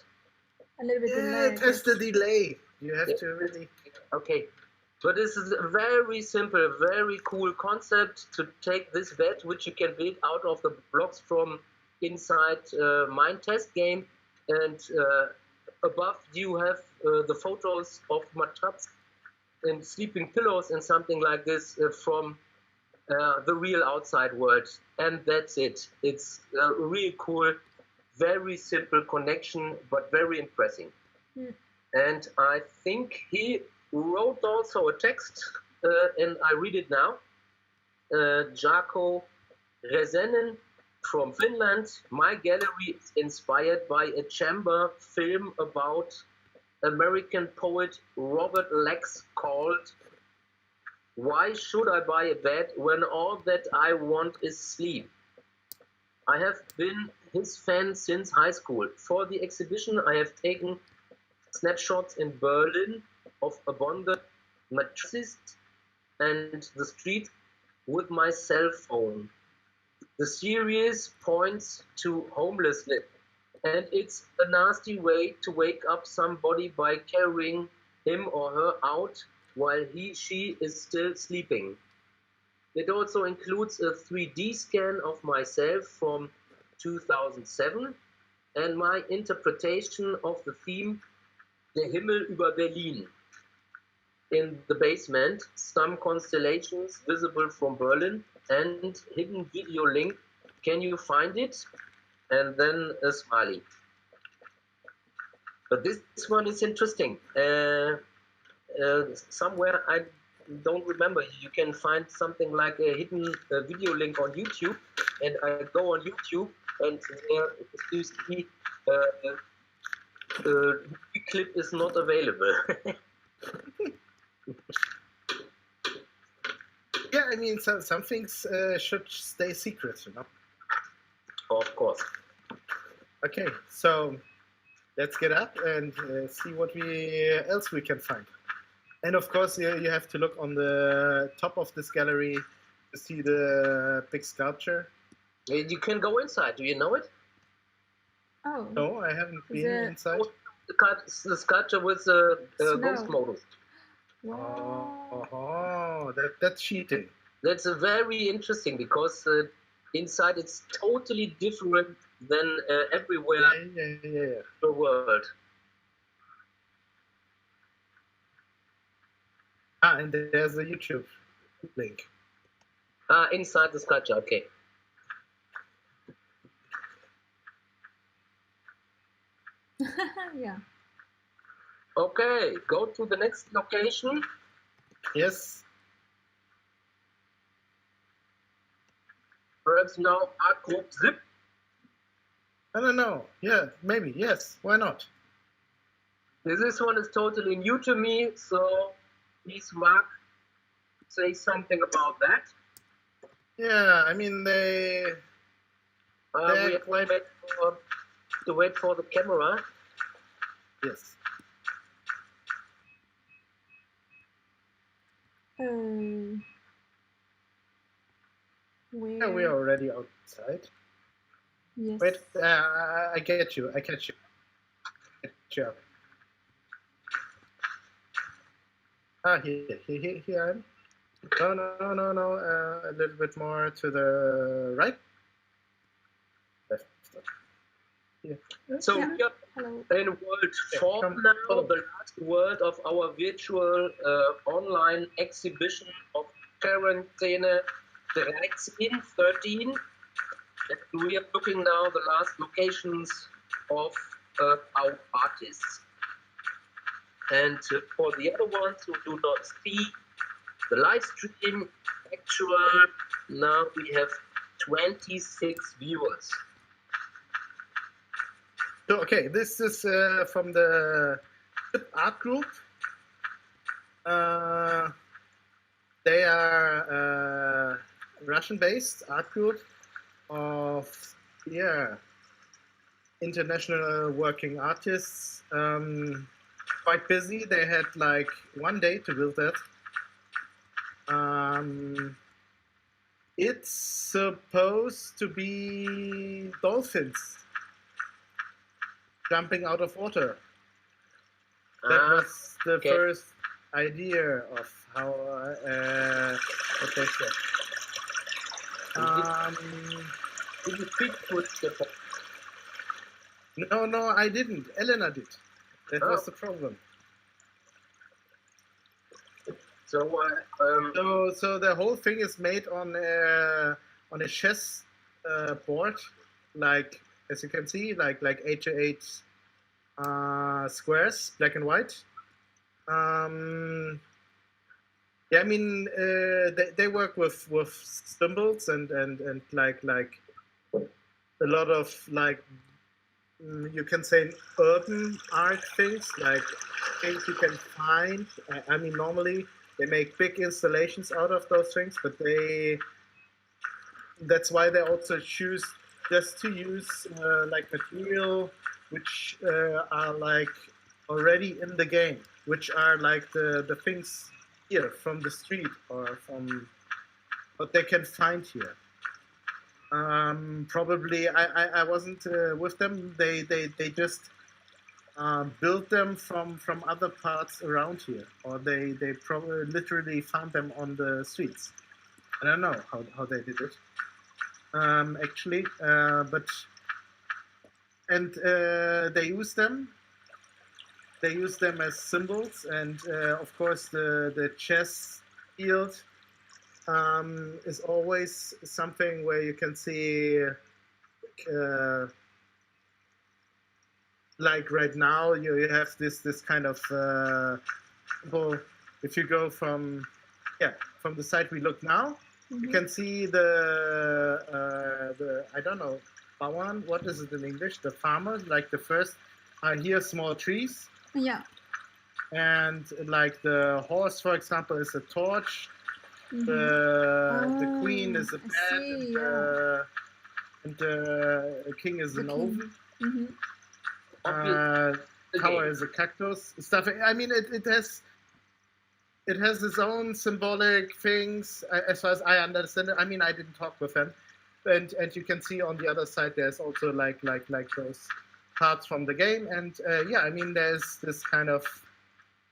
A little bit delayed. Test the delay. You have to really. Okay, but this is a very simple, very cool concept to take this bed, which you can build out of the blocks from inside MineTest game, and above you have the photos of matratz and sleeping pillows and something like this from the real outside world, and that's it. It's a really cool, very simple connection, but very impressive. And I think he wrote also a text, and I read it now. Jaco Resenen from Finland. My gallery is inspired by a chamber film about American poet Robert Lex called Why Should I Buy a Bed When All That I Want Is Sleep? I have been his fan since high school. For the exhibition, I have taken snapshots in Berlin of abandoned mattresses and the street with my cell phone. The series points to homelessness, and it's a nasty way to wake up somebody by carrying him or her out while she is still sleeping. It also includes a 3D scan of myself from 2007 and my interpretation of the theme Der Himmel über Berlin. In the basement, some constellations visible from Berlin and hidden video link. Can you find it? And then a smiley. But this one is interesting. Somewhere I don't remember. You can find something like a hidden video link on YouTube, and I go on YouTube, and there you see the clip is not available. Yeah, I mean, some things should stay secret, you know. Of course. Okay, so let's get up and see what else we can find. And of course, you have to look on the top of this gallery to see the big sculpture. You can go inside. Do you know it? Oh. No, I haven't been inside. The sculpture with the ghost model. Wow. Oh, that's cheating. That's very interesting because inside it's totally different than everywhere in the world. And there's a YouTube link. Inside the sculpture, okay. Yeah. Okay, go to the next location. Yes. Perhaps now Art Group Zip. I don't know. Yeah, maybe. Yes. Why not? This one is totally new to me, so please, Mark, say something about that. Yeah, I mean we have to wait for the camera. Yes. Where? Yeah, we are already outside. Yes. Wait, I get you. I catch you. Here I am. No. A little bit more to the right. Left. Here. So Yeah. we are in World 4 now, the last world of our virtual online exhibition of Quarantäne 13. And we are looking now the last locations of our artists. And for the other ones who do not see the live stream, now we have 26 viewers. So, okay, this is from the art group. They are a Russian-based art group of international working artists. Quite busy. They had like 1 day to build that. It's supposed to be dolphins jumping out of water. That was the first idea of how what they said. Did you speak to No, I didn't. Elena did. That was the problem. So the whole thing is made on a chess board, like as you can see, like 8x8 squares, black and white. Yeah, I mean they work with symbols and like a lot of like you can say urban art things, like things you can find. I mean normally they make big installations out of those things, but that's why they also choose just to use like material which are like already in the game, which are like the things here from the street or from what they can find here. Probably I wasn't with them. They just built them from other parts around here, or they probably literally found them on the streets. I don't know how they did it actually, but they use them. They use them as symbols, and of course the chess field is always something where you can see, like right now, you have this kind of symbol. If you go from the side we look now, you can see the I don't know, Bauern, what is it in English? The farmers, like the first are here small trees. Yeah. And like the horse, for example, is a torch. The queen is a bed, and the king is an oven. Tower is a cactus. Stuff. I mean, it has its own symbolic things as far as I understand it. I mean, I didn't talk with them, and you can see on the other side there's also like those parts from the game, and I mean, there's this kind of.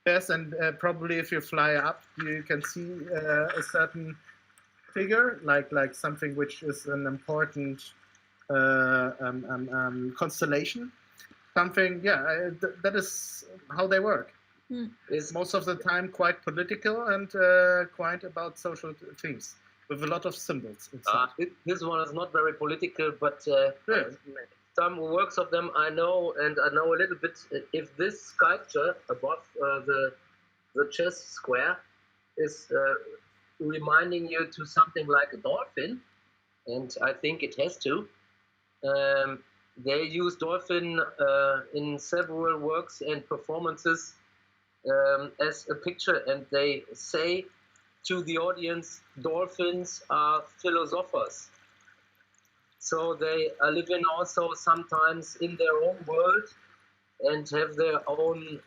Yes, and probably if you fly up, you can see a certain figure, like something which is an important constellation. Something, that is how they work. It's most of the time quite political and quite about social themes, with a lot of symbols inside. This one is not very political, but some works of them I know, and I know a little bit. If this sculpture above the chess square is reminding you to something like a dolphin, and I think it has to. They use dolphin in several works and performances as a picture, and they say to the audience, dolphins are philosophers. So they are living also sometimes in their own world and have their own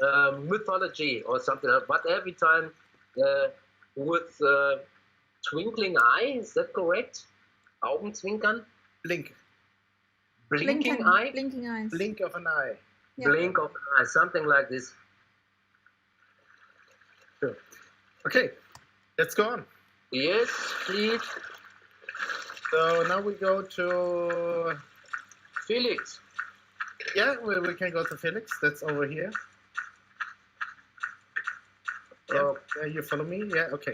mythology or something. But every time with twinkling eye, is that correct? Augenzwinkern? Blink. Blinking eye? Blinking eyes. Blink of an eye. Yeah. Blink of an eye, something like this. Sure. Okay, let's go on. Yes, please. So now we go to Felix. Yeah, we can go to Felix. That's over here. Yeah, you follow me? Yeah, okay.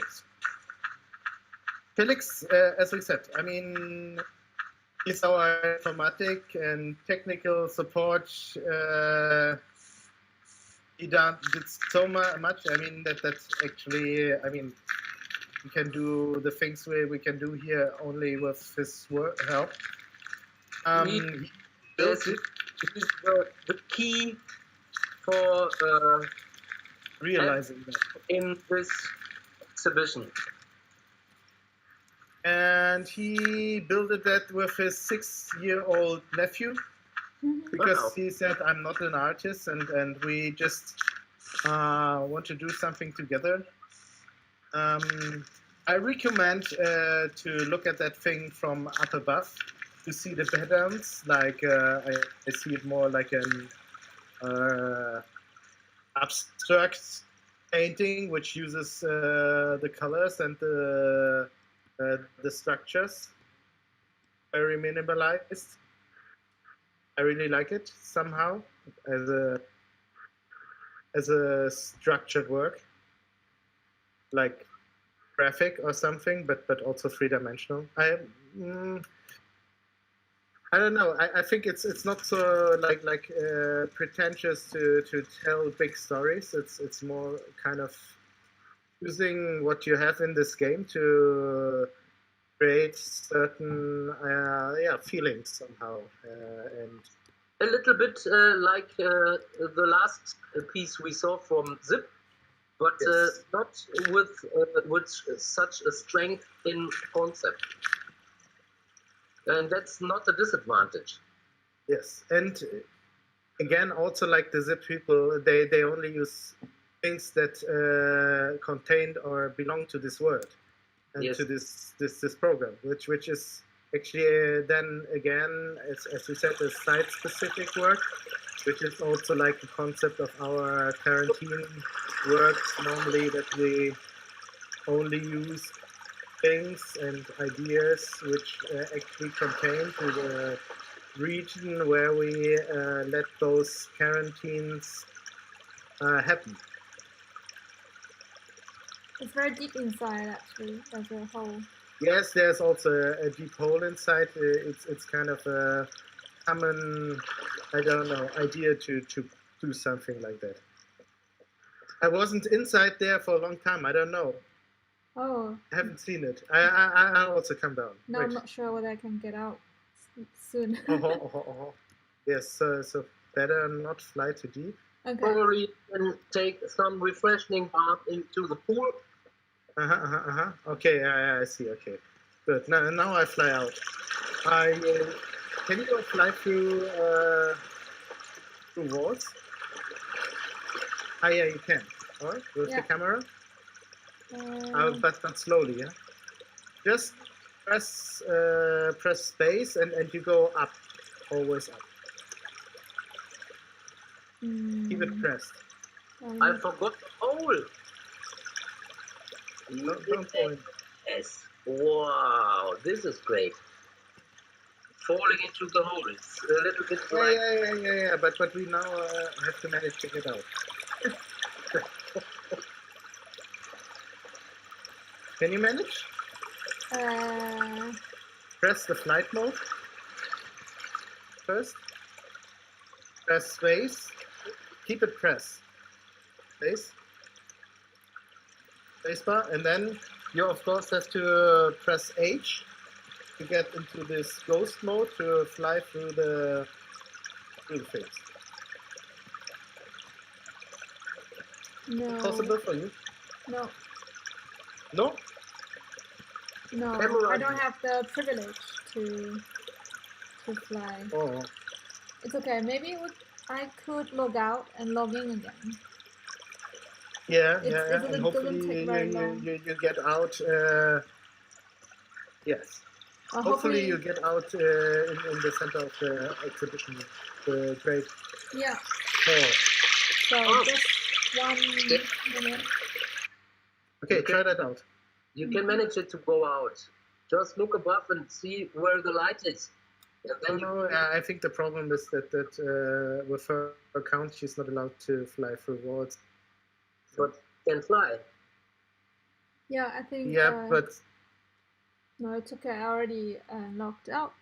Felix, as we said, I mean, he's our informatic and technical support. He did so much. I mean, that's actually, I mean, we can do the things we can do here only with his help. He built it. It is the key for realizing that in this exhibition. And he built that with his 6-year-old nephew, because he said, I'm not an artist, and we just want to do something together. I recommend to look at that thing from up above to see the patterns. Like I see it more like an abstract painting, which uses the colors and the structures. Very minimalized. I really like it somehow as a structured work, like graphic or something, but also three-dimensional. I don't know. I think it's not so like pretentious to tell big stories. It's more kind of using what you have in this game to create certain feelings somehow, and a little bit like the last piece we saw from Zip, but yes. Not with such a strength in concept. And that's not a disadvantage. Yes, and again, also like the Zip people, they only use things that contained or belong to this world and Yes. to this program, which is actually then again, as you said, a site-specific work, which is also like the concept of our quarantine works normally, that we only use things and ideas which actually contain to the region where we let those quarantines happen. It's very deep inside, actually. There's a hole. Yes, there's also a deep hole inside. It's kind of a common, I don't know, idea to do something like that. I wasn't inside there for a long time. I don't know. Oh. I haven't seen it. I'll also come down. No, Wait. I'm not sure whether I can get out soon. Yes, so better not fly too deep. Okay. Probably you can take some refreshing bath into the pool. Okay, I see. Okay, good. Now I fly out. Can you go fly through walls? Yeah, you can. All right, with the camera. But not slowly, yeah. Just press space and you go up, always up. Keep it pressed. I forgot the hole. Don't go in. Yes. Wow, this is great. Falling into the hole. It's a little bit like... Yeah. But we now have to manage to get out. Can you manage? Press the flight mode first. Press space. Keep it pressed. Spacebar, and then you of course have to press H to get into this ghost mode to fly through the things. No. Possible for you? No. No? No, I don't have the privilege to fly. Oh. It's okay. Maybe I could log out and log in again. Yeah. It And hopefully doesn't take very long. you get out. Yes. Hopefully you get out in the center of the exhibition. The great. Yeah. Oh. So just 1 minute. Okay, try that out. You can manage it to go out. Just look above and see where the light is. And then I think the problem is that with her account, she's not allowed to fly through walls. But can fly. Yeah, I think. Yeah, but no, it's okay. I already logged out,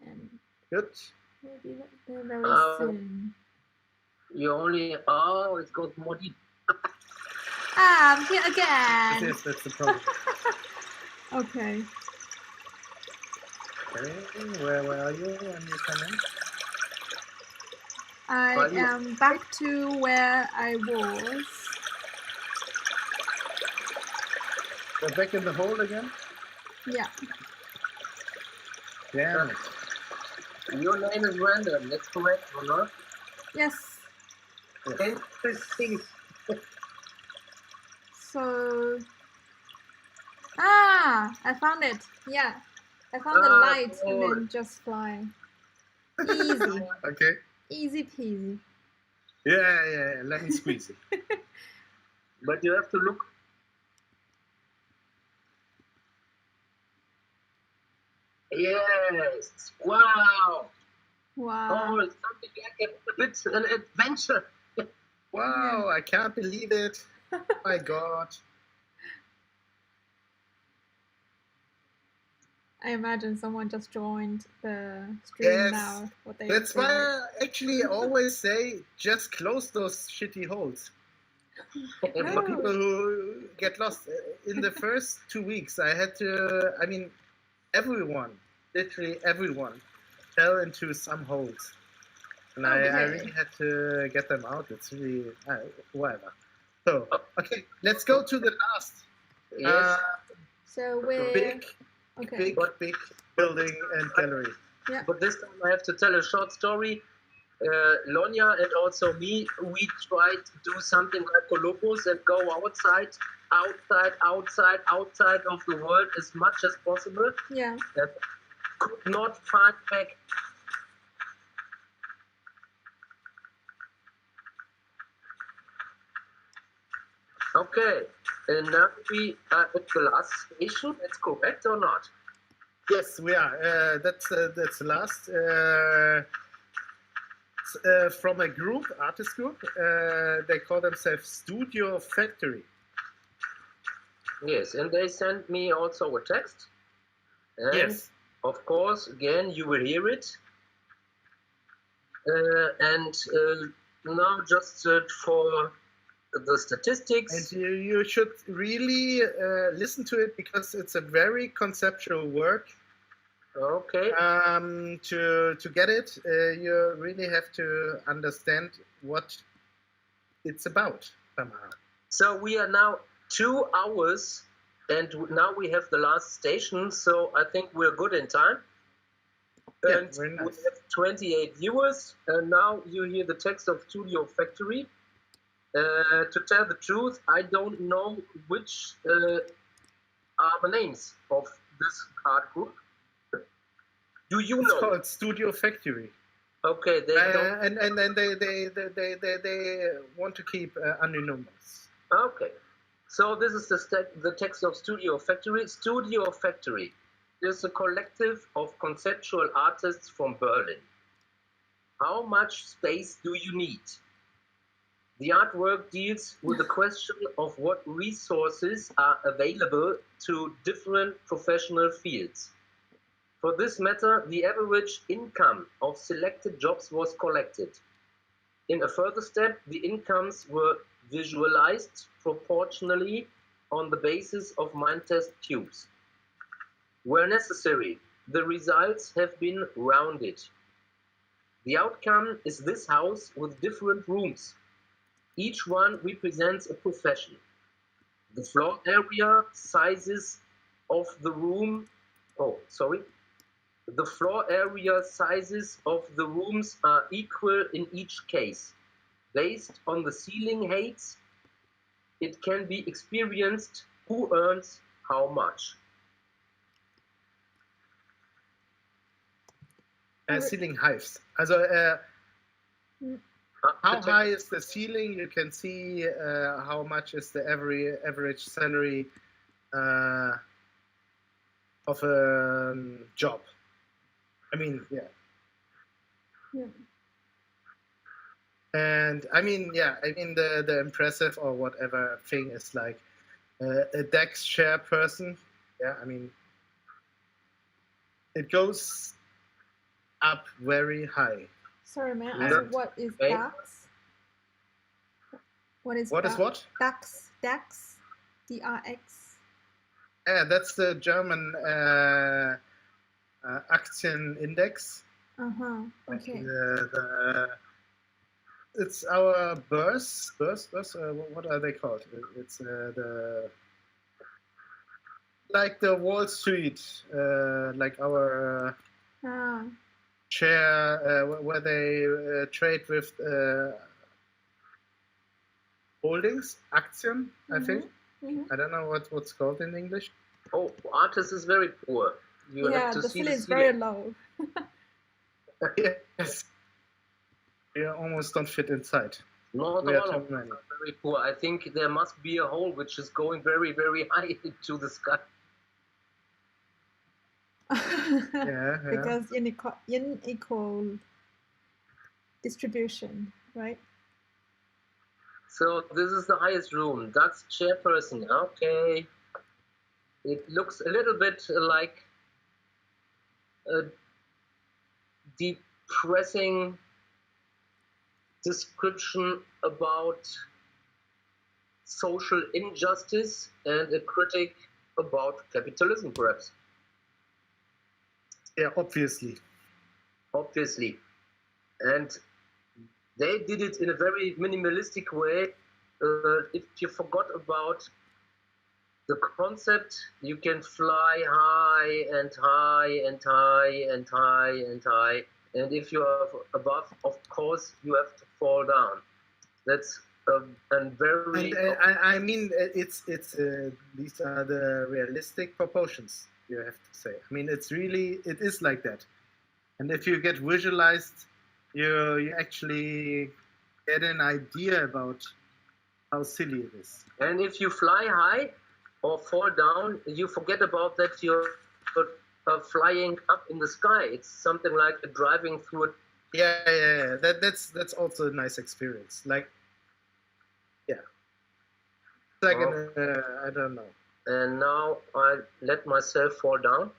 and good. Maybe very soon. You only it's got more deep. I'm here again. Yes, that's the problem. Okay. Where are you when you come in? I am back to where I was. We're back in the hole again? Yeah. Damn it. Your name is random, that's correct or not? Yes. Interesting. So, I found it. Yeah, I found the light and then just fly. Easy. Okay. Easy peasy. Yeah, lemon squeezy. But you have to look. Yes. Wow. Wow. Oh, it's something like a bit an adventure. Wow, I can't believe it. Oh my God. I imagine someone just joined the stream now. That's why I actually always say just close those shitty holes. For people who get lost. In the first 2 weeks, I had to, everyone, literally everyone, fell into some holes. And I really had to get them out. It's really, whatever. So, okay, let's go to the last. Yes. So we're... Big building and gallery. Yeah. But this time I have to tell a short story. Lonya and also me, we try to do something like Columbus and go outside of the world as much as possible. Yeah. Could not find back. Okay, and now we are at the last station. That's correct or not? Yes, we are. That's the last. From a group, artist group. They call themselves Studio Factory. Yes, and they sent me also a text. And yes. Of course, again, you will hear it. Now just for the statistics. And you should really listen to it because it's a very conceptual work. Okay. To get it, you really have to understand what it's about somehow. So we are now 2 hours, and now we have the last station. So I think we're good in time. Yeah, and very nice. We have 28 viewers, and now you hear the text of Studio Factory. To tell the truth, I don't know which are the names of this art group. Do you know? It's called Studio Factory. Okay, they don't... and then they want to keep anonymous. Okay, so this is the text of Studio Factory. Studio Factory is a collective of conceptual artists from Berlin. How much space do you need? The artwork deals with the question of what resources are available to different professional fields. For this matter, the average income of selected jobs was collected. In a further step, the incomes were visualized proportionally on the basis of MineTest cubes. Where necessary, the results have been rounded. The outcome is this house with different rooms. Each one represents a profession. The floor area sizes of the room... The floor area sizes of the rooms are equal in each case. Based on the ceiling heights, it can be experienced who earns how much. Ceiling heights. Also, how high is the ceiling? You can see how much is the average salary of a job. I mean, yeah. And I mean, the impressive or whatever thing is like a DAX chairperson. Yeah, I mean, it goes up very high. Sorry, may I ask what is DAX? What is what? DAX. DAX. DRX. Yeah, that's the German Aktien index. Okay. It's our Börse. What are they called? It's like the Wall Street, like our share where they trade with holdings, Aktien, I think. I don't know what's called in English. Oh, artist is very poor. You have to the see ceiling is very low. Yes. We almost don't fit inside. Not all of them are very poor. I think there must be a hole which is going very, very high into the sky. Because unequal distribution, right? So this is the highest room. That's chairperson. Okay. It looks a little bit like a depressing description about social injustice and a critic about capitalism, perhaps. Yeah, obviously. Obviously. And they did it in a very minimalistic way. If you forgot about the concept, you can fly high and high and high and high and high. and if you are above, of course, you have to fall down. That's a very. And I mean, it's these are the realistic proportions. You have to say. I mean, it is like that. And if you get visualized, you actually get an idea about how silly it is. And if you fly high or fall down, you forget about that you're flying up in the sky. It's something like driving through it. Yeah. That's also a nice experience. Like, yeah. Like I don't know. And now I let myself fall down.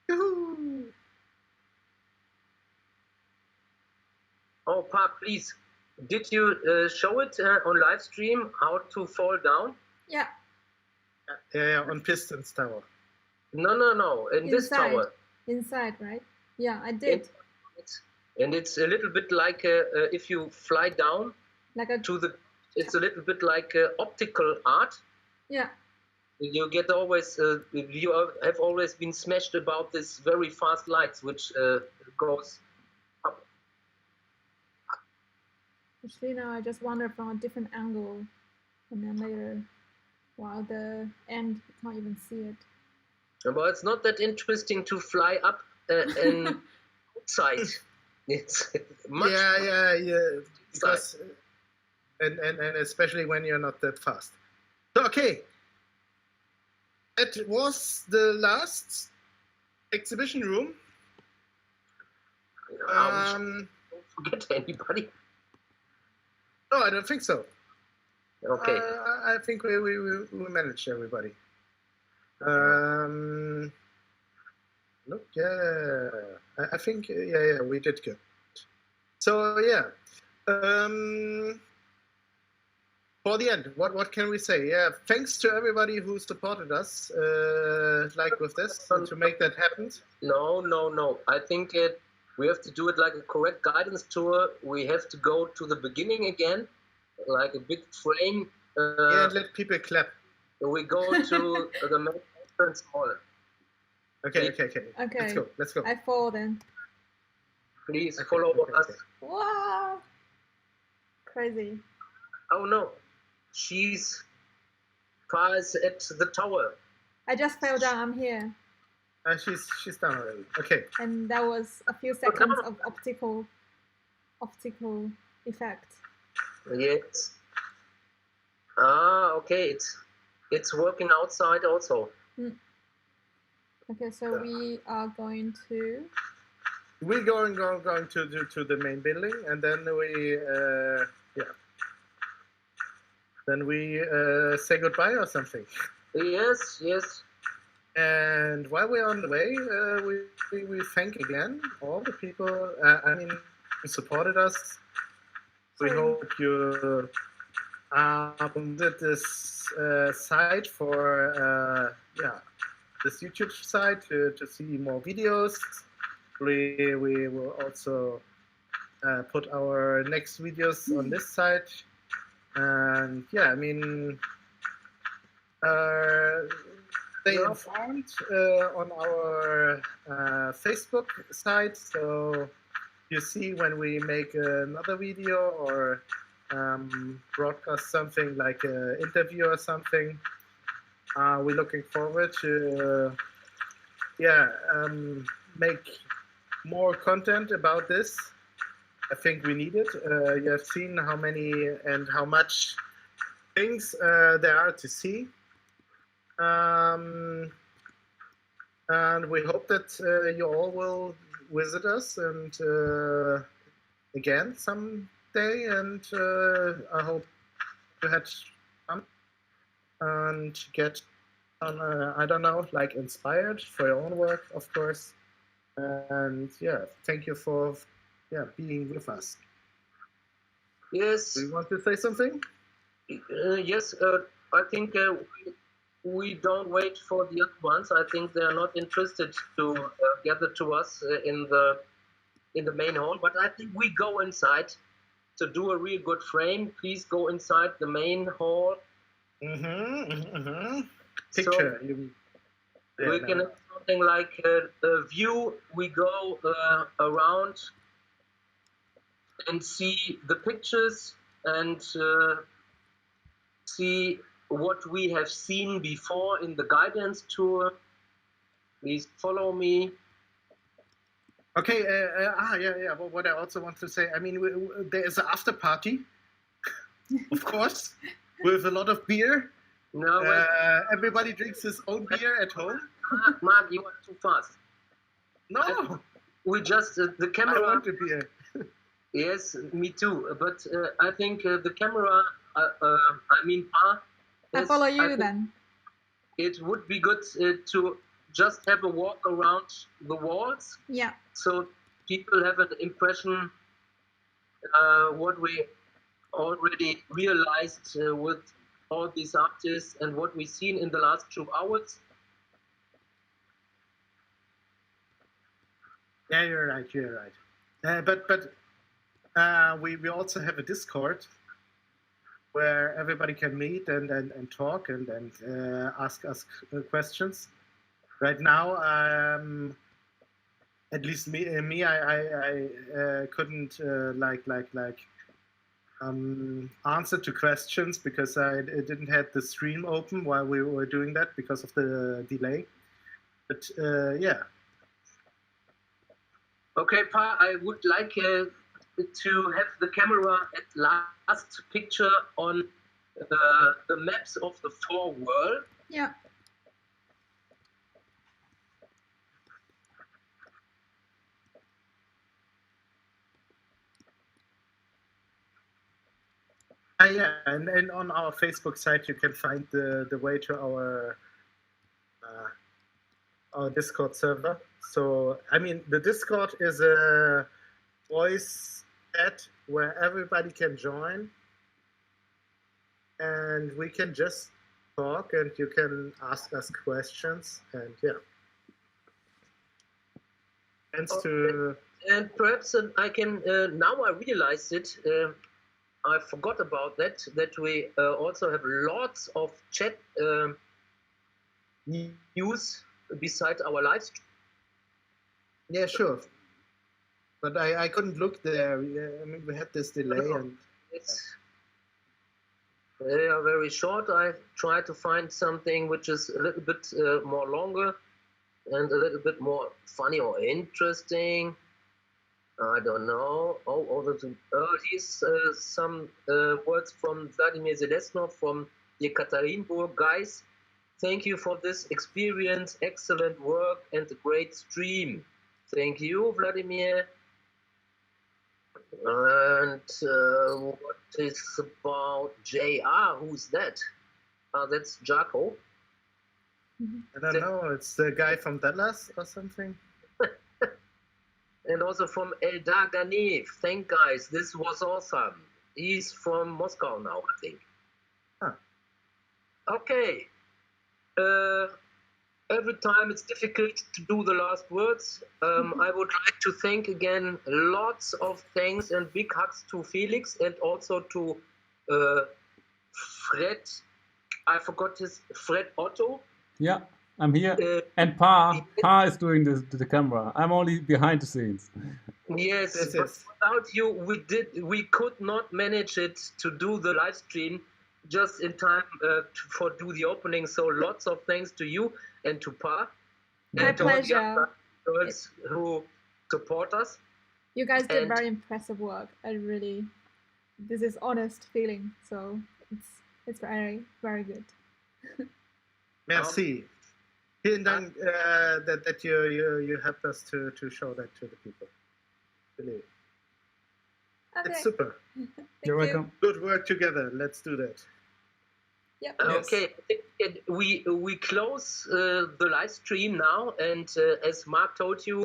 Yoo-hoo. Oh, Pa, please, did you show it on live stream how to fall down? Yeah. Yeah, on Pistons Tower. No, in this tower. Inside, right? Yeah, I did. And it's a little bit like if you fly down Like it's a little bit like optical art. Yeah. You get always, you have always been smashed about this very fast lights, which goes up. Actually, now I just wander from a different angle, and then later, wow, the end, you can't even see it. But it's not that interesting to fly up and outside. It's much. Yeah. Because, and especially when you're not that fast. So, okay. That was the last exhibition room. Don't forget anybody. No, I don't think so. Okay. I think we managed everybody. Look, yeah. I think, yeah, we did good. So, yeah. For the end, what can we say? Yeah, thanks to everybody who supported us, like with this, to make that happen. No. I think we have to do it like a correct guidance tour. We have to go to the beginning again, like a big frame. Yeah, and let people clap. We go to the main entrance hall. Okay. Okay. Let's go. I fall then. Please follow us. Wow. Crazy. Oh no, she's fast at the tower. I just fell down. I'm here. She's down already. Okay. And that was a few seconds of optical effect. Yes. Okay. It's working outside also. Okay, so we are going to. We're going to the main building, and then we Then we say goodbye or something. Yes. And while we're on the way, we thank again all the people. Who supported us. We hope you did this site for this YouTube site to see more videos. We will also put our next videos on this site. And yeah, I mean, stay informed on our Facebook site, so you see when we make another video or broadcast something like an interview or something. We're looking forward to make more content about this. I think we need it. You have seen how many and how much things there are to see. And we hope that you all will visit us and again someday. And I hope you had fun and get, I don't know, like inspired for your own work, of course. And yeah, thank you for being with us. Yes. Do you want to say something? Yes. I think we don't wait for the other ones. I think they are not interested to gather to us in the main hall. But I think we go inside to do a real good frame. Please go inside the main hall. Picture. We can have something like a view. We go around and see the pictures and see what we have seen before in the guidance tour. Please follow me. Okay, yeah. Well, what I also want to say, I mean, there is an after party, of course, with a lot of beer. No, everybody drinks his own beer at home. Mark, you are too fast. No, we just the camera. I want a beer. Yes, me too. But I think the camera. I mean, I follow you then. It would be good to just have a walk around the walls. Yeah. So people have an impression what we already realized with all these artists and what we've seen in the last 2 hours. Yeah, you're right. But we also have a Discord where everybody can meet and talk and ask us questions. Right now, at least me, I couldn't answer to questions because I didn't have the stream open while we were doing that because of the delay. But yeah. Okay, Pa, I would like to have the camera at last picture on the maps of the 4 worlds. Yeah. Yeah, and on our Facebook site you can find the way to our Discord server. So I mean, the Discord is a voice chat where everybody can join, and we can just talk, and you can ask us questions, and yeah. Thanks to. And perhaps I can now I realized it. I forgot about that we also have lots of chat news beside our live stream. Yeah, sure. But I couldn't look there. I mean, we had this delay. And they are very short. I try to find something which is a little bit more longer and a little bit more funny or interesting. I don't know. Here's some words from Vladimir Zelesnov from Yekaterinburg. Guys, thank you for this experience, excellent work, and a great stream. Thank you, Vladimir. And what is about JR? Who's that? That's Jaco. I don't know. It's the guy from Dallas or something. And also from Eldar Ganev. Thank guys, this was awesome. He's from Moscow now, I think. Huh. Okay. Every time it's difficult to do the last words. I would like to thank again lots of thanks and big hugs to Felix and also to Fred. I forgot his Fred Otto. Yeah, I'm here. And Pa is doing the camera. I'm only behind the scenes. Yes, but without you, we could not manage it to do the live stream just in time for do the opening. So lots of thanks to you and to Pa. My pleasure. Girls who support us. You guys did very impressive work. This is honest feeling. So it's very, very good. Merci. Vielen Dank, that you helped us to show that to the people. Really. Okay. It's super. You're welcome. Good work together. Let's do that. Yep. Okay, we close the live stream now, and as Mark told you,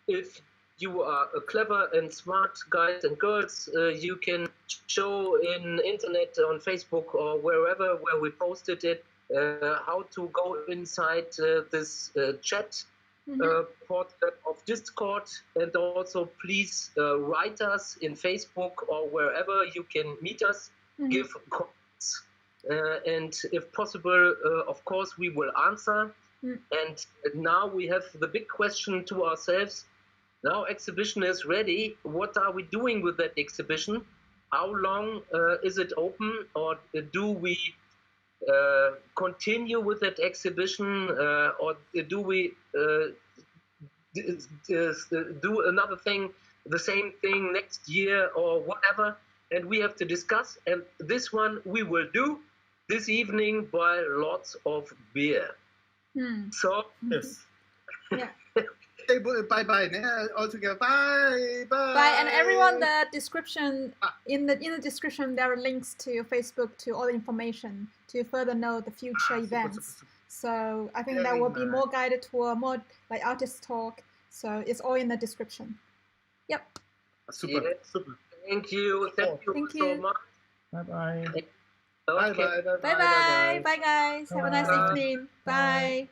if you are a clever and smart guys and girls, you can show in internet, on Facebook or wherever where we posted it, how to go inside this chat portal of Discord, and also please write us in Facebook or wherever you can meet us, give comments, and if possible, of course, we will answer. And now we have the big question to ourselves. Now exhibition is ready. What are we doing with that exhibition? How long is it open, or do we continue with that exhibition, or do we do another thing, the same thing next year or whatever? And we have to discuss, and this one we will do this evening by lots of beer. So Yes. Yeah. Bye bye. All together. Bye bye. Bye, and everyone. The description in the description there are links to Facebook to all the information to further know the future events. So I think there will be more guided tour, more like artist talk. So it's all in the description. Yep. Super. Yeah. Super. Thank you. Thank you so much. Bye bye. Okay. Bye bye. Bye bye. Bye guys. Have a nice evening. Bye.